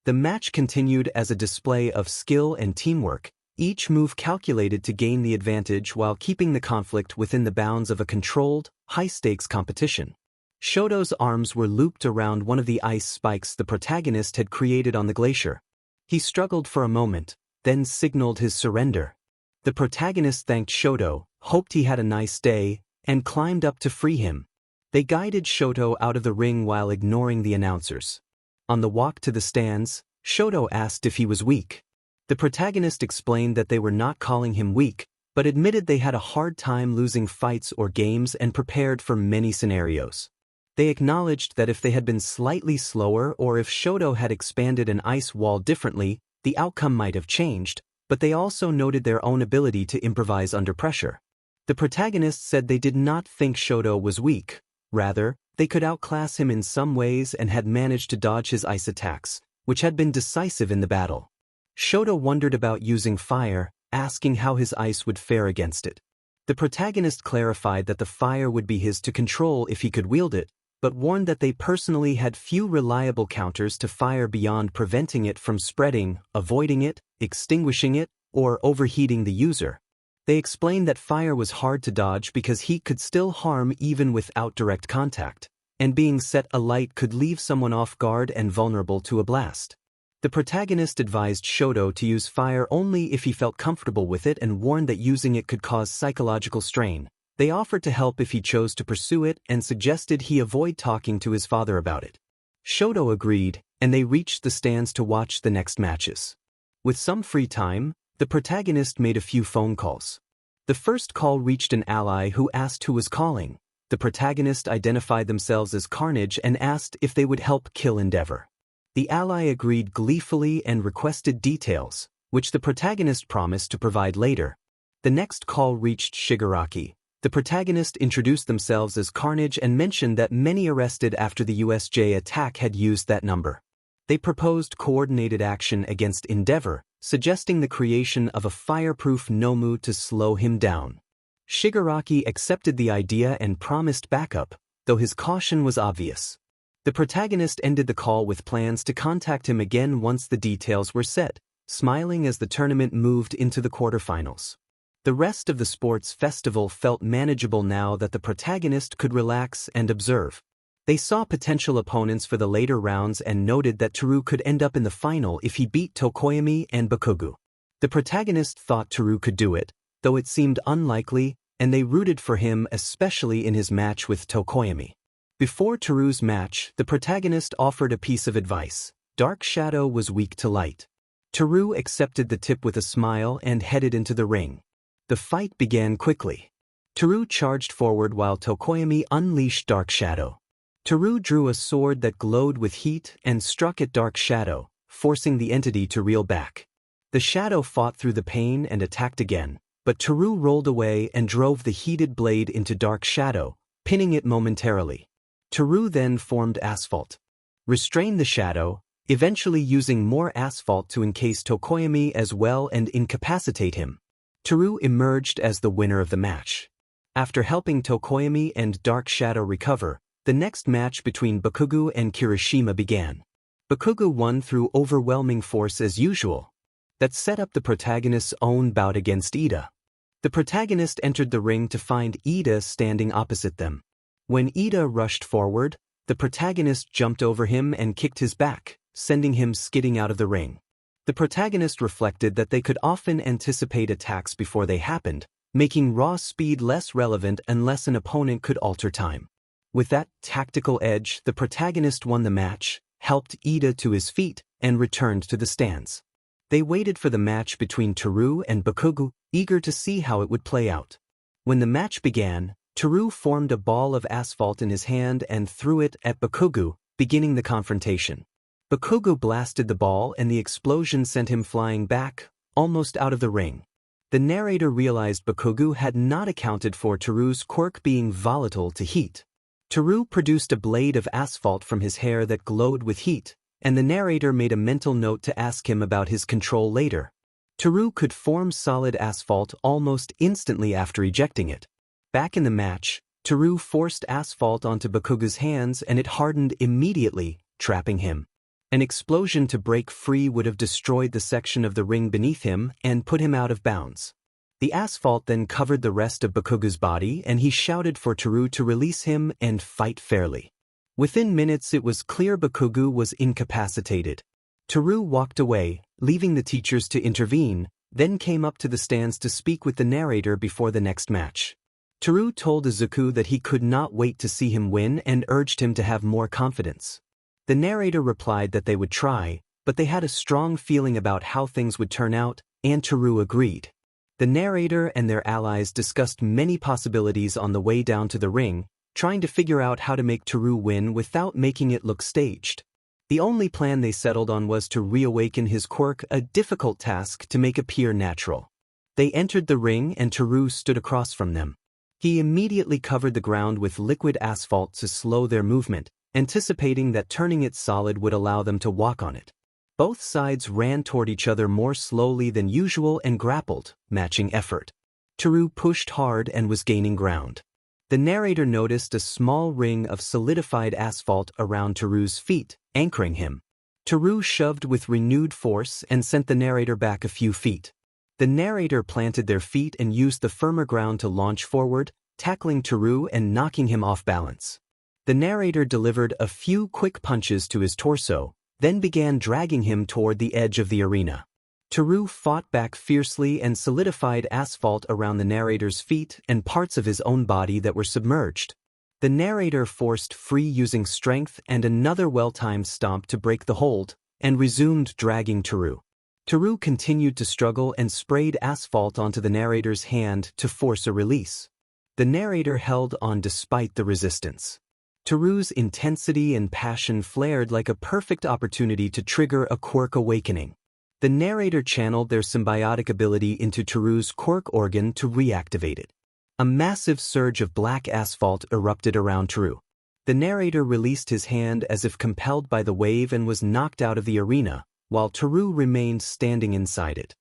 The match continued as a display of skill and teamwork, each move calculated to gain the advantage while keeping the conflict within the bounds of a controlled, high-stakes competition. Shoto's arms were looped around one of the ice spikes the protagonist had created on the glacier. He struggled for a moment, then signaled his surrender. The protagonist thanked Shoto, hoped he had a nice day, and climbed up to free him. They guided Shoto out of the ring while ignoring the announcers. On the walk to the stands, Shoto asked if he was weak. The protagonist explained that they were not calling him weak, but admitted they had a hard time losing fights or games and prepared for many scenarios. They acknowledged that if they had been slightly slower or if Shoto had expanded an ice wall differently, the outcome might have changed, but they also noted their own ability to improvise under pressure. The protagonist said they did not think Shoto was weak. Rather, they could outclass him in some ways and had managed to dodge his ice attacks, which had been decisive in the battle. Shoto wondered about using fire, asking how his ice would fare against it. The protagonist clarified that the fire would be his to control if he could wield it, but warned that they personally had few reliable counters to fire beyond preventing it from spreading, avoiding it, extinguishing it, or overheating the user. They explained that fire was hard to dodge because heat could still harm even without direct contact, and being set alight could leave someone off guard and vulnerable to a blast. The protagonist advised Shoto to use fire only if he felt comfortable with it and warned that using it could cause psychological strain. They offered to help if he chose to pursue it and suggested he avoid talking to his father about it. Shoto agreed, and they reached the stands to watch the next matches. With some free time, the protagonist made a few phone calls. The first call reached an ally who asked who was calling. The protagonist identified themselves as Carnage and asked if they would help kill Endeavor. The ally agreed gleefully and requested details, which the protagonist promised to provide later. The next call reached Shigaraki. The protagonist introduced themselves as Carnage and mentioned that many arrested after the USJ attack had used that number. They proposed coordinated action against Endeavor, suggesting the creation of a fireproof Nomu to slow him down. Shigaraki accepted the idea and promised backup, though his caution was obvious. The protagonist ended the call with plans to contact him again once the details were set, smiling as the tournament moved into the quarterfinals. The rest of the sports festival felt manageable now that the protagonist could relax and observe. They saw potential opponents for the later rounds and noted that Toru could end up in the final if he beat Tokoyami and Bakugo. The protagonist thought Toru could do it, though it seemed unlikely, and they rooted for him especially in his match with Tokoyami. Before Toru's match, the protagonist offered a piece of advice. Dark Shadow was weak to light. Toru accepted the tip with a smile and headed into the ring. The fight began quickly. Toru charged forward while Tokoyami unleashed Dark Shadow. Toru drew a sword that glowed with heat and struck at Dark Shadow, forcing the entity to reel back. The shadow fought through the pain and attacked again, but Toru rolled away and drove the heated blade into Dark Shadow, pinning it momentarily. Toru then formed Asphalt. Restrained the shadow, eventually using more asphalt to encase Tokoyami as well and incapacitate him. Toru emerged as the winner of the match. After helping Tokoyami and Dark Shadow recover, the next match between Bakugo and Kirishima began. Bakugo won through overwhelming force as usual. That set up the protagonist's own bout against Ida. The protagonist entered the ring to find Ida standing opposite them. When Ida rushed forward, the protagonist jumped over him and kicked his back, sending him skidding out of the ring. The protagonist reflected that they could often anticipate attacks before they happened, making raw speed less relevant unless an opponent could alter time. With that tactical edge, the protagonist won the match, helped Ida to his feet, and returned to the stands. They waited for the match between Toru and Bakugo, eager to see how it would play out. When the match began, Toru formed a ball of asphalt in his hand and threw it at Bakugo, beginning the confrontation. Bakugo blasted the ball and the explosion sent him flying back, almost out of the ring. The narrator realized Bakugo had not accounted for Toru's quirk being volatile to heat. Toru produced a blade of asphalt from his hair that glowed with heat, and the narrator made a mental note to ask him about his control later. Toru could form solid asphalt almost instantly after ejecting it. Back in the match, Toru forced asphalt onto Bakugo's hands and it hardened immediately, trapping him. An explosion to break free would have destroyed the section of the ring beneath him and put him out of bounds. The asphalt then covered the rest of Bakugo's body and he shouted for Toru to release him and fight fairly. Within minutes it was clear Bakugo was incapacitated. Toru walked away, leaving the teachers to intervene, then came up to the stands to speak with the narrator before the next match. Toru told Izuku that he could not wait to see him win and urged him to have more confidence. The narrator replied that they would try, but they had a strong feeling about how things would turn out, and Toru agreed. The narrator and their allies discussed many possibilities on the way down to the ring, trying to figure out how to make Toru win without making it look staged. The only plan they settled on was to reawaken his quirk, a difficult task to make appear natural. They entered the ring and Toru stood across from them. He immediately covered the ground with liquid asphalt to slow their movement, anticipating that turning it solid would allow them to walk on it. Both sides ran toward each other more slowly than usual and grappled, matching effort. Toru pushed hard and was gaining ground. The narrator noticed a small ring of solidified asphalt around Toru's feet, anchoring him. Toru shoved with renewed force and sent the narrator back a few feet. The narrator planted their feet and used the firmer ground to launch forward, tackling Toru and knocking him off balance. The narrator delivered a few quick punches to his torso, then began dragging him toward the edge of the arena. Toru fought back fiercely and solidified asphalt around the narrator's feet and parts of his own body that were submerged. The narrator forced free using strength and another well-timed stomp to break the hold, and resumed dragging Toru. Toru continued to struggle and sprayed asphalt onto the narrator's hand to force a release. The narrator held on despite the resistance. Toru's intensity and passion flared like a perfect opportunity to trigger a quirk awakening. The narrator channeled their symbiotic ability into Toru's quirk organ to reactivate it. A massive surge of black asphalt erupted around Toru. The narrator released his hand as if compelled by the wave and was knocked out of the arena, while Toru remained standing inside it.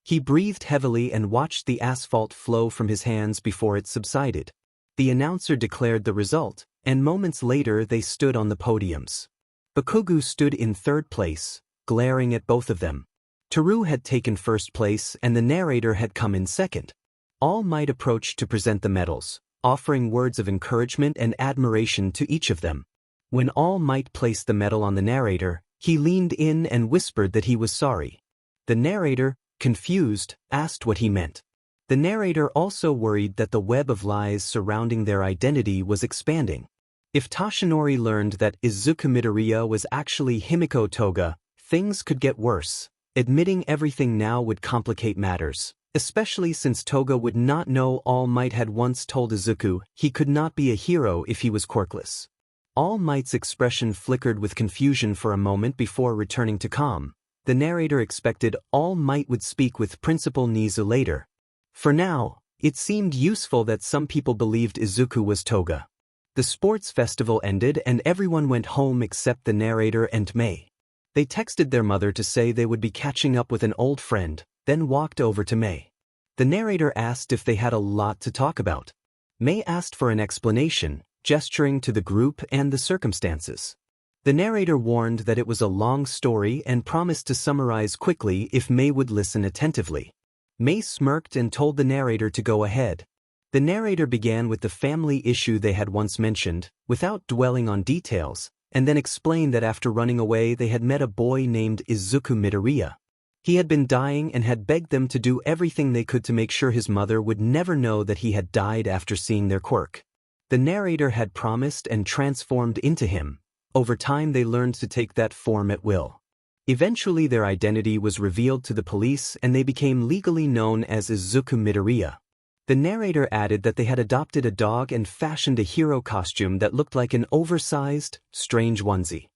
He breathed heavily and watched the asphalt flow from his hands before it subsided. The announcer declared the result, and moments later they stood on the podiums. Bakugo stood in third place, glaring at both of them. Toru had taken first place and the narrator had come in second. All Might approached to present the medals, offering words of encouragement and admiration to each of them. When All Might placed the medal on the narrator, he leaned in and whispered that he was sorry. The narrator, confused, asked what he meant. The narrator also worried that the web of lies surrounding their identity was expanding. If Toshinori learned that Izuku Midoriya was actually Himiko Toga, things could get worse. Admitting everything now would complicate matters, especially since Toga would not know All Might had once told Izuku he could not be a hero if he was quirkless. All Might's expression flickered with confusion for a moment before returning to calm. The narrator expected All Might would speak with Principal Nizu later. For now, it seemed useful that some people believed Izuku was Toga. The sports festival ended and everyone went home except the narrator and Mei. They texted their mother to say they would be catching up with an old friend, then walked over to Mei. The narrator asked if they had a lot to talk about. Mei asked for an explanation, gesturing to the group and the circumstances. The narrator warned that it was a long story and promised to summarize quickly if Mei would listen attentively. Mei smirked and told the narrator to go ahead. The narrator began with the family issue they had once mentioned, without dwelling on details, and then explained that after running away they had met a boy named Izuku Midoriya. He had been dying and had begged them to do everything they could to make sure his mother would never know that he had died after seeing their quirk. The narrator had promised and transformed into him. Over time they learned to take that form at will. Eventually their identity was revealed to the police and they became legally known as Izuku Midoriya. The narrator added that they had adopted a dog and fashioned a hero costume that looked like an oversized, strange onesie.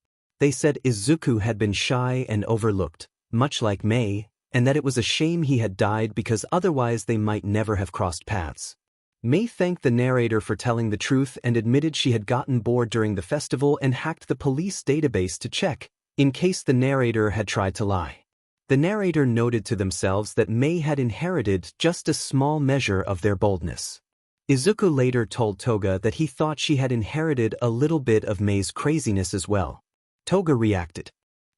They said Izuku had been shy and overlooked, much like Mei, and that it was a shame he had died because otherwise they might never have crossed paths. Mei thanked the narrator for telling the truth and admitted she had gotten bored during the festival and hacked the police database to check, in case the narrator had tried to lie. The narrator noted to themselves that Mei had inherited just a small measure of their boldness. Izuku later told Toga that he thought she had inherited a little bit of Mei's craziness as well. Toga reacted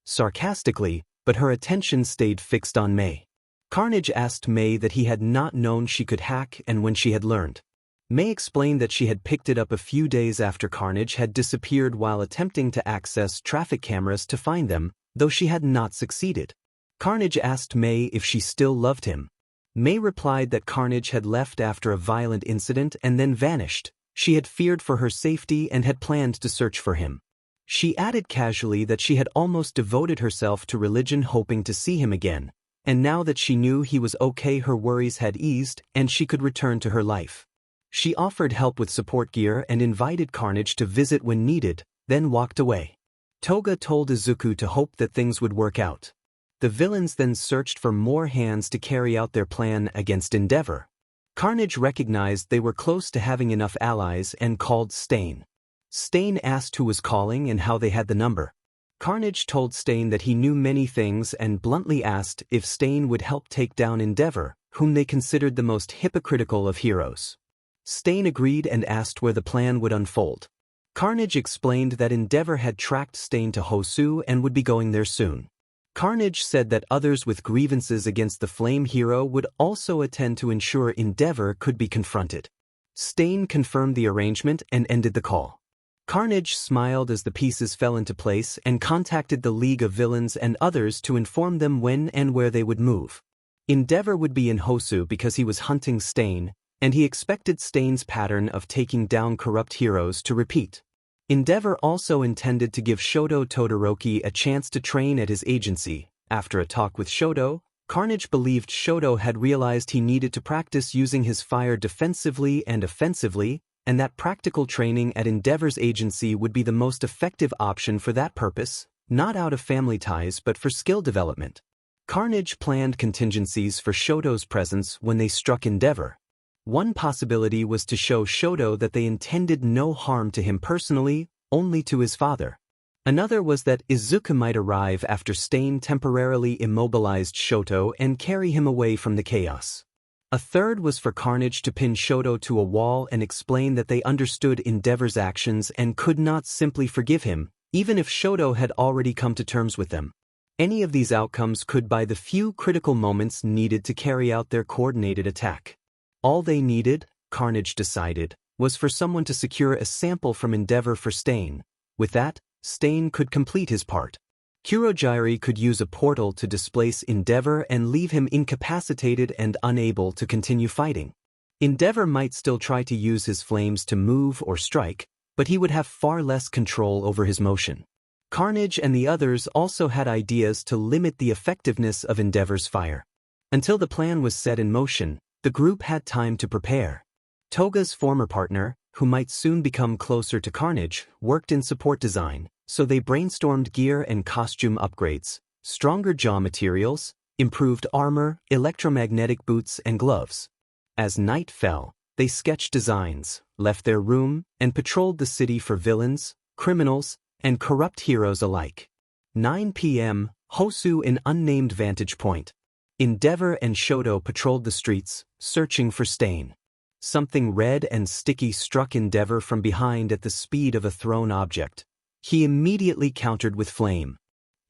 sarcastically, but her attention stayed fixed on Mei. Carnage asked Mei that he had not known she could hack and when she had learned. Mei explained that she had picked it up a few days after Carnage had disappeared while attempting to access traffic cameras to find them, though she had not succeeded. Carnage asked Mei if she still loved him. Mei replied that Carnage had left after a violent incident and then vanished. She had feared for her safety and had planned to search for him. She added casually that she had almost devoted herself to religion hoping to see him again, and now that she knew he was okay her worries had eased and she could return to her life. She offered help with support gear and invited Carnage to visit when needed, then walked away. Toga told Izuku to hope that things would work out. The villains then searched for more hands to carry out their plan against Endeavor. Carnage recognized they were close to having enough allies and called Stain. Stain asked who was calling and how they had the number. Carnage told Stain that he knew many things and bluntly asked if Stain would help take down Endeavor, whom they considered the most hypocritical of heroes. Stain agreed and asked where the plan would unfold. Carnage explained that Endeavor had tracked Stain to Hosu and would be going there soon. Carnage said that others with grievances against the Flame Hero would also attend to ensure Endeavor could be confronted. Stain confirmed the arrangement and ended the call. Carnage smiled as the pieces fell into place and contacted the League of Villains and others to inform them when and where they would move. Endeavor would be in Hosu because he was hunting Stain, and he expected Stain's pattern of taking down corrupt heroes to repeat. Endeavor also intended to give Shoto Todoroki a chance to train at his agency. After a talk with Shoto, Carnage believed Shoto had realized he needed to practice using his fire defensively and offensively, and that practical training at Endeavor's agency would be the most effective option for that purpose, not out of family ties but for skill development. Carnage planned contingencies for Shoto's presence when they struck Endeavor. One possibility was to show Shoto that they intended no harm to him personally, only to his father. Another was that Izuku might arrive after Stain temporarily immobilized Shoto and carry him away from the chaos. A third was for Carnage to pin Shoto to a wall and explain that they understood Endeavor's actions and could not simply forgive him, even if Shoto had already come to terms with them. Any of these outcomes could buy the few critical moments needed to carry out their coordinated attack. All they needed, Carnage decided, was for someone to secure a sample from Endeavor for Stain. With that, Stain could complete his part. Kurogiri could use a portal to displace Endeavor and leave him incapacitated and unable to continue fighting. Endeavor might still try to use his flames to move or strike, but he would have far less control over his motion. Carnage and the others also had ideas to limit the effectiveness of Endeavor's fire. Until the plan was set in motion, the group had time to prepare. Toga's former partner, who might soon become closer to Carnage, worked in support design, so they brainstormed gear and costume upgrades, stronger jaw materials, improved armor, electromagnetic boots and gloves. As night fell, they sketched designs, left their room, and patrolled the city for villains, criminals, and corrupt heroes alike. 9 p.m., Hosu in unnamed vantage point. Endeavor and Shoto patrolled the streets, searching for Stain. Something red and sticky struck Endeavor from behind at the speed of a thrown object. He immediately countered with flame.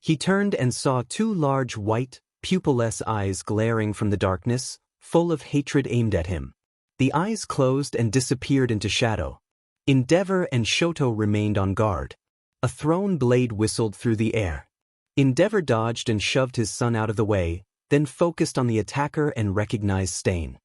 He turned and saw two large white, pupilless eyes glaring from the darkness, full of hatred aimed at him. The eyes closed and disappeared into shadow. Endeavor and Shoto remained on guard. A thrown blade whistled through the air. Endeavor dodged and shoved his son out of the way, then focused on the attacker and recognized Stain.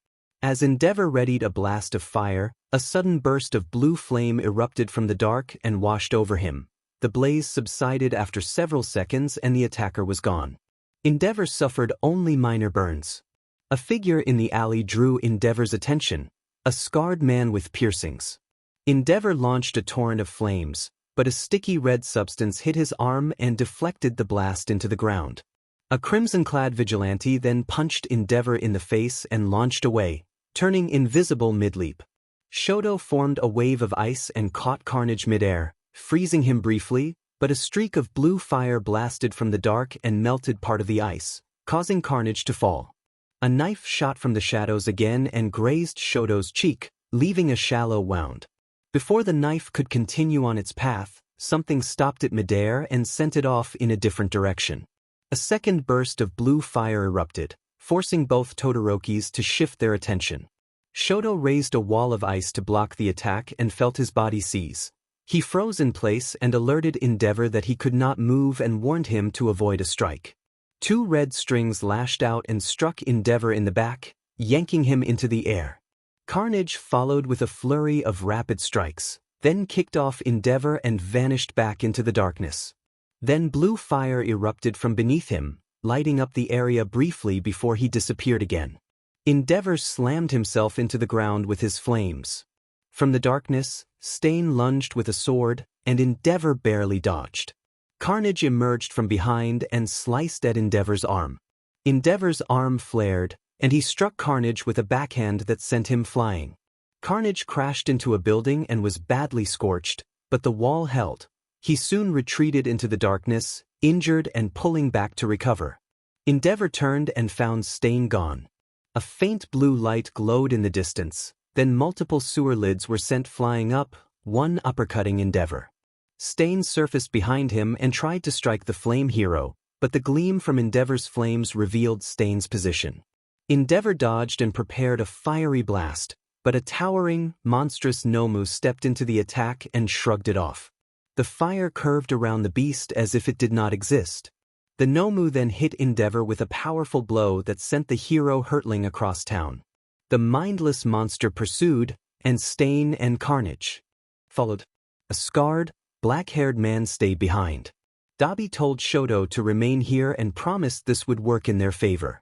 As Endeavor readied a blast of fire, a sudden burst of blue flame erupted from the dark and washed over him. The blaze subsided after several seconds and the attacker was gone. Endeavor suffered only minor burns. A figure in the alley drew Endeavor's attention, a scarred man with piercings. Endeavor launched a torrent of flames, but a sticky red substance hit his arm and deflected the blast into the ground. A crimson-clad vigilante then punched Endeavor in the face and launched away, turning invisible mid-leap. Shoto formed a wave of ice and caught Carnage mid-air, freezing him briefly, but a streak of blue fire blasted from the dark and melted part of the ice, causing Carnage to fall. A knife shot from the shadows again and grazed Shoto's cheek, leaving a shallow wound. Before the knife could continue on its path, something stopped it midair and sent it off in a different direction. A second burst of blue fire erupted, forcing both Todorokis to shift their attention. Shoto raised a wall of ice to block the attack and felt his body seize. He froze in place and alerted Endeavor that he could not move and warned him to avoid a strike. Two red strings lashed out and struck Endeavor in the back, yanking him into the air. Carnage followed with a flurry of rapid strikes, then kicked off Endeavor and vanished back into the darkness. Then blue fire erupted from beneath him, lighting up the area briefly before he disappeared again. Endeavor slammed himself into the ground with his flames. From the darkness, Stain lunged with a sword, and Endeavor barely dodged. Carnage emerged from behind and sliced at Endeavor's arm. Endeavor's arm flared, and he struck Carnage with a backhand that sent him flying. Carnage crashed into a building and was badly scorched, but the wall held. He soon retreated into the darkness, injured and pulling back to recover. Endeavor turned and found Stain gone. A faint blue light glowed in the distance, then multiple sewer lids were sent flying up, one uppercutting Endeavor. Stain surfaced behind him and tried to strike the flame hero, but the gleam from Endeavor's flames revealed Stain's position. Endeavor dodged and prepared a fiery blast, but a towering, monstrous Nomu stepped into the attack and shrugged it off. The fire curved around the beast as if it did not exist. The Nomu then hit Endeavor with a powerful blow that sent the hero hurtling across town. The mindless monster pursued, and Stain and Carnage followed. A scarred, black-haired man stayed behind. Dabi told Shoto to remain here and promised this would work in their favor.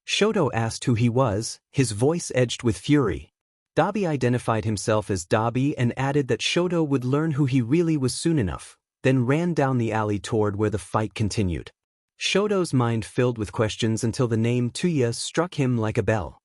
Shoto asked who he was, his voice edged with fury. Dabi identified himself as Dabi and added that Shoto would learn who he really was soon enough, then ran down the alley toward where the fight continued. Shoto's mind filled with questions until the name Tuya struck him like a bell.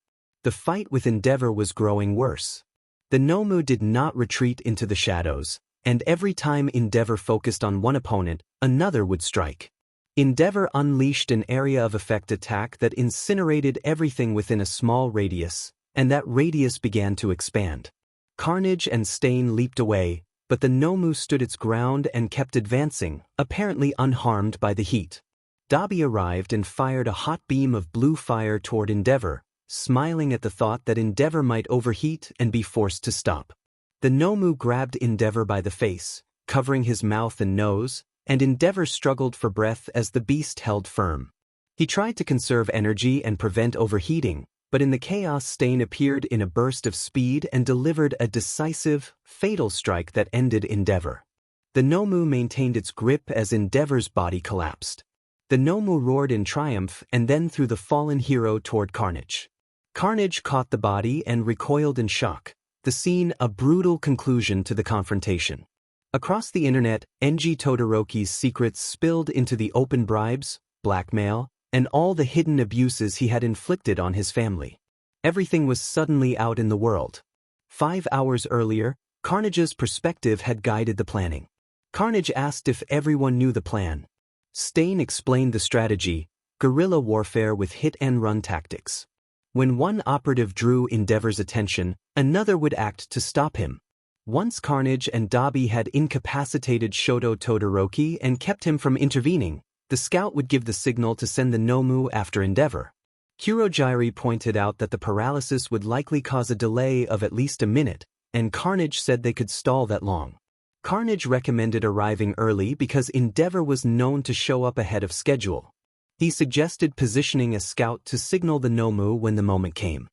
The fight with Endeavor was growing worse. The Nomu did not retreat into the shadows, and every time Endeavor focused on one opponent, another would strike. Endeavor unleashed an area of effect attack that incinerated everything within a small radius, and that radius began to expand. Carnage and Stain leaped away, but the Nomu stood its ground and kept advancing, apparently unharmed by the heat. Dabi arrived and fired a hot beam of blue fire toward Endeavor, smiling at the thought that Endeavor might overheat and be forced to stop. The Nomu grabbed Endeavor by the face, covering his mouth and nose, and Endeavor struggled for breath as the beast held firm. He tried to conserve energy and prevent overheating, but in the chaos Stain appeared in a burst of speed and delivered a decisive, fatal strike that ended Endeavor. The Nomu maintained its grip as Endeavor's body collapsed. The Nomu roared in triumph and then threw the fallen hero toward Carnage. Carnage caught the body and recoiled in shock, the scene a brutal conclusion to the confrontation. Across the internet, Enji Todoroki's secrets spilled into the open bribes, blackmail, and all the hidden abuses he had inflicted on his family. Everything was suddenly out in the world. 5 hours earlier, Carnage's perspective had guided the planning. Carnage asked if everyone knew the plan. Stain explained the strategy, guerrilla warfare with hit-and-run tactics. When one operative drew Endeavor's attention, another would act to stop him. Once Carnage and Dabi had incapacitated Shoto Todoroki and kept him from intervening, the scout would give the signal to send the Nomu after Endeavor. Kurogiri pointed out that the paralysis would likely cause a delay of at least a minute, and Carnage said they could stall that long. Carnage recommended arriving early because Endeavor was known to show up ahead of schedule. He suggested positioning a scout to signal the Nomu when the moment came.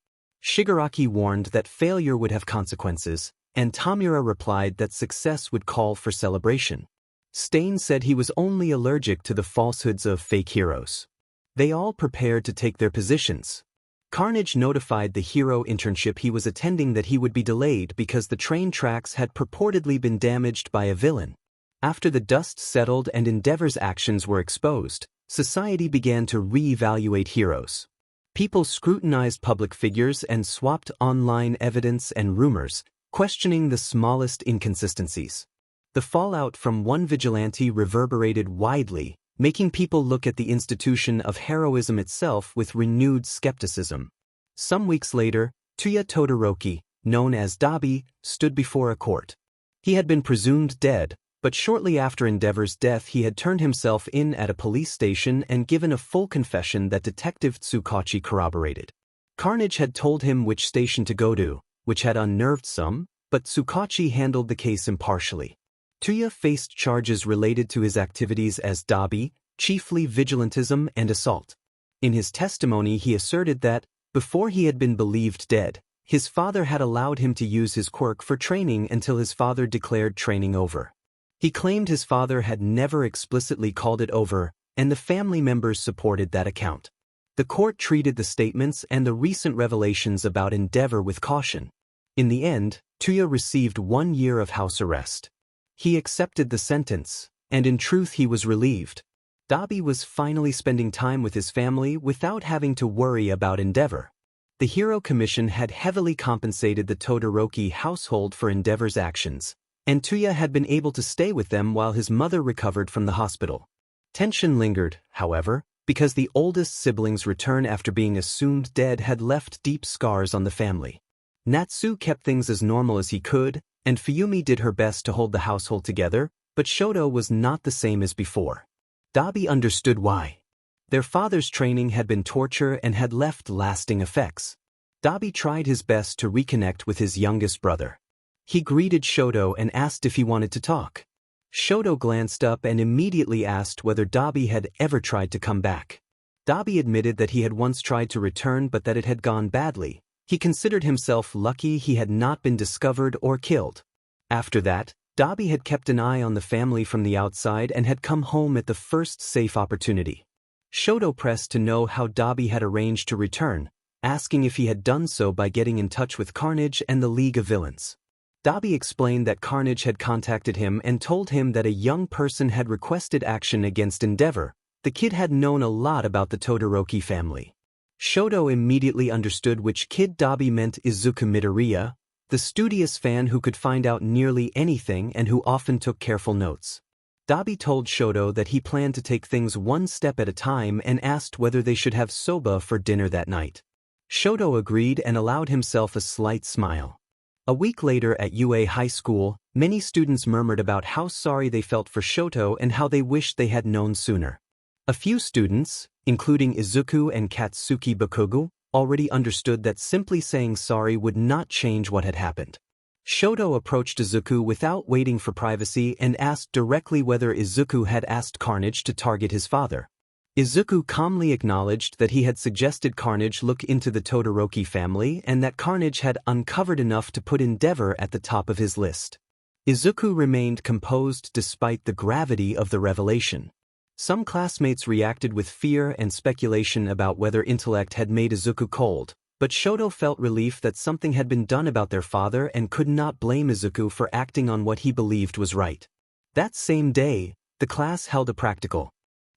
Shigaraki warned that failure would have consequences, and Tamura replied that success would call for celebration. Stain said he was only allergic to the falsehoods of fake heroes. They all prepared to take their positions. Carnage notified the hero internship he was attending that he would be delayed because the train tracks had purportedly been damaged by a villain. After the dust settled and Endeavor's actions were exposed, society began to re-evaluate heroes. People scrutinized public figures and swapped online evidence and rumors, questioning the smallest inconsistencies. The fallout from one vigilante reverberated widely, making people look at the institution of heroism itself with renewed skepticism. Some weeks later, Tuya Todoroki, known as Dabi, stood before a court. He had been presumed dead, but shortly after Endeavor's death he had turned himself in at a police station and given a full confession that Detective Tsukachi corroborated. Carnage had told him which station to go to, which had unnerved some, but Tsukachi handled the case impartially. Tuya faced charges related to his activities as Dabi, chiefly vigilantism and assault. In his testimony he asserted that, before he had been believed dead, his father had allowed him to use his quirk for training until his father declared training over. He claimed his father had never explicitly called it over, and the family members supported that account. The court treated the statements and the recent revelations about Endeavor with caution. In the end, Tuya received 1 year of house arrest. He accepted the sentence, and in truth he was relieved. Dabi was finally spending time with his family without having to worry about Endeavor. The Hero Commission had heavily compensated the Todoroki household for Endeavor's actions, and Tuya had been able to stay with them while his mother recovered from the hospital. Tension lingered, however, because the oldest sibling's return after being assumed dead had left deep scars on the family. Natsu kept things as normal as he could, and Fuyumi did her best to hold the household together, but Shoto was not the same as before. Dabi understood why. Their father's training had been torture and had left lasting effects. Dabi tried his best to reconnect with his youngest brother. He greeted Shoto and asked if he wanted to talk. Shoto glanced up and immediately asked whether Dabi had ever tried to come back. Dabi admitted that he had once tried to return but that it had gone badly. He considered himself lucky he had not been discovered or killed. After that, Dabi had kept an eye on the family from the outside and had come home at the first safe opportunity. Shoto pressed to know how Dabi had arranged to return, asking if he had done so by getting in touch with Carnage and the League of Villains. Dabi explained that Carnage had contacted him and told him that a young person had requested action against Endeavor. The kid had known a lot about the Todoroki family. Shoto immediately understood which kid Dabi meant: Izuku Midoriya, the studious fan who could find out nearly anything and who often took careful notes. Dabi told Shoto that he planned to take things one step at a time and asked whether they should have soba for dinner that night. Shoto agreed and allowed himself a slight smile. A week later at UA High School, many students murmured about how sorry they felt for Shoto and how they wished they had known sooner. A few students, including Izuku and Katsuki Bakugo, already understood that simply saying sorry would not change what had happened. Shoto approached Izuku without waiting for privacy and asked directly whether Izuku had asked Carnage to target his father. Izuku calmly acknowledged that he had suggested Carnage look into the Todoroki family and that Carnage had uncovered enough to put Endeavor at the top of his list. Izuku remained composed despite the gravity of the revelation. Some classmates reacted with fear and speculation about whether intellect had made Izuku cold, but Shoto felt relief that something had been done about their father and could not blame Izuku for acting on what he believed was right. That same day, the class held a practical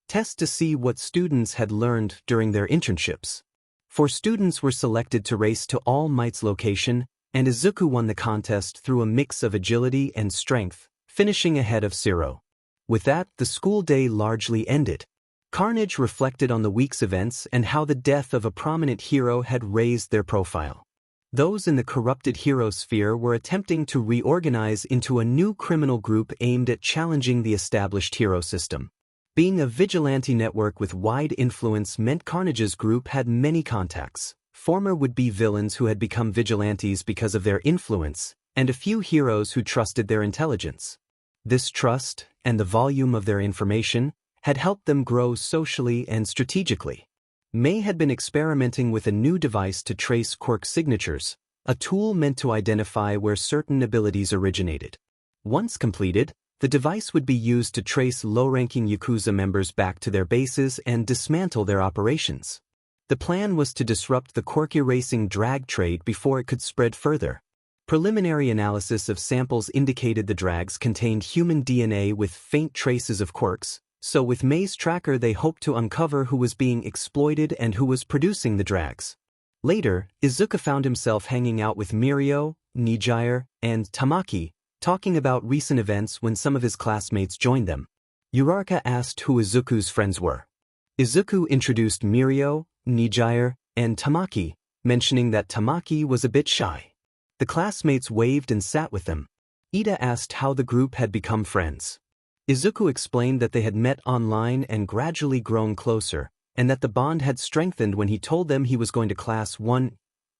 test to see what students had learned during their internships. 4 students were selected to race to All Might's location, and Izuku won the contest through a mix of agility and strength, finishing ahead of Zero. With that, the school day largely ended. Carnage reflected on the week's events and how the death of a prominent hero had raised their profile. Those in the corrupted hero sphere were attempting to reorganize into a new criminal group aimed at challenging the established hero system. Being a vigilante network with wide influence meant Carnage's group had many contacts, former would-be villains who had become vigilantes because of their influence, and a few heroes who trusted their intelligence. This trust, and the volume of their information, had helped them grow socially and strategically. May had been experimenting with a new device to trace quirk signatures, a tool meant to identify where certain abilities originated. Once completed, the device would be used to trace low-ranking Yakuza members back to their bases and dismantle their operations. The plan was to disrupt the quirk erasing drag trade before it could spread further. Preliminary analysis of samples indicated the drags contained human DNA with faint traces of quirks, so with May's tracker they hoped to uncover who was being exploited and who was producing the drags. Later, Izuku found himself hanging out with Mirio, Nijire, and Tamaki, talking about recent events when some of his classmates joined them. Uraraka asked who Izuku's friends were. Izuku introduced Mirio, Nijire, and Tamaki, mentioning that Tamaki was a bit shy. The classmates waved and sat with them. Ida asked how the group had become friends. Izuku explained that they had met online and gradually grown closer, and that the bond had strengthened when he told them he was going to Class 1.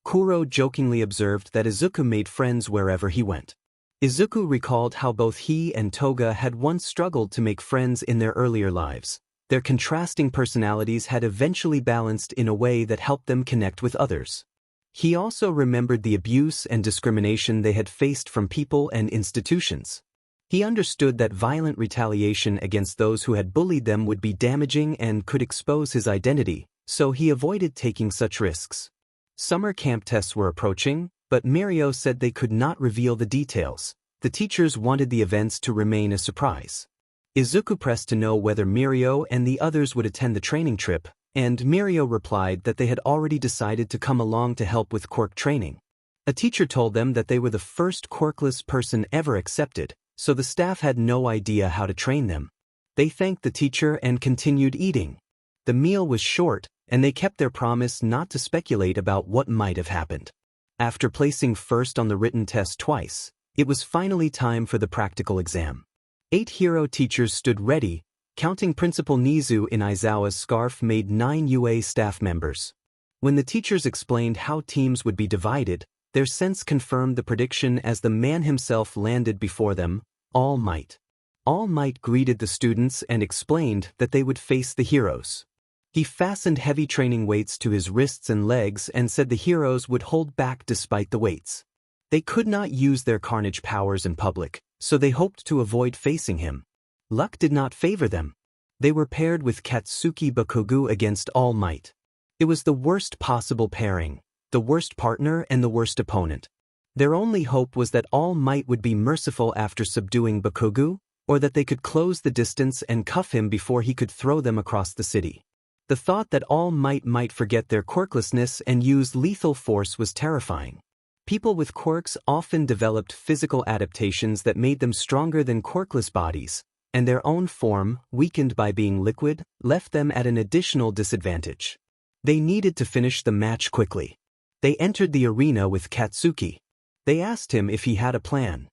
Kuro jokingly observed that Izuku made friends wherever he went. Izuku recalled how both he and Toga had once struggled to make friends in their earlier lives. Their contrasting personalities had eventually balanced in a way that helped them connect with others. He also remembered the abuse and discrimination they had faced from people and institutions. He understood that violent retaliation against those who had bullied them would be damaging and could expose his identity, so he avoided taking such risks. Summer camp tests were approaching, but Mirio said they could not reveal the details. The teachers wanted the events to remain a surprise. Izuku pressed to know whether Mirio and the others would attend the training trip, and Mirio replied that they had already decided to come along to help with quirk training. A teacher told them that they were the first quirkless person ever accepted, so the staff had no idea how to train them. They thanked the teacher and continued eating. The meal was short, and they kept their promise not to speculate about what might have happened. After placing first on the written test twice, it was finally time for the practical exam. 8 hero teachers stood ready, counting Principal Nizu in Aizawa's scarf made 9 UA staff members. When the teachers explained how teams would be divided, their sense confirmed the prediction as the man himself landed before them, All Might. All Might greeted the students and explained that they would face the heroes. He fastened heavy training weights to his wrists and legs and said the heroes would hold back despite the weights. They could not use their Carnage powers in public, so they hoped to avoid facing him. Luck did not favor them. They were paired with Katsuki Bakugu against All Might. It was the worst possible pairing, the worst partner and the worst opponent. Their only hope was that All Might would be merciful after subduing Bakugu, or that they could close the distance and cuff him before he could throw them across the city. The thought that All Might forget their quirklessness and use lethal force was terrifying. People with quirks often developed physical adaptations that made them stronger than quirkless bodies, and their own form, weakened by being liquid, left them at an additional disadvantage. They needed to finish the match quickly. They entered the arena with Katsuki. They asked him if he had a plan.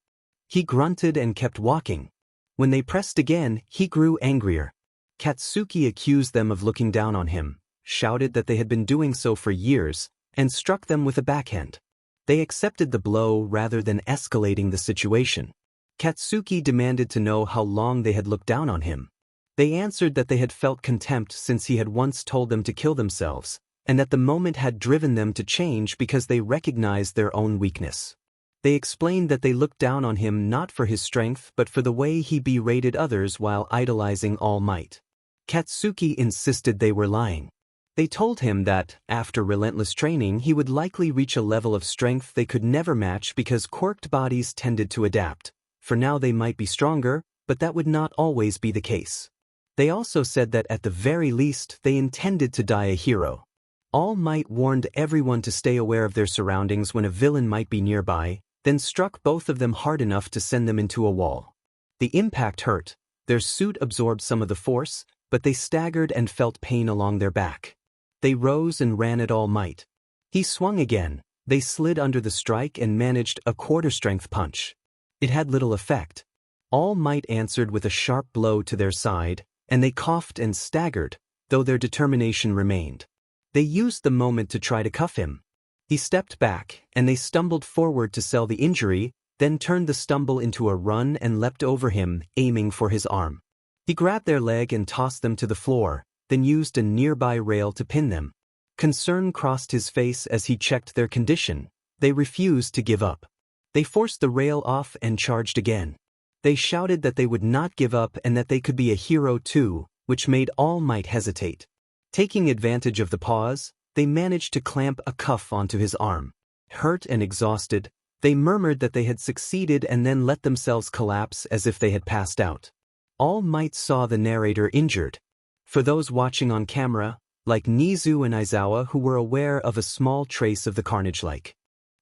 He grunted and kept walking. When they pressed again, he grew angrier. Katsuki accused them of looking down on him, shouted that they had been doing so for years, and struck them with a backhand. They accepted the blow rather than escalating the situation. Katsuki demanded to know how long they had looked down on him. They answered that they had felt contempt since he had once told them to kill themselves, and that the moment had driven them to change because they recognized their own weakness. They explained that they looked down on him not for his strength but for the way he berated others while idolizing All Might. Katsuki insisted they were lying. They told him that, after relentless training, he would likely reach a level of strength they could never match because quirked bodies tended to adapt. For now they might be stronger, but that would not always be the case. They also said that at the very least they intended to die a hero. All Might warned everyone to stay aware of their surroundings when a villain might be nearby, then struck both of them hard enough to send them into a wall. The impact hurt. Their suit absorbed some of the force, but they staggered and felt pain along their back. They rose and ran at All Might. He swung again. They slid under the strike and managed a quarter-strength punch. It had little effect. All Might answered with a sharp blow to their side, and they coughed and staggered, though their determination remained. They used the moment to try to cuff him. He stepped back, and they stumbled forward to sell the injury, then turned the stumble into a run and leapt over him, aiming for his arm. He grabbed their leg and tossed them to the floor, then used a nearby rail to pin them. Concern crossed his face as he checked their condition. They refused to give up. They forced the rail off and charged again. They shouted that they would not give up and that they could be a hero too, which made All Might hesitate. Taking advantage of the pause, they managed to clamp a cuff onto his arm. Hurt and exhausted, they murmured that they had succeeded and then let themselves collapse as if they had passed out. All Might saw the narrator injured. For those watching on camera, like Nizu and Aizawa who were aware of a small trace of the Carnage-like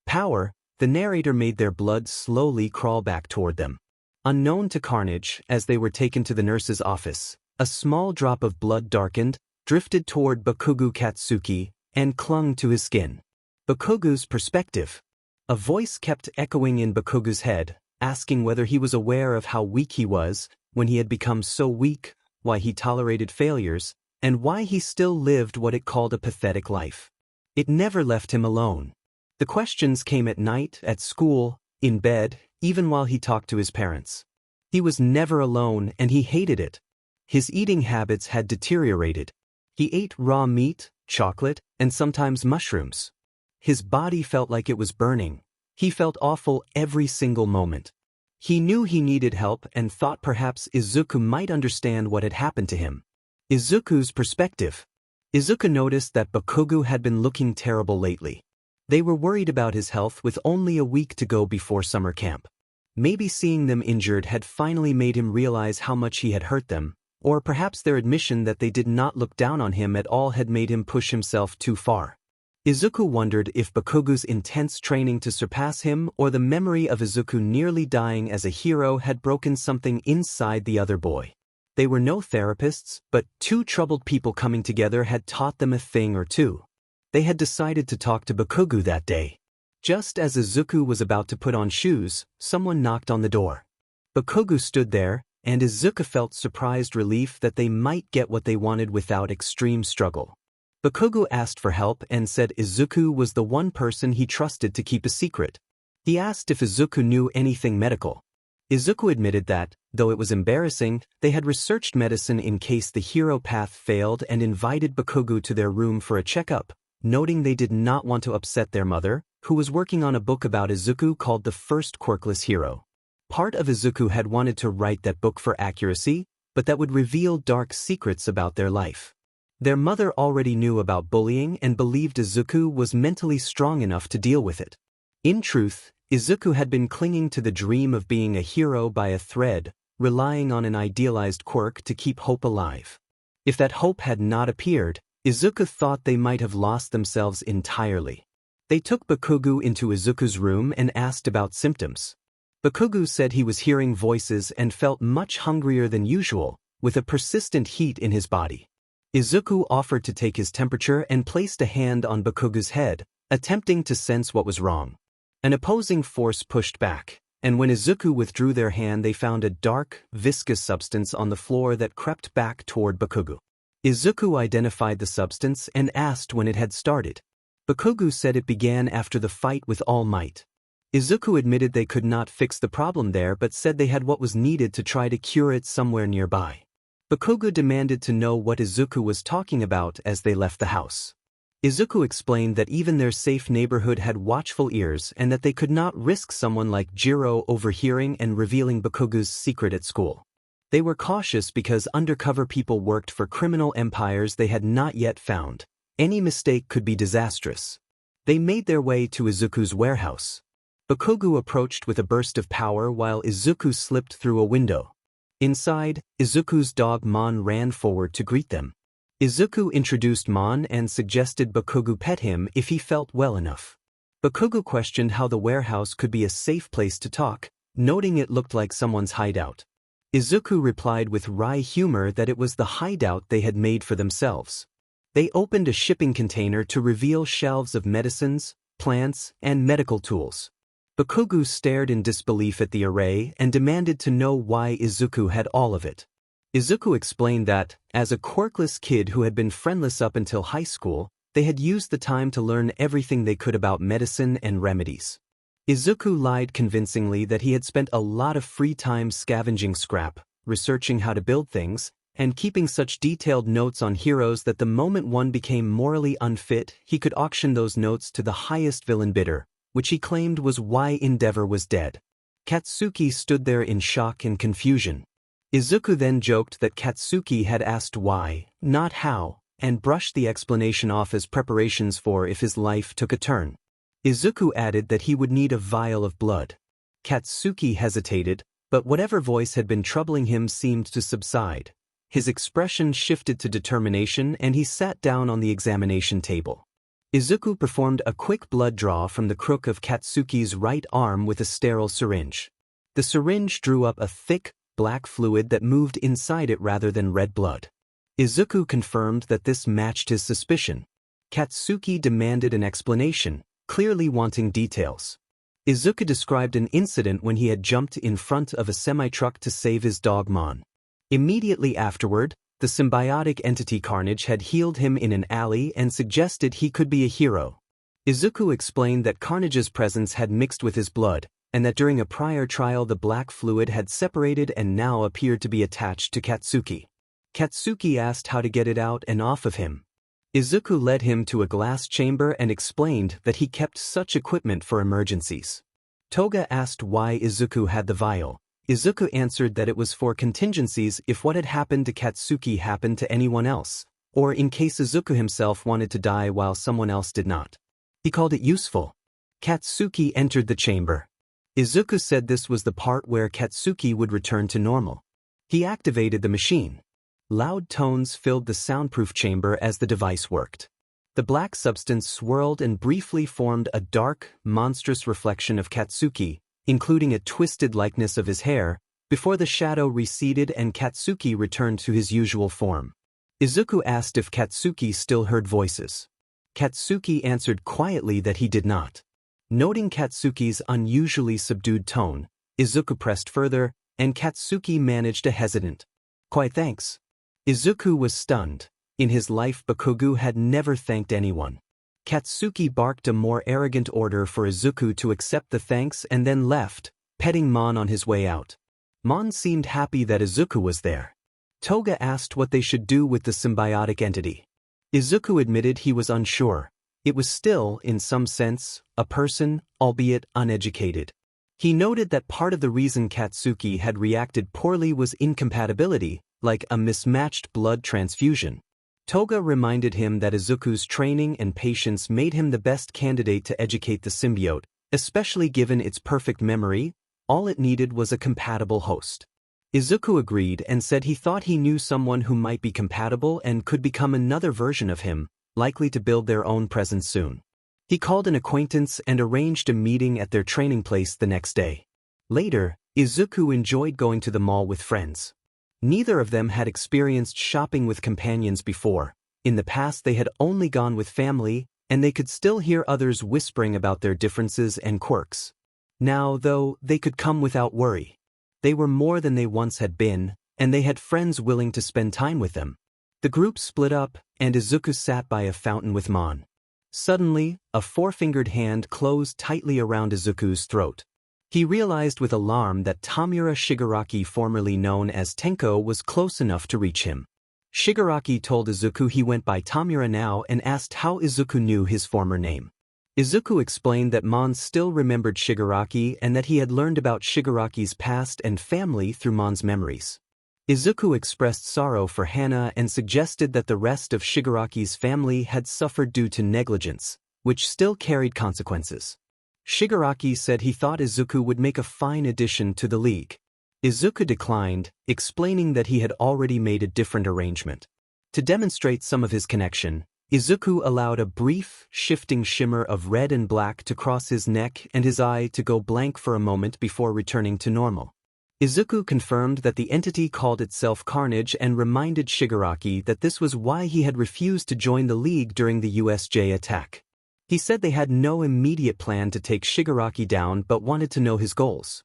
power, the narrator made their blood slowly crawl back toward them. Unknown to Carnage, as they were taken to the nurse's office, a small drop of blood darkened, drifted toward Bakugo Katsuki, and clung to his skin. Bakugo's perspective. A voice kept echoing in Bakugo's head, asking whether he was aware of how weak he was, when he had become so weak, why he tolerated failures, and why he still lived what it called a pathetic life. It never left him alone. The questions came at night, at school, in bed, even while he talked to his parents. He was never alone and he hated it. His eating habits had deteriorated. He ate raw meat, chocolate, and sometimes mushrooms. His body felt like it was burning. He felt awful every single moment. He knew he needed help and thought perhaps Izuku might understand what had happened to him. Izuku's perspective. Izuku noticed that Bakugo had been looking terrible lately. They were worried about his health with only a week to go before summer camp. Maybe seeing them injured had finally made him realize how much he had hurt them, or perhaps their admission that they did not look down on him at all had made him push himself too far. Izuku wondered if Bakugo's intense training to surpass him or the memory of Izuku nearly dying as a hero had broken something inside the other boy. They were no therapists, but two troubled people coming together had taught them a thing or two. They had decided to talk to Bakugo that day. Just as Izuku was about to put on shoes, someone knocked on the door. Bakugo stood there, and Izuku felt surprised relief that they might get what they wanted without extreme struggle. Bakugo asked for help and said Izuku was the one person he trusted to keep a secret. He asked if Izuku knew anything medical. Izuku admitted that, though it was embarrassing, they had researched medicine in case the hero path failed and invited Bakugo to their room for a checkup, noting they did not want to upset their mother, who was working on a book about Izuku called The First Quirkless Hero. Part of Izuku had wanted to write that book for accuracy, but that would reveal dark secrets about their life. Their mother already knew about bullying and believed Izuku was mentally strong enough to deal with it. In truth, Izuku had been clinging to the dream of being a hero by a thread, relying on an idealized quirk to keep hope alive. If that hope had not appeared, Izuku thought they might have lost themselves entirely. They took Bakugo into Izuku's room and asked about symptoms. Bakugo said he was hearing voices and felt much hungrier than usual, with a persistent heat in his body. Izuku offered to take his temperature and placed a hand on Bakugo's head, attempting to sense what was wrong. An opposing force pushed back, and when Izuku withdrew their hand they found a dark, viscous substance on the floor that crept back toward Bakugo. Izuku identified the substance and asked when it had started. Bakugo said it began after the fight with All Might. Izuku admitted they could not fix the problem there but said they had what was needed to try to cure it somewhere nearby. Bakugo demanded to know what Izuku was talking about as they left the house. Izuku explained that even their safe neighborhood had watchful ears and that they could not risk someone like Jiro overhearing and revealing Bakugo's secret at school. They were cautious because undercover people worked for criminal empires they had not yet found. Any mistake could be disastrous. They made their way to Izuku's warehouse. Bakugo approached with a burst of power while Izuku slipped through a window. Inside, Izuku's dog Mon ran forward to greet them. Izuku introduced Mon and suggested Bakugo pet him if he felt well enough. Bakugo questioned how the warehouse could be a safe place to talk, noting it looked like someone's hideout. Izuku replied with wry humor that it was the hideout they had made for themselves. They opened a shipping container to reveal shelves of medicines, plants, and medical tools. Bakugo stared in disbelief at the array and demanded to know why Izuku had all of it. Izuku explained that, as a quirkless kid who had been friendless up until high school, they had used the time to learn everything they could about medicine and remedies. Izuku lied convincingly that he had spent a lot of free time scavenging scrap, researching how to build things, and keeping such detailed notes on heroes that the moment one became morally unfit, he could auction those notes to the highest villain bidder, which he claimed was why Endeavor was dead. Katsuki stood there in shock and confusion. Izuku then joked that Katsuki had asked why, not how, and brushed the explanation off as preparations for if his life took a turn. Izuku added that he would need a vial of blood. Katsuki hesitated, but whatever voice had been troubling him seemed to subside. His expression shifted to determination and he sat down on the examination table. Izuku performed a quick blood draw from the crook of Katsuki's right arm with a sterile syringe. The syringe drew up a thick, black fluid that moved inside it rather than red blood. Izuku confirmed that this matched his suspicion. Katsuki demanded an explanation, clearly wanting details. Izuku described an incident when he had jumped in front of a semi-truck to save his dog Mon. Immediately afterward, the symbiotic entity Carnage had healed him in an alley and suggested he could be a hero. Izuku explained that Carnage's presence had mixed with his blood, and that during a prior trial the black fluid had separated and now appeared to be attached to Katsuki. Katsuki asked how to get it out and off of him. Izuku led him to a glass chamber and explained that he kept such equipment for emergencies. Toga asked why Izuku had the vial. Izuku answered that it was for contingencies if what had happened to Katsuki happened to anyone else, or in case Izuku himself wanted to die while someone else did not. He called it useful. Katsuki entered the chamber. Izuku said this was the part where Katsuki would return to normal. He activated the machine. Loud tones filled the soundproof chamber as the device worked. The black substance swirled and briefly formed a dark, monstrous reflection of Katsuki, including a twisted likeness of his hair, before the shadow receded and Katsuki returned to his usual form. Izuku asked if Katsuki still heard voices. Katsuki answered quietly that he did not. Noting Katsuki's unusually subdued tone, Izuku pressed further, and Katsuki managed a hesitant, "Quite thanks." Izuku was stunned. In his life Bakugo had never thanked anyone. Katsuki barked a more arrogant order for Izuku to accept the thanks and then left, petting Mon on his way out. Mon seemed happy that Izuku was there. Toga asked what they should do with the symbiotic entity. Izuku admitted he was unsure. It was still, in some sense, a person, albeit uneducated. He noted that part of the reason Katsuki had reacted poorly was incompatibility, like a mismatched blood transfusion. Toga reminded him that Izuku's training and patience made him the best candidate to educate the symbiote, especially given its perfect memory. All it needed was a compatible host. Izuku agreed and said he thought he knew someone who might be compatible and could become another version of him, likely to build their own presence soon. He called an acquaintance and arranged a meeting at their training place the next day. Later, Izuku enjoyed going to the mall with friends. Neither of them had experienced shopping with companions before. In the past they had only gone with family, and they could still hear others whispering about their differences and quirks. Now, though, they could come without worry. They were more than they once had been, and they had friends willing to spend time with them. The group split up, and Izuku sat by a fountain with Mon. Suddenly, a four-fingered hand closed tightly around Izuku's throat. He realized with alarm that Tamura Shigaraki, formerly known as Tenko, was close enough to reach him. Shigaraki told Izuku he went by Tamura now and asked how Izuku knew his former name. Izuku explained that Mon still remembered Shigaraki and that he had learned about Shigaraki's past and family through Mon's memories. Izuku expressed sorrow for Hana and suggested that the rest of Shigaraki's family had suffered due to negligence, which still carried consequences. Shigaraki said he thought Izuku would make a fine addition to the league. Izuku declined, explaining that he had already made a different arrangement. To demonstrate some of his connection, Izuku allowed a brief, shifting shimmer of red and black to cross his neck and his eye to go blank for a moment before returning to normal. Izuku confirmed that the entity called itself Carnage and reminded Shigaraki that this was why he had refused to join the league during the USJ attack. He said they had no immediate plan to take Shigaraki down but wanted to know his goals.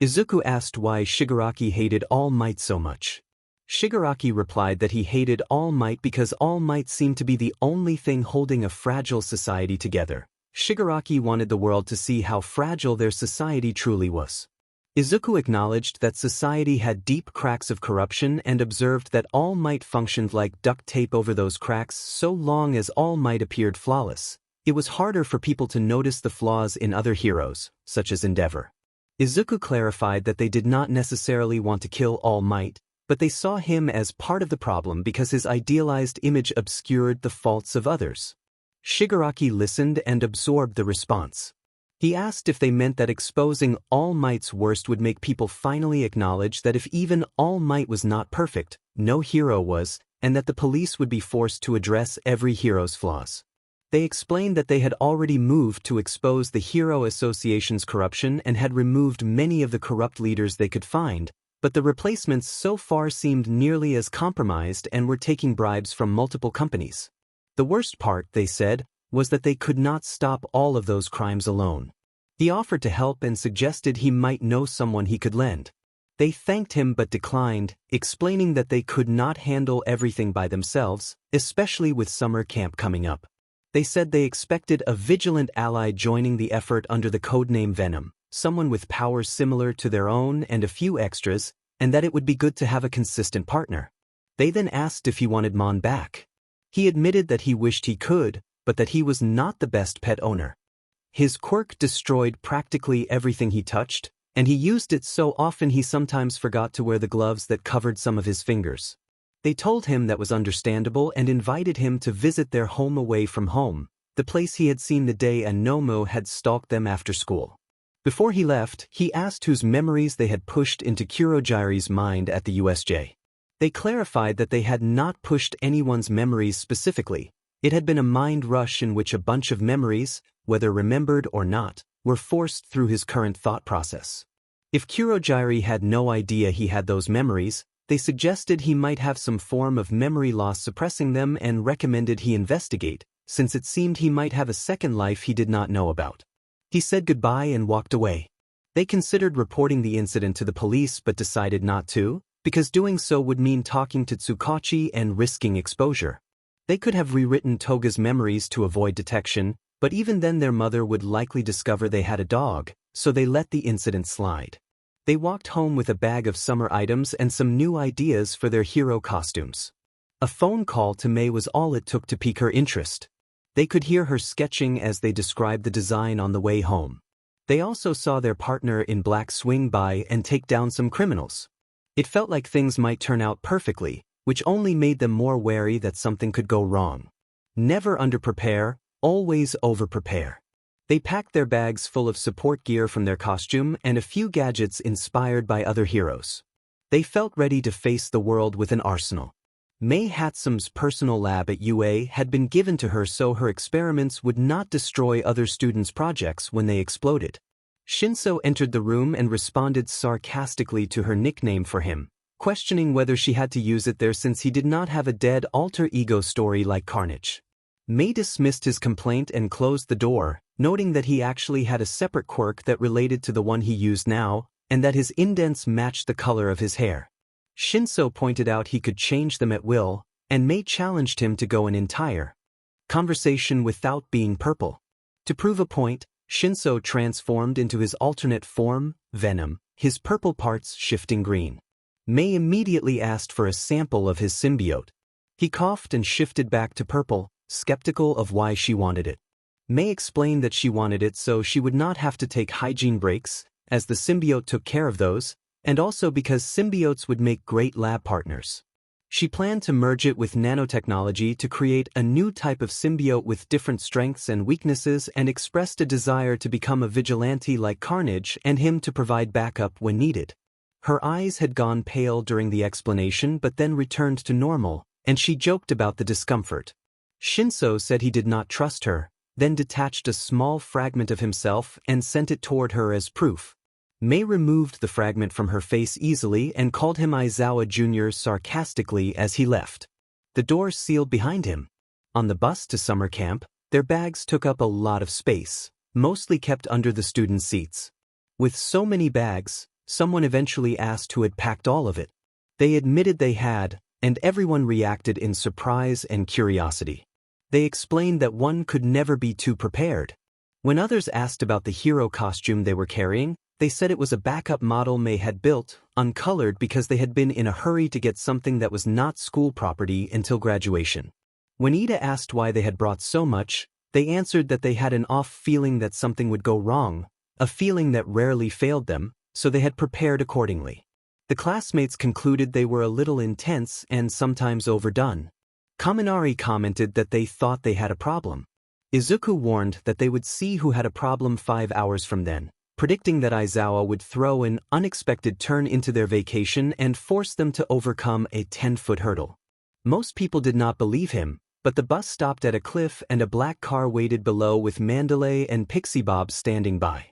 Izuku asked why Shigaraki hated All Might so much. Shigaraki replied that he hated All Might because All Might seemed to be the only thing holding a fragile society together. Shigaraki wanted the world to see how fragile their society truly was. Izuku acknowledged that society had deep cracks of corruption and observed that All Might functioned like duct tape over those cracks so long as All Might appeared flawless. It was harder for people to notice the flaws in other heroes, such as Endeavor. Izuku clarified that they did not necessarily want to kill All Might, but they saw him as part of the problem because his idealized image obscured the faults of others. Shigaraki listened and absorbed the response. He asked if they meant that exposing All Might's worst would make people finally acknowledge that if even All Might was not perfect, no hero was, and that the police would be forced to address every hero's flaws. They explained that they had already moved to expose the Hero Association's corruption and had removed many of the corrupt leaders they could find, but the replacements so far seemed nearly as compromised and were taking bribes from multiple companies. The worst part, they said, was that they could not stop all of those crimes alone. He offered to help and suggested he might know someone he could lend. They thanked him but declined, explaining that they could not handle everything by themselves, especially with summer camp coming up. They said they expected a vigilant ally joining the effort under the codename Venom, someone with powers similar to their own and a few extras, and that it would be good to have a consistent partner. They then asked if he wanted Mon back. He admitted that he wished he could, but that he was not the best pet owner. His quirk destroyed practically everything he touched, and he used it so often he sometimes forgot to wear the gloves that covered some of his fingers. They told him that was understandable and invited him to visit their home away from home, the place he had seen the day Anomu had stalked them after school. Before he left, he asked whose memories they had pushed into Kurogiri's mind at the USJ. They clarified that they had not pushed anyone's memories specifically. It had been a mind rush in which a bunch of memories, whether remembered or not, were forced through his current thought process. If Kurogiri had no idea he had those memories, they suggested he might have some form of memory loss suppressing them and recommended he investigate, since it seemed he might have a second life he did not know about. He said goodbye and walked away. They considered reporting the incident to the police but decided not to, because doing so would mean talking to Tsukachi and risking exposure. They could have rewritten Toga's memories to avoid detection, but even then their mother would likely discover they had a dog, so they let the incident slide. They walked home with a bag of summer items and some new ideas for their hero costumes. A phone call to May was all it took to pique her interest. They could hear her sketching as they described the design on the way home. They also saw their partner in black swing by and take down some criminals. It felt like things might turn out perfectly, which only made them more wary that something could go wrong. Never underprepare, always overprepare. They packed their bags full of support gear from their costume and a few gadgets inspired by other heroes. They felt ready to face the world with an arsenal. Mei Hatsum's personal lab at UA had been given to her so her experiments would not destroy other students' projects when they exploded. Shinso entered the room and responded sarcastically to her nickname for him, questioning whether she had to use it there since he did not have a dead alter ego story like Carnage. Mei dismissed his complaint and closed the door, noting that he actually had a separate quirk that related to the one he used now, and that his indents matched the color of his hair. Shinso pointed out he could change them at will, and Mei challenged him to go an entire conversation without being purple. To prove a point, Shinso transformed into his alternate form, Venom, his purple parts shifting green. Mei immediately asked for a sample of his symbiote. He coughed and shifted back to purple, skeptical of why she wanted it. Mei explained that she wanted it so she would not have to take hygiene breaks, as the symbiote took care of those, and also because symbiotes would make great lab partners. She planned to merge it with nanotechnology to create a new type of symbiote with different strengths and weaknesses and expressed a desire to become a vigilante like Carnage and him to provide backup when needed. Her eyes had gone pale during the explanation but then returned to normal, and she joked about the discomfort. Shinso said he did not trust her, then detached a small fragment of himself and sent it toward her as proof. Mei removed the fragment from her face easily and called him Aizawa Jr. sarcastically as he left. The door sealed behind him. On the bus to summer camp, their bags took up a lot of space, mostly kept under the student seats. With so many bags, someone eventually asked who had packed all of it. They admitted they had, and everyone reacted in surprise and curiosity. They explained that one could never be too prepared. When others asked about the hero costume they were carrying, They said it was a backup model May had built, uncolored because they had been in a hurry to get something that was not school property until graduation. When Ida asked why they had brought so much, they answered that they had an off feeling that something would go wrong, a feeling that rarely failed them, so they had prepared accordingly. The classmates concluded they were a little intense and sometimes overdone. Kaminari commented that they thought they had a problem. Izuku warned that they would see who had a problem 5 hours from then, predicting that Aizawa would throw an unexpected turn into their vacation and force them to overcome a 10-foot hurdle. Most people did not believe him, but the bus stopped at a cliff and a black car waited below with Mandalay and Pixie Bob standing by.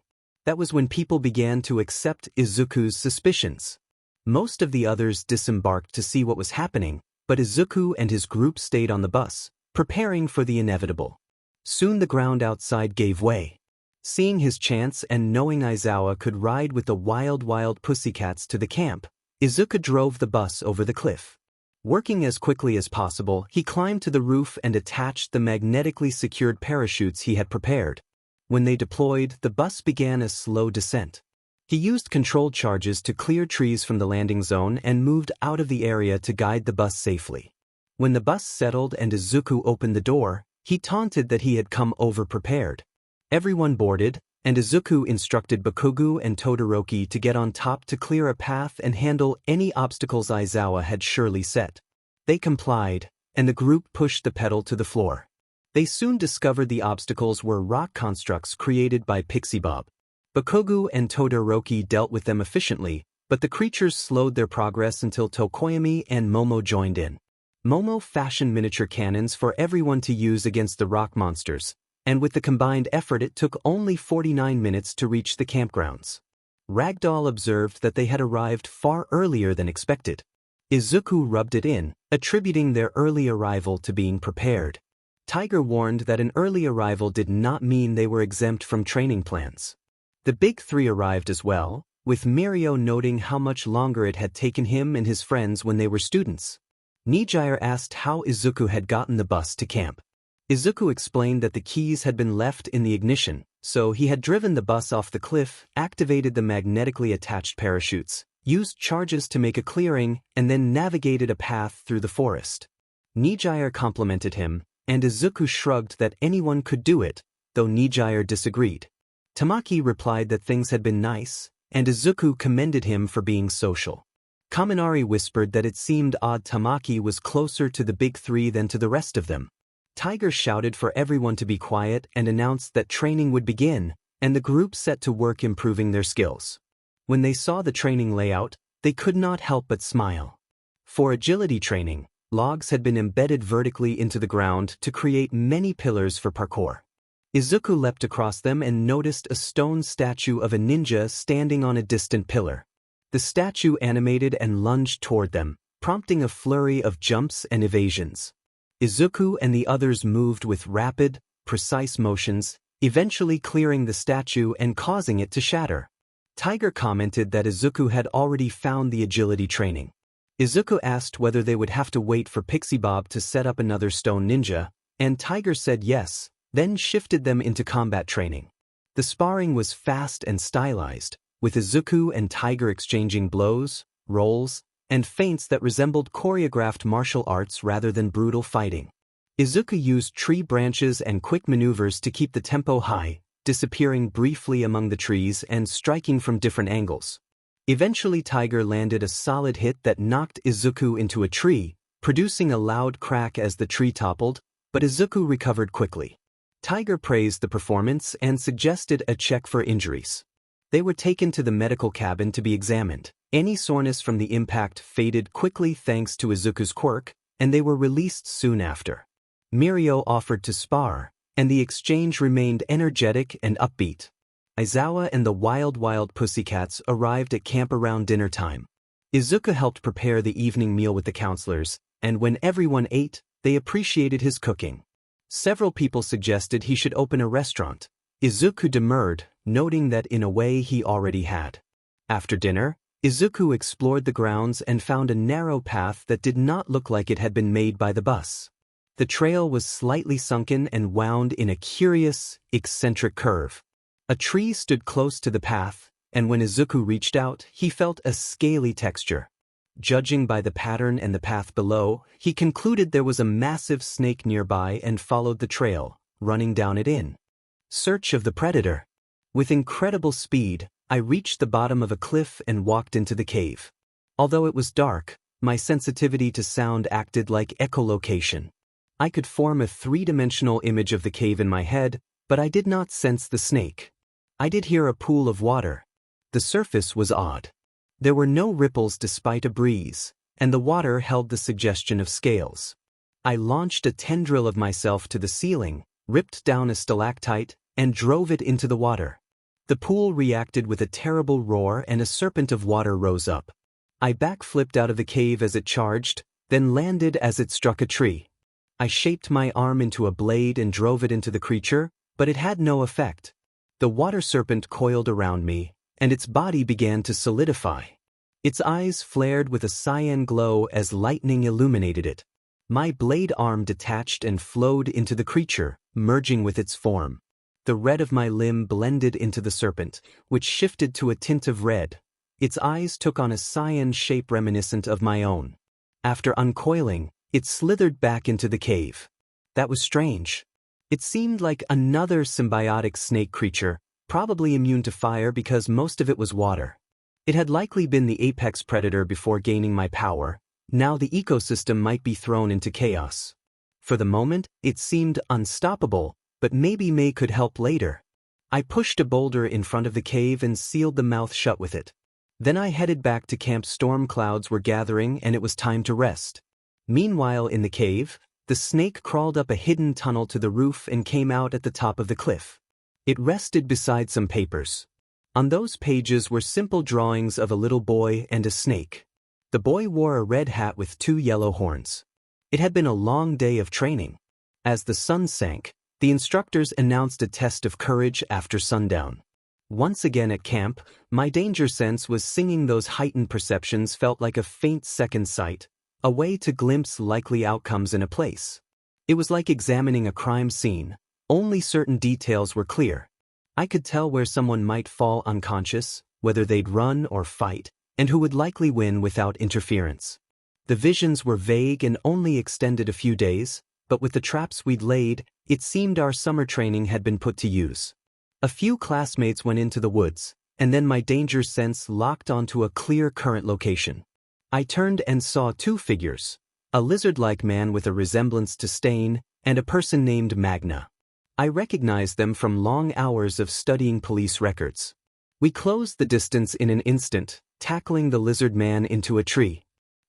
That was when people began to accept Izuku's suspicions. Most of the others disembarked to see what was happening, but Izuku and his group stayed on the bus, preparing for the inevitable. Soon the ground outside gave way. Seeing his chance and knowing Aizawa could ride with the wild pussycats to the camp, Izuku drove the bus over the cliff. Working as quickly as possible, he climbed to the roof and attached the magnetically secured parachutes he had prepared. When they deployed, the bus began a slow descent. He used controlled charges to clear trees from the landing zone and moved out of the area to guide the bus safely. When the bus settled and Izuku opened the door, he taunted that he had come over-prepared. Everyone boarded, and Izuku instructed Bakugo and Todoroki to get on top to clear a path and handle any obstacles Aizawa had surely set. They complied, and the group pushed the pedal to the floor. They soon discovered the obstacles were rock constructs created by Pixie Bob. Bakugo and Todoroki dealt with them efficiently, but the creatures slowed their progress until Tokoyami and Momo joined in. Momo fashioned miniature cannons for everyone to use against the rock monsters, and with the combined effort it took only 49 minutes to reach the campgrounds. Ragdoll observed that they had arrived far earlier than expected. Izuku rubbed it in, attributing their early arrival to being prepared. Tiger warned that an early arrival did not mean they were exempt from training plans. The big three arrived as well, with Mirio noting how much longer it had taken him and his friends when they were students. Nijire asked how Izuku had gotten the bus to camp. Izuku explained that the keys had been left in the ignition, so he had driven the bus off the cliff, activated the magnetically attached parachutes, used charges to make a clearing, and then navigated a path through the forest. Nijire complimented him, and Izuku shrugged that anyone could do it, though Nijire disagreed. Tamaki replied that things had been nice, and Izuku commended him for being social. Kaminari whispered that it seemed odd Tamaki was closer to the big three than to the rest of them. Tiger shouted for everyone to be quiet and announced that training would begin, and the group set to work improving their skills. When they saw the training layout, they could not help but smile. For agility training, logs had been embedded vertically into the ground to create many pillars for parkour. Izuku leapt across them and noticed a stone statue of a ninja standing on a distant pillar. The statue animated and lunged toward them, prompting a flurry of jumps and evasions. Izuku and the others moved with rapid, precise motions, eventually clearing the statue and causing it to shatter. Tiger commented that Izuku had already found the agility training. Izuku asked whether they would have to wait for Pixie Bob to set up another stone ninja, and Tiger said yes, then shifted them into combat training. The sparring was fast and stylized, with Izuku and Tiger exchanging blows, rolls, and feints that resembled choreographed martial arts rather than brutal fighting. Izuku used tree branches and quick maneuvers to keep the tempo high, disappearing briefly among the trees and striking from different angles. Eventually Tiger landed a solid hit that knocked Izuku into a tree, producing a loud crack as the tree toppled, but Izuku recovered quickly. Tiger praised the performance and suggested a check for injuries. They were taken to the medical cabin to be examined. Any soreness from the impact faded quickly thanks to Izuku's quirk, and they were released soon after. Mirio offered to spar, and the exchange remained energetic and upbeat. Aizawa and the wild pussycats arrived at camp around dinner time. Izuku helped prepare the evening meal with the counselors, and when everyone ate, they appreciated his cooking. Several people suggested he should open a restaurant. Izuku demurred, noting that in a way he already had. After dinner, Izuku explored the grounds and found a narrow path that did not look like it had been made by the bus. The trail was slightly sunken and wound in a curious, eccentric curve. A tree stood close to the path, and when Izuku reached out, he felt a scaly texture. Judging by the pattern and the path below, he concluded there was a massive snake nearby and followed the trail, running down it in search of the predator. With incredible speed, I reached the bottom of a cliff and walked into the cave. Although it was dark, my sensitivity to sound acted like echolocation. I could form a three-dimensional image of the cave in my head, but I did not sense the snake. I did hear a pool of water. The surface was odd. There were no ripples despite a breeze, and the water held the suggestion of scales. I launched a tendril of myself to the ceiling, ripped down a stalactite, and drove it into the water. The pool reacted with a terrible roar and a serpent of water rose up. I backflipped out of the cave as it charged, then landed as it struck a tree. I shaped my arm into a blade and drove it into the creature, but it had no effect. The water serpent coiled around me, and its body began to solidify. Its eyes flared with a cyan glow as lightning illuminated it. My blade arm detached and flowed into the creature, merging with its form. The red of my limb blended into the serpent, which shifted to a tint of red. Its eyes took on a cyan shape reminiscent of my own. After uncoiling, it slithered back into the cave. That was strange. It seemed like another symbiotic snake creature, probably immune to fire because most of it was water. It had likely been the apex predator before gaining my power. Now the ecosystem might be thrown into chaos. For the moment, it seemed unstoppable, but maybe May could help later. I pushed a boulder in front of the cave and sealed the mouth shut with it. Then I headed back to camp. Storm clouds were gathering and it was time to rest. Meanwhile in the cave, the snake crawled up a hidden tunnel to the roof and came out at the top of the cliff. It rested beside some papers. On those pages were simple drawings of a little boy and a snake. The boy wore a red hat with 2 yellow horns. It had been a long day of training. As the sun sank, the instructors announced a test of courage after sundown. Once again at camp, my danger sense was singing. Those heightened perceptions felt like a faint second sight, a way to glimpse likely outcomes in a place. It was like examining a crime scene. Only certain details were clear. I could tell where someone might fall unconscious, whether they'd run or fight, and who would likely win without interference. The visions were vague and only extended a few days, but with the traps we'd laid, it seemed our summer training had been put to use. A few classmates went into the woods, and then my danger sense locked onto a clear current location. I turned and saw 2 figures, a lizard-like man with a resemblance to Stain, and a person named Magna. I recognized them from long hours of studying police records. We closed the distance in an instant, tackling the lizard man into a tree.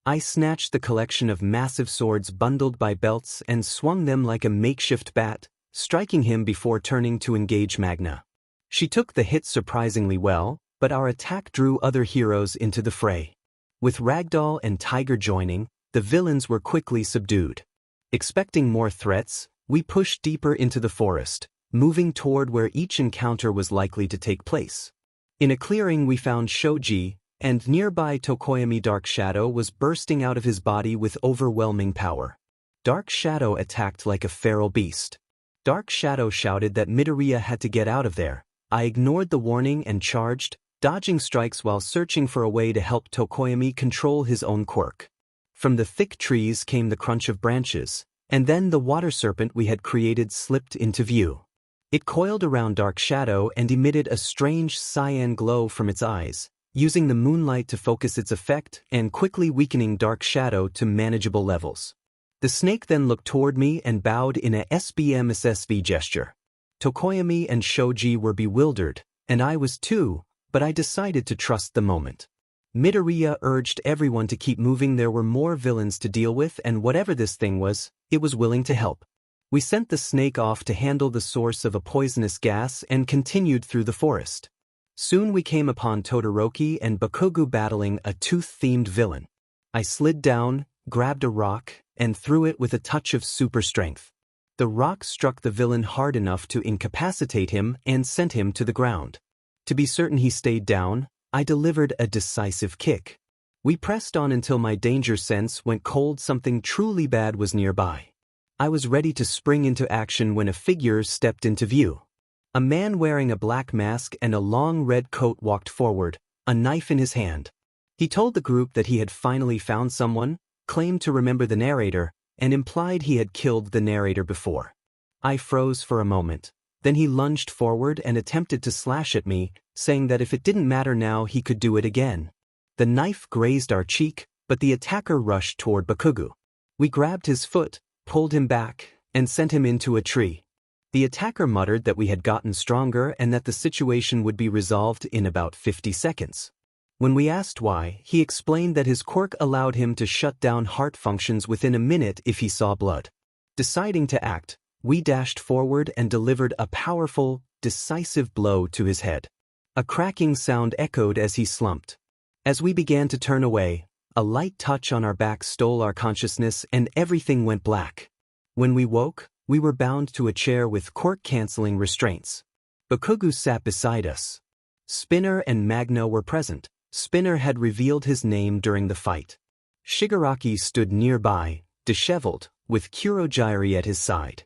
I snatched the collection of massive swords bundled by belts and swung them like a makeshift bat, striking him before turning to engage Magna. She took the hit surprisingly well, but our attack drew other heroes into the fray. With Ragdoll and Tiger joining, the villains were quickly subdued. Expecting more threats, we pushed deeper into the forest, moving toward where each encounter was likely to take place. In a clearing we found Shoji, and nearby Tokoyami. Dark Shadow was bursting out of his body with overwhelming power. Dark Shadow attacked like a feral beast. Dark Shadow shouted that Midoriya had to get out of there. I ignored the warning and charged, dodging strikes while searching for a way to help Tokoyami control his own quirk. From the thick trees came the crunch of branches, and then the water serpent we had created slipped into view. It coiled around Dark Shadow and emitted a strange cyan glow from its eyes, using the moonlight to focus its effect and quickly weakening Dark Shadow to manageable levels. The snake then looked toward me and bowed in a SBMSSV gesture. Tokoyami and Shoji were bewildered, and I was too, but I decided to trust the moment. Midoriya urged everyone to keep moving. There were more villains to deal with, and whatever this thing was, it was willing to help. We sent the snake off to handle the source of a poisonous gas and continued through the forest. Soon we came upon Todoroki and Bakugo battling a tooth-themed villain. I slid down, grabbed a rock, and threw it with a touch of super strength. The rock struck the villain hard enough to incapacitate him and sent him to the ground. To be certain he stayed down, I delivered a decisive kick. We pressed on until my danger sense went cold. Something truly bad was nearby. I was ready to spring into action when a figure stepped into view. A man wearing a black mask and a long red coat walked forward, a knife in his hand. He told the group that he had finally found someone, claimed to remember the narrator, and implied he had killed the narrator before. I froze for a moment. Then he lunged forward and attempted to slash at me, saying that if it didn't matter now he could do it again. The knife grazed our cheek, but the attacker rushed toward Bakugu. We grabbed his foot, pulled him back, and sent him into a tree. The attacker muttered that we had gotten stronger and that the situation would be resolved in about 50 seconds. When we asked why, he explained that his quirk allowed him to shut down heart functions within a minute if he saw blood. Deciding to act, we dashed forward and delivered a powerful, decisive blow to his head. A cracking sound echoed as he slumped. As we began to turn away, a light touch on our backs stole our consciousness and everything went black. When we woke, we were bound to a chair with quirk-canceling restraints. Bakugu sat beside us. Spinner and Magno were present. Spinner had revealed his name during the fight. Shigaraki stood nearby, disheveled, with Kurogyari at his side.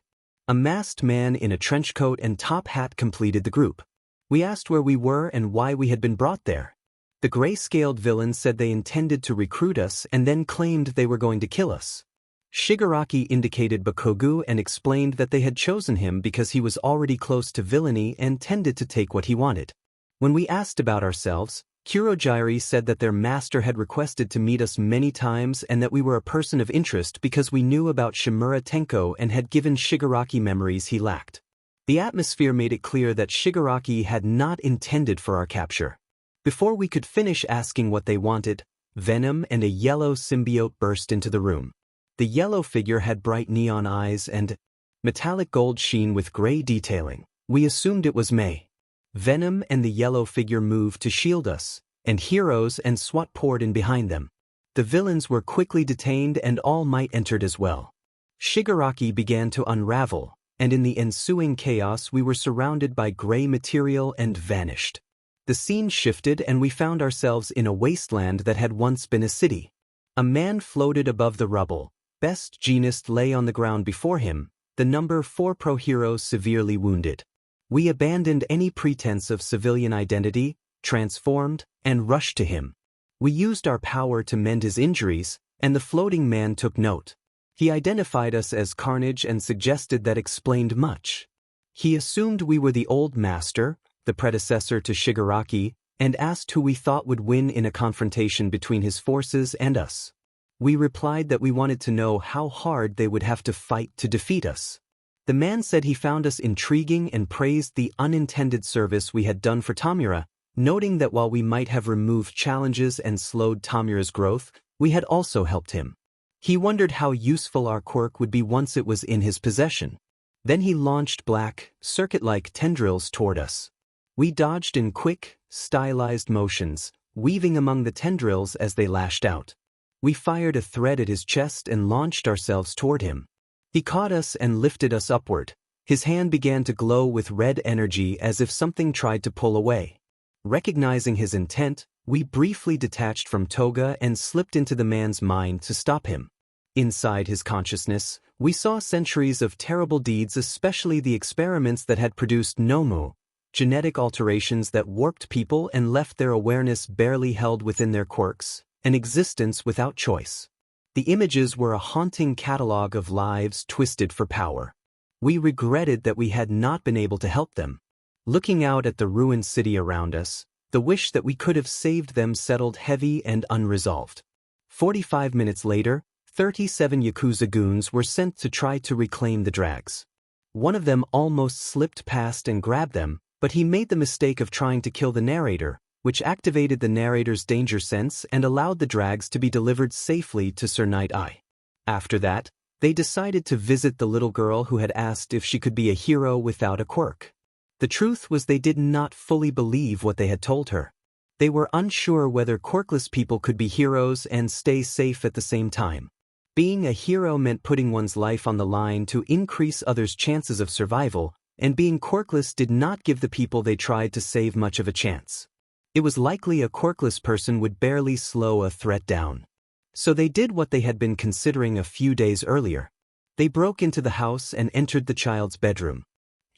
A masked man in a trench coat and top hat completed the group. We asked where we were and why we had been brought there. The gray-scaled villain said they intended to recruit us and then claimed they were going to kill us. Shigaraki indicated Bakugu and explained that they had chosen him because he was already close to villainy and tended to take what he wanted. When we asked about ourselves, Kurogyari said that their master had requested to meet us many times and that we were a person of interest because we knew about Shimura Tenko and had given Shigaraki memories he lacked. The atmosphere made it clear that Shigaraki had not intended for our capture. Before we could finish asking what they wanted, Venom and a yellow symbiote burst into the room. The yellow figure had bright neon eyes and metallic gold sheen with gray detailing. We assumed it was Mei. Venom and the yellow figure moved to shield us, and Heroes and SWAT poured in behind them. The villains were quickly detained and All Might entered as well. Shigaraki began to unravel, and in the ensuing chaos we were surrounded by gray material and vanished. The scene shifted and we found ourselves in a wasteland that had once been a city. A man floated above the rubble. Best Jeanist lay on the ground before him, the number 4 pro hero severely wounded. We abandoned any pretense of civilian identity, transformed, and rushed to him. We used our power to mend his injuries, and the floating man took note. He identified us as Carnage and suggested that explained much. He assumed we were the old master, the predecessor to Shigaraki, and asked who we thought would win in a confrontation between his forces and us. We replied that we wanted to know how hard they would have to fight to defeat us. The man said he found us intriguing and praised the unintended service we had done for Tamura, noting that while we might have removed challenges and slowed Tamura's growth, we had also helped him. He wondered how useful our quirk would be once it was in his possession. Then he launched black, circuit-like tendrils toward us. We dodged in quick, stylized motions, weaving among the tendrils as they lashed out. We fired a thread at his chest and launched ourselves toward him. He caught us and lifted us upward. His hand began to glow with red energy as if something tried to pull away. Recognizing his intent, we briefly detached from Toga and slipped into the man's mind to stop him. Inside his consciousness, we saw centuries of terrible deeds, especially the experiments that had produced Nomu, genetic alterations that warped people and left their awareness barely held within their quirks, an existence without choice. The images were a haunting catalog of lives twisted for power. We regretted that we had not been able to help them. Looking out at the ruined city around us, the wish that we could have saved them settled heavy and unresolved. 45 minutes later, 37 Yakuza goons were sent to try to reclaim the drags. One of them almost slipped past and grabbed them, but he made the mistake of trying to kill the narrator, which activated the narrator's danger sense and allowed the drags to be delivered safely to Sir Night-Eye. After that, they decided to visit the little girl who had asked if she could be a hero without a quirk. The truth was they did not fully believe what they had told her. They were unsure whether quirkless people could be heroes and stay safe at the same time. Being a hero meant putting one's life on the line to increase others' chances of survival, and being quirkless did not give the people they tried to save much of a chance. It was likely a quirkless person would barely slow a threat down. So they did what they had been considering a few days earlier. They broke into the house and entered the child's bedroom.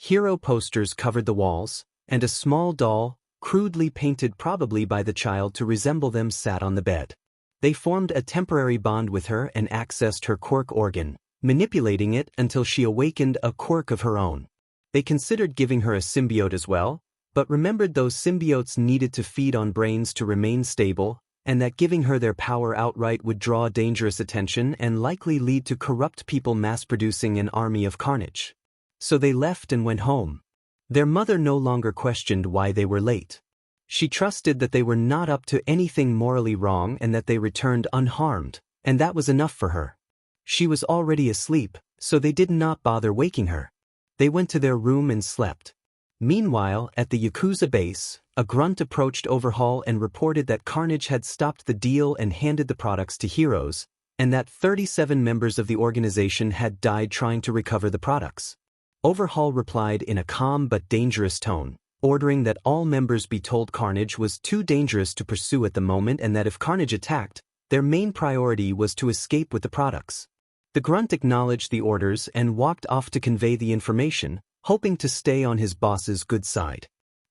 Hero posters covered the walls, and a small doll, crudely painted probably by the child to resemble them, sat on the bed. They formed a temporary bond with her and accessed her quirk organ, manipulating it until she awakened a quirk of her own. They considered giving her a symbiote as well, but remembered those symbiotes needed to feed on brains to remain stable, and that giving her their power outright would draw dangerous attention and likely lead to corrupt people mass-producing an army of carnage. So they left and went home. Their mother no longer questioned why they were late. She trusted that they were not up to anything morally wrong and that they returned unharmed, and that was enough for her. She was already asleep, so they did not bother waking her. They went to their room and slept. Meanwhile, at the Yakuza base, a grunt approached Overhaul and reported that Carnage had stopped the deal and handed the products to Heroes, and that 37 members of the organization had died trying to recover the products. Overhaul replied in a calm but dangerous tone, ordering that all members be told Carnage was too dangerous to pursue at the moment and that if Carnage attacked, their main priority was to escape with the products. The grunt acknowledged the orders and walked off to convey the information, hoping to stay on his boss's good side.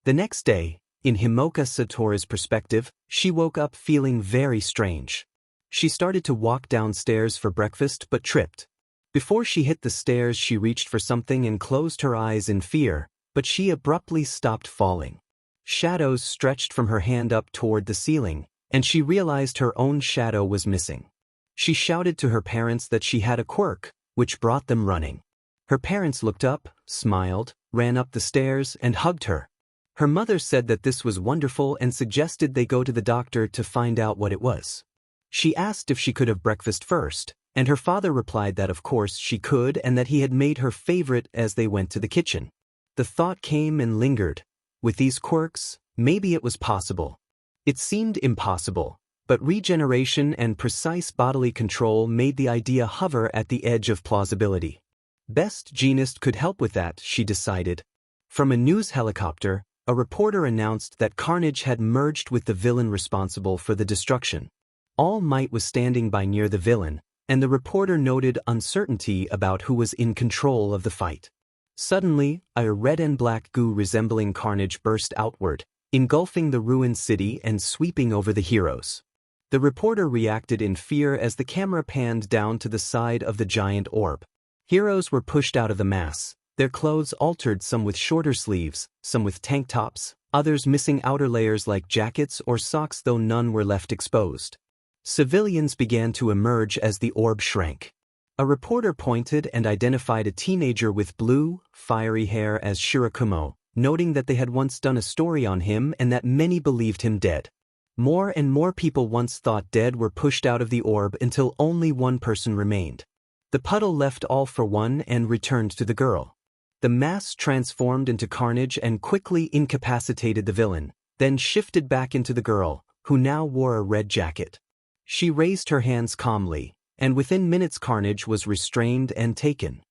The next day, in Himoka Satoru's perspective, she woke up feeling very strange. She started to walk downstairs for breakfast but tripped. Before she hit the stairs, she reached for something and closed her eyes in fear, but she abruptly stopped falling. Shadows stretched from her hand up toward the ceiling, and she realized her own shadow was missing. She shouted to her parents that she had a quirk, which brought them running. Her parents looked up, smiled, ran up the stairs, and hugged her. Her mother said that this was wonderful and suggested they go to the doctor to find out what it was. She asked if she could have breakfast first, and her father replied that of course she could and that he had made her favorite as they went to the kitchen. The thought came and lingered. With these quirks, maybe it was possible. It seemed impossible, but regeneration and precise bodily control made the idea hover at the edge of plausibility. Best Jeanist could help with that, she decided. From a news helicopter, a reporter announced that Carnage had merged with the villain responsible for the destruction. All Might was standing by near the villain, and the reporter noted uncertainty about who was in control of the fight. Suddenly, a red and black goo resembling Carnage burst outward, engulfing the ruined city and sweeping over the heroes. The reporter reacted in fear as the camera panned down to the side of the giant orb. Heroes were pushed out of the mass, their clothes altered, some with shorter sleeves, some with tank tops, others missing outer layers like jackets or socks, though none were left exposed. Civilians began to emerge as the orb shrank. A reporter pointed and identified a teenager with blue, fiery hair as Shirakumo, noting that they had once done a story on him and that many believed him dead. More and more people once thought dead were pushed out of the orb until only one person remained. The puddle left all for one and returned to the girl. The mass transformed into Carnage and quickly incapacitated the villain, then shifted back into the girl, who now wore a red jacket. She raised her hands calmly, and within minutes Carnage was restrained and taken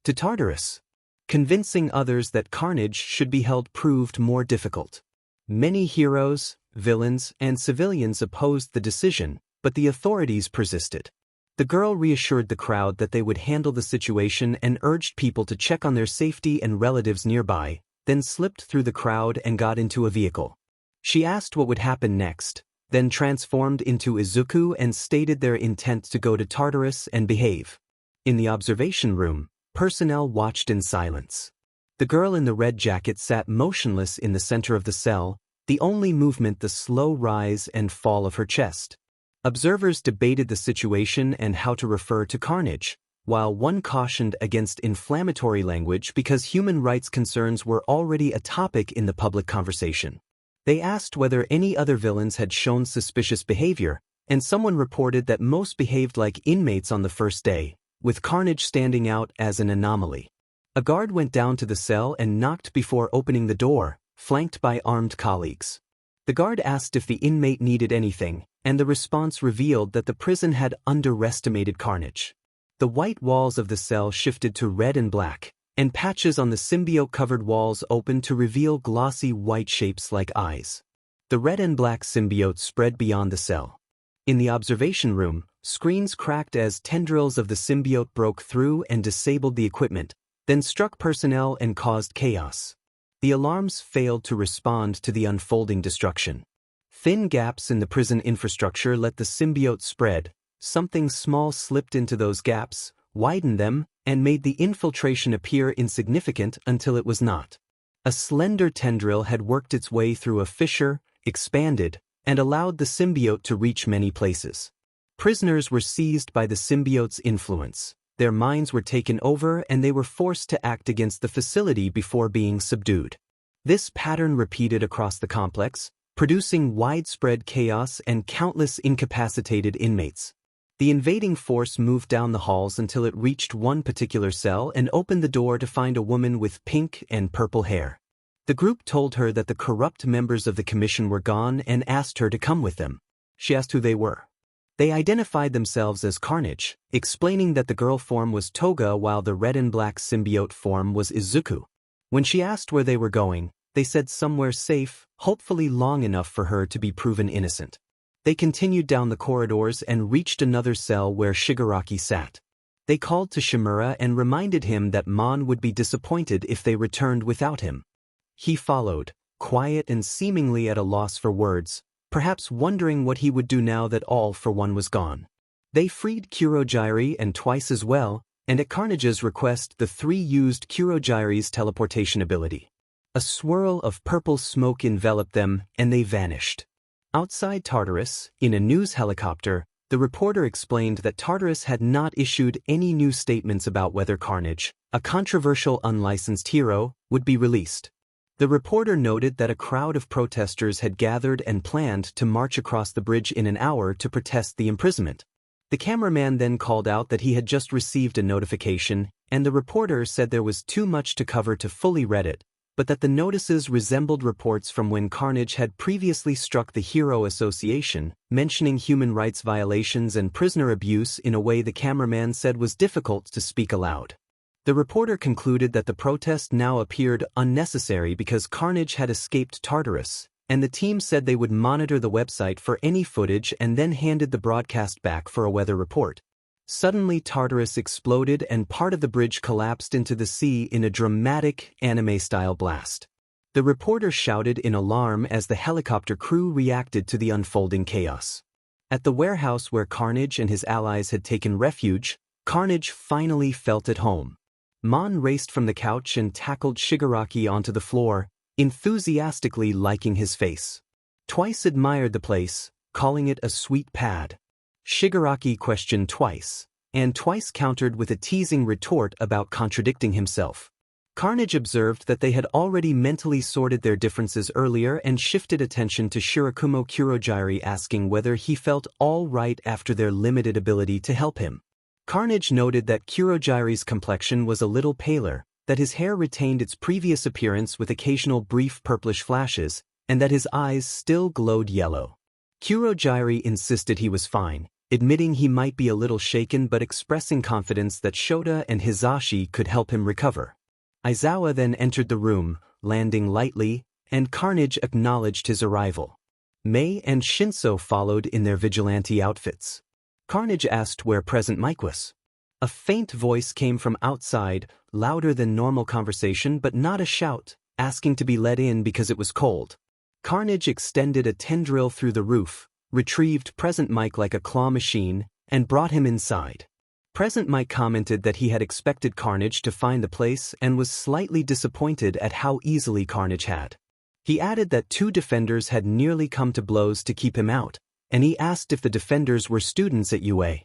to Tartarus. Convincing others that Carnage should be held proved more difficult. Many heroes, villains, and civilians opposed the decision, but the authorities persisted. The girl reassured the crowd that they would handle the situation and urged people to check on their safety and relatives nearby, then slipped through the crowd and got into a vehicle. She asked what would happen next, then transformed into Izuku and stated their intent to go to Tartarus and behave. In the observation room, personnel watched in silence. The girl in the red jacket sat motionless in the center of the cell, the only movement the slow rise and fall of her chest. Observers debated the situation and how to refer to Carnage, while one cautioned against inflammatory language because human rights concerns were already a topic in the public conversation. They asked whether any other villains had shown suspicious behavior, and someone reported that most behaved like inmates on the first day, with Carnage standing out as an anomaly. A guard went down to the cell and knocked before opening the door, flanked by armed colleagues. The guard asked if the inmate needed anything, and the response revealed that the prison had underestimated Carnage. The white walls of the cell shifted to red and black, and patches on the symbiote-covered walls opened to reveal glossy white shapes like eyes. The red and black symbiote spread beyond the cell. In the observation room, screens cracked as tendrils of the symbiote broke through and disabled the equipment, then struck personnel and caused chaos. The alarms failed to respond to the unfolding destruction. Thin gaps in the prison infrastructure let the symbiote spread. Something small slipped into those gaps, widened them, and made the infiltration appear insignificant until it was not. A slender tendril had worked its way through a fissure, expanded, and allowed the symbiote to reach many places. Prisoners were seized by the symbiote's influence. Their minds were taken over and they were forced to act against the facility before being subdued. This pattern repeated across the complex, producing widespread chaos and countless incapacitated inmates. The invading force moved down the halls until it reached one particular cell and opened the door to find a woman with pink and purple hair. The group told her that the corrupt members of the commission were gone and asked her to come with them. She asked who they were. They identified themselves as Carnage, explaining that the girl form was Toga while the red and black symbiote form was Izuku. When she asked where they were going, they said somewhere safe, hopefully long enough for her to be proven innocent. They continued down the corridors and reached another cell where Shigaraki sat. They called to Shimura and reminded him that Mon would be disappointed if they returned without him. He followed, quiet and seemingly at a loss for words, perhaps wondering what he would do now that All for One was gone. They freed Kurogyri and Twice as well, and at Carnage's request the three used Kurogyri's teleportation ability. A swirl of purple smoke enveloped them, and they vanished. Outside Tartarus, in a news helicopter, the reporter explained that Tartarus had not issued any new statements about whether Carnage, a controversial unlicensed hero, would be released. The reporter noted that a crowd of protesters had gathered and planned to march across the bridge in an hour to protest the imprisonment. The cameraman then called out that he had just received a notification, and the reporter said there was too much to cover to fully read it, but that the notices resembled reports from when Carnage had previously struck the Hero Association, mentioning human rights violations and prisoner abuse in a way the cameraman said was difficult to speak aloud. The reporter concluded that the protest now appeared unnecessary because Carnage had escaped Tartarus, and the team said they would monitor the website for any footage and then handed the broadcast back for a weather report. Suddenly Tartarus exploded and part of the bridge collapsed into the sea in a dramatic, anime-style blast. The reporter shouted in alarm as the helicopter crew reacted to the unfolding chaos. At the warehouse where Carnage and his allies had taken refuge, Carnage finally felt at home. Mon raced from the couch and tackled Shigaraki onto the floor, enthusiastically liking his face. Twice admired the place, calling it a sweet pad. Shigaraki questioned Twice, and Twice countered with a teasing retort about contradicting himself. Carnage observed that they had already mentally sorted their differences earlier and shifted attention to Shirakumo Kurogyri, asking whether he felt all right after their limited ability to help him. Carnage noted that Kurogyri's complexion was a little paler, that his hair retained its previous appearance with occasional brief purplish flashes, and that his eyes still glowed yellow. Kurogyri insisted he was fine, admitting he might be a little shaken but expressing confidence that Shota and Hizashi could help him recover. Aizawa then entered the room, landing lightly, and Carnage acknowledged his arrival. Mei and Shinso followed in their vigilante outfits. Carnage asked where Present Mike was. A faint voice came from outside, louder than normal conversation but not a shout, asking to be let in because it was cold. Carnage extended a tendril through the roof, retrieved Present Mike like a claw machine, and brought him inside. Present Mike commented that he had expected Carnage to find the place and was slightly disappointed at how easily Carnage had. He added that two defenders had nearly come to blows to keep him out, and he asked if the defenders were students at UA.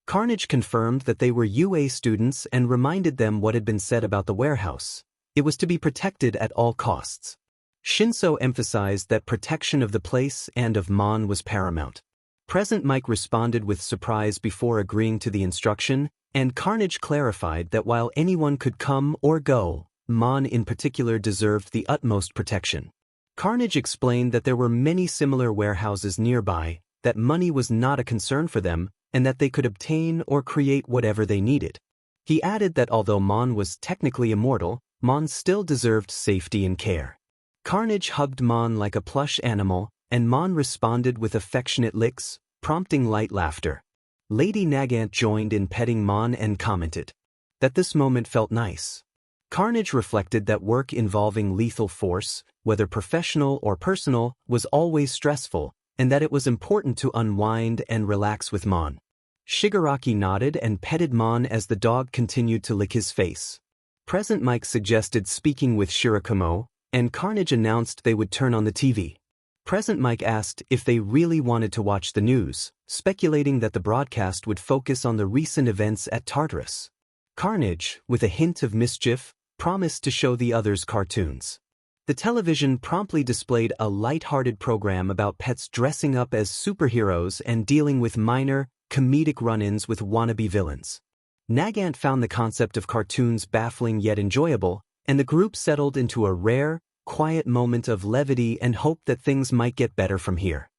Carnage confirmed that they were UA students and reminded them what had been said about the warehouse. It was to be protected at all costs. Shinso emphasized that protection of the place and of Mon was paramount. Present Mike responded with surprise before agreeing to the instruction, and Carnage clarified that while anyone could come or go, Mon in particular deserved the utmost protection. Carnage explained that there were many similar warehouses nearby, that money was not a concern for them, and that they could obtain or create whatever they needed. He added that although Mon was technically immortal, Mon still deserved safety and care. Carnage hugged Mon like a plush animal, and Mon responded with affectionate licks, prompting light laughter. Lady Nagant joined in petting Mon and commented that this moment felt nice. Carnage reflected that work involving lethal force, whether professional or personal, was always stressful, and that it was important to unwind and relax with Mon. Shigaraki nodded and petted Mon as the dog continued to lick his face. Present Mike suggested speaking with Shirakumo, and Carnage announced they would turn on the TV. Present Mike asked if they really wanted to watch the news, speculating that the broadcast would focus on the recent events at Tartarus. Carnage, with a hint of mischief, promised to show the others cartoons. The television promptly displayed a light-hearted program about pets dressing up as superheroes and dealing with minor, comedic run-ins with wannabe villains. Nagant found the concept of cartoons baffling yet enjoyable, and the group settled into a rare, quiet moment of levity and hoped that things might get better from here.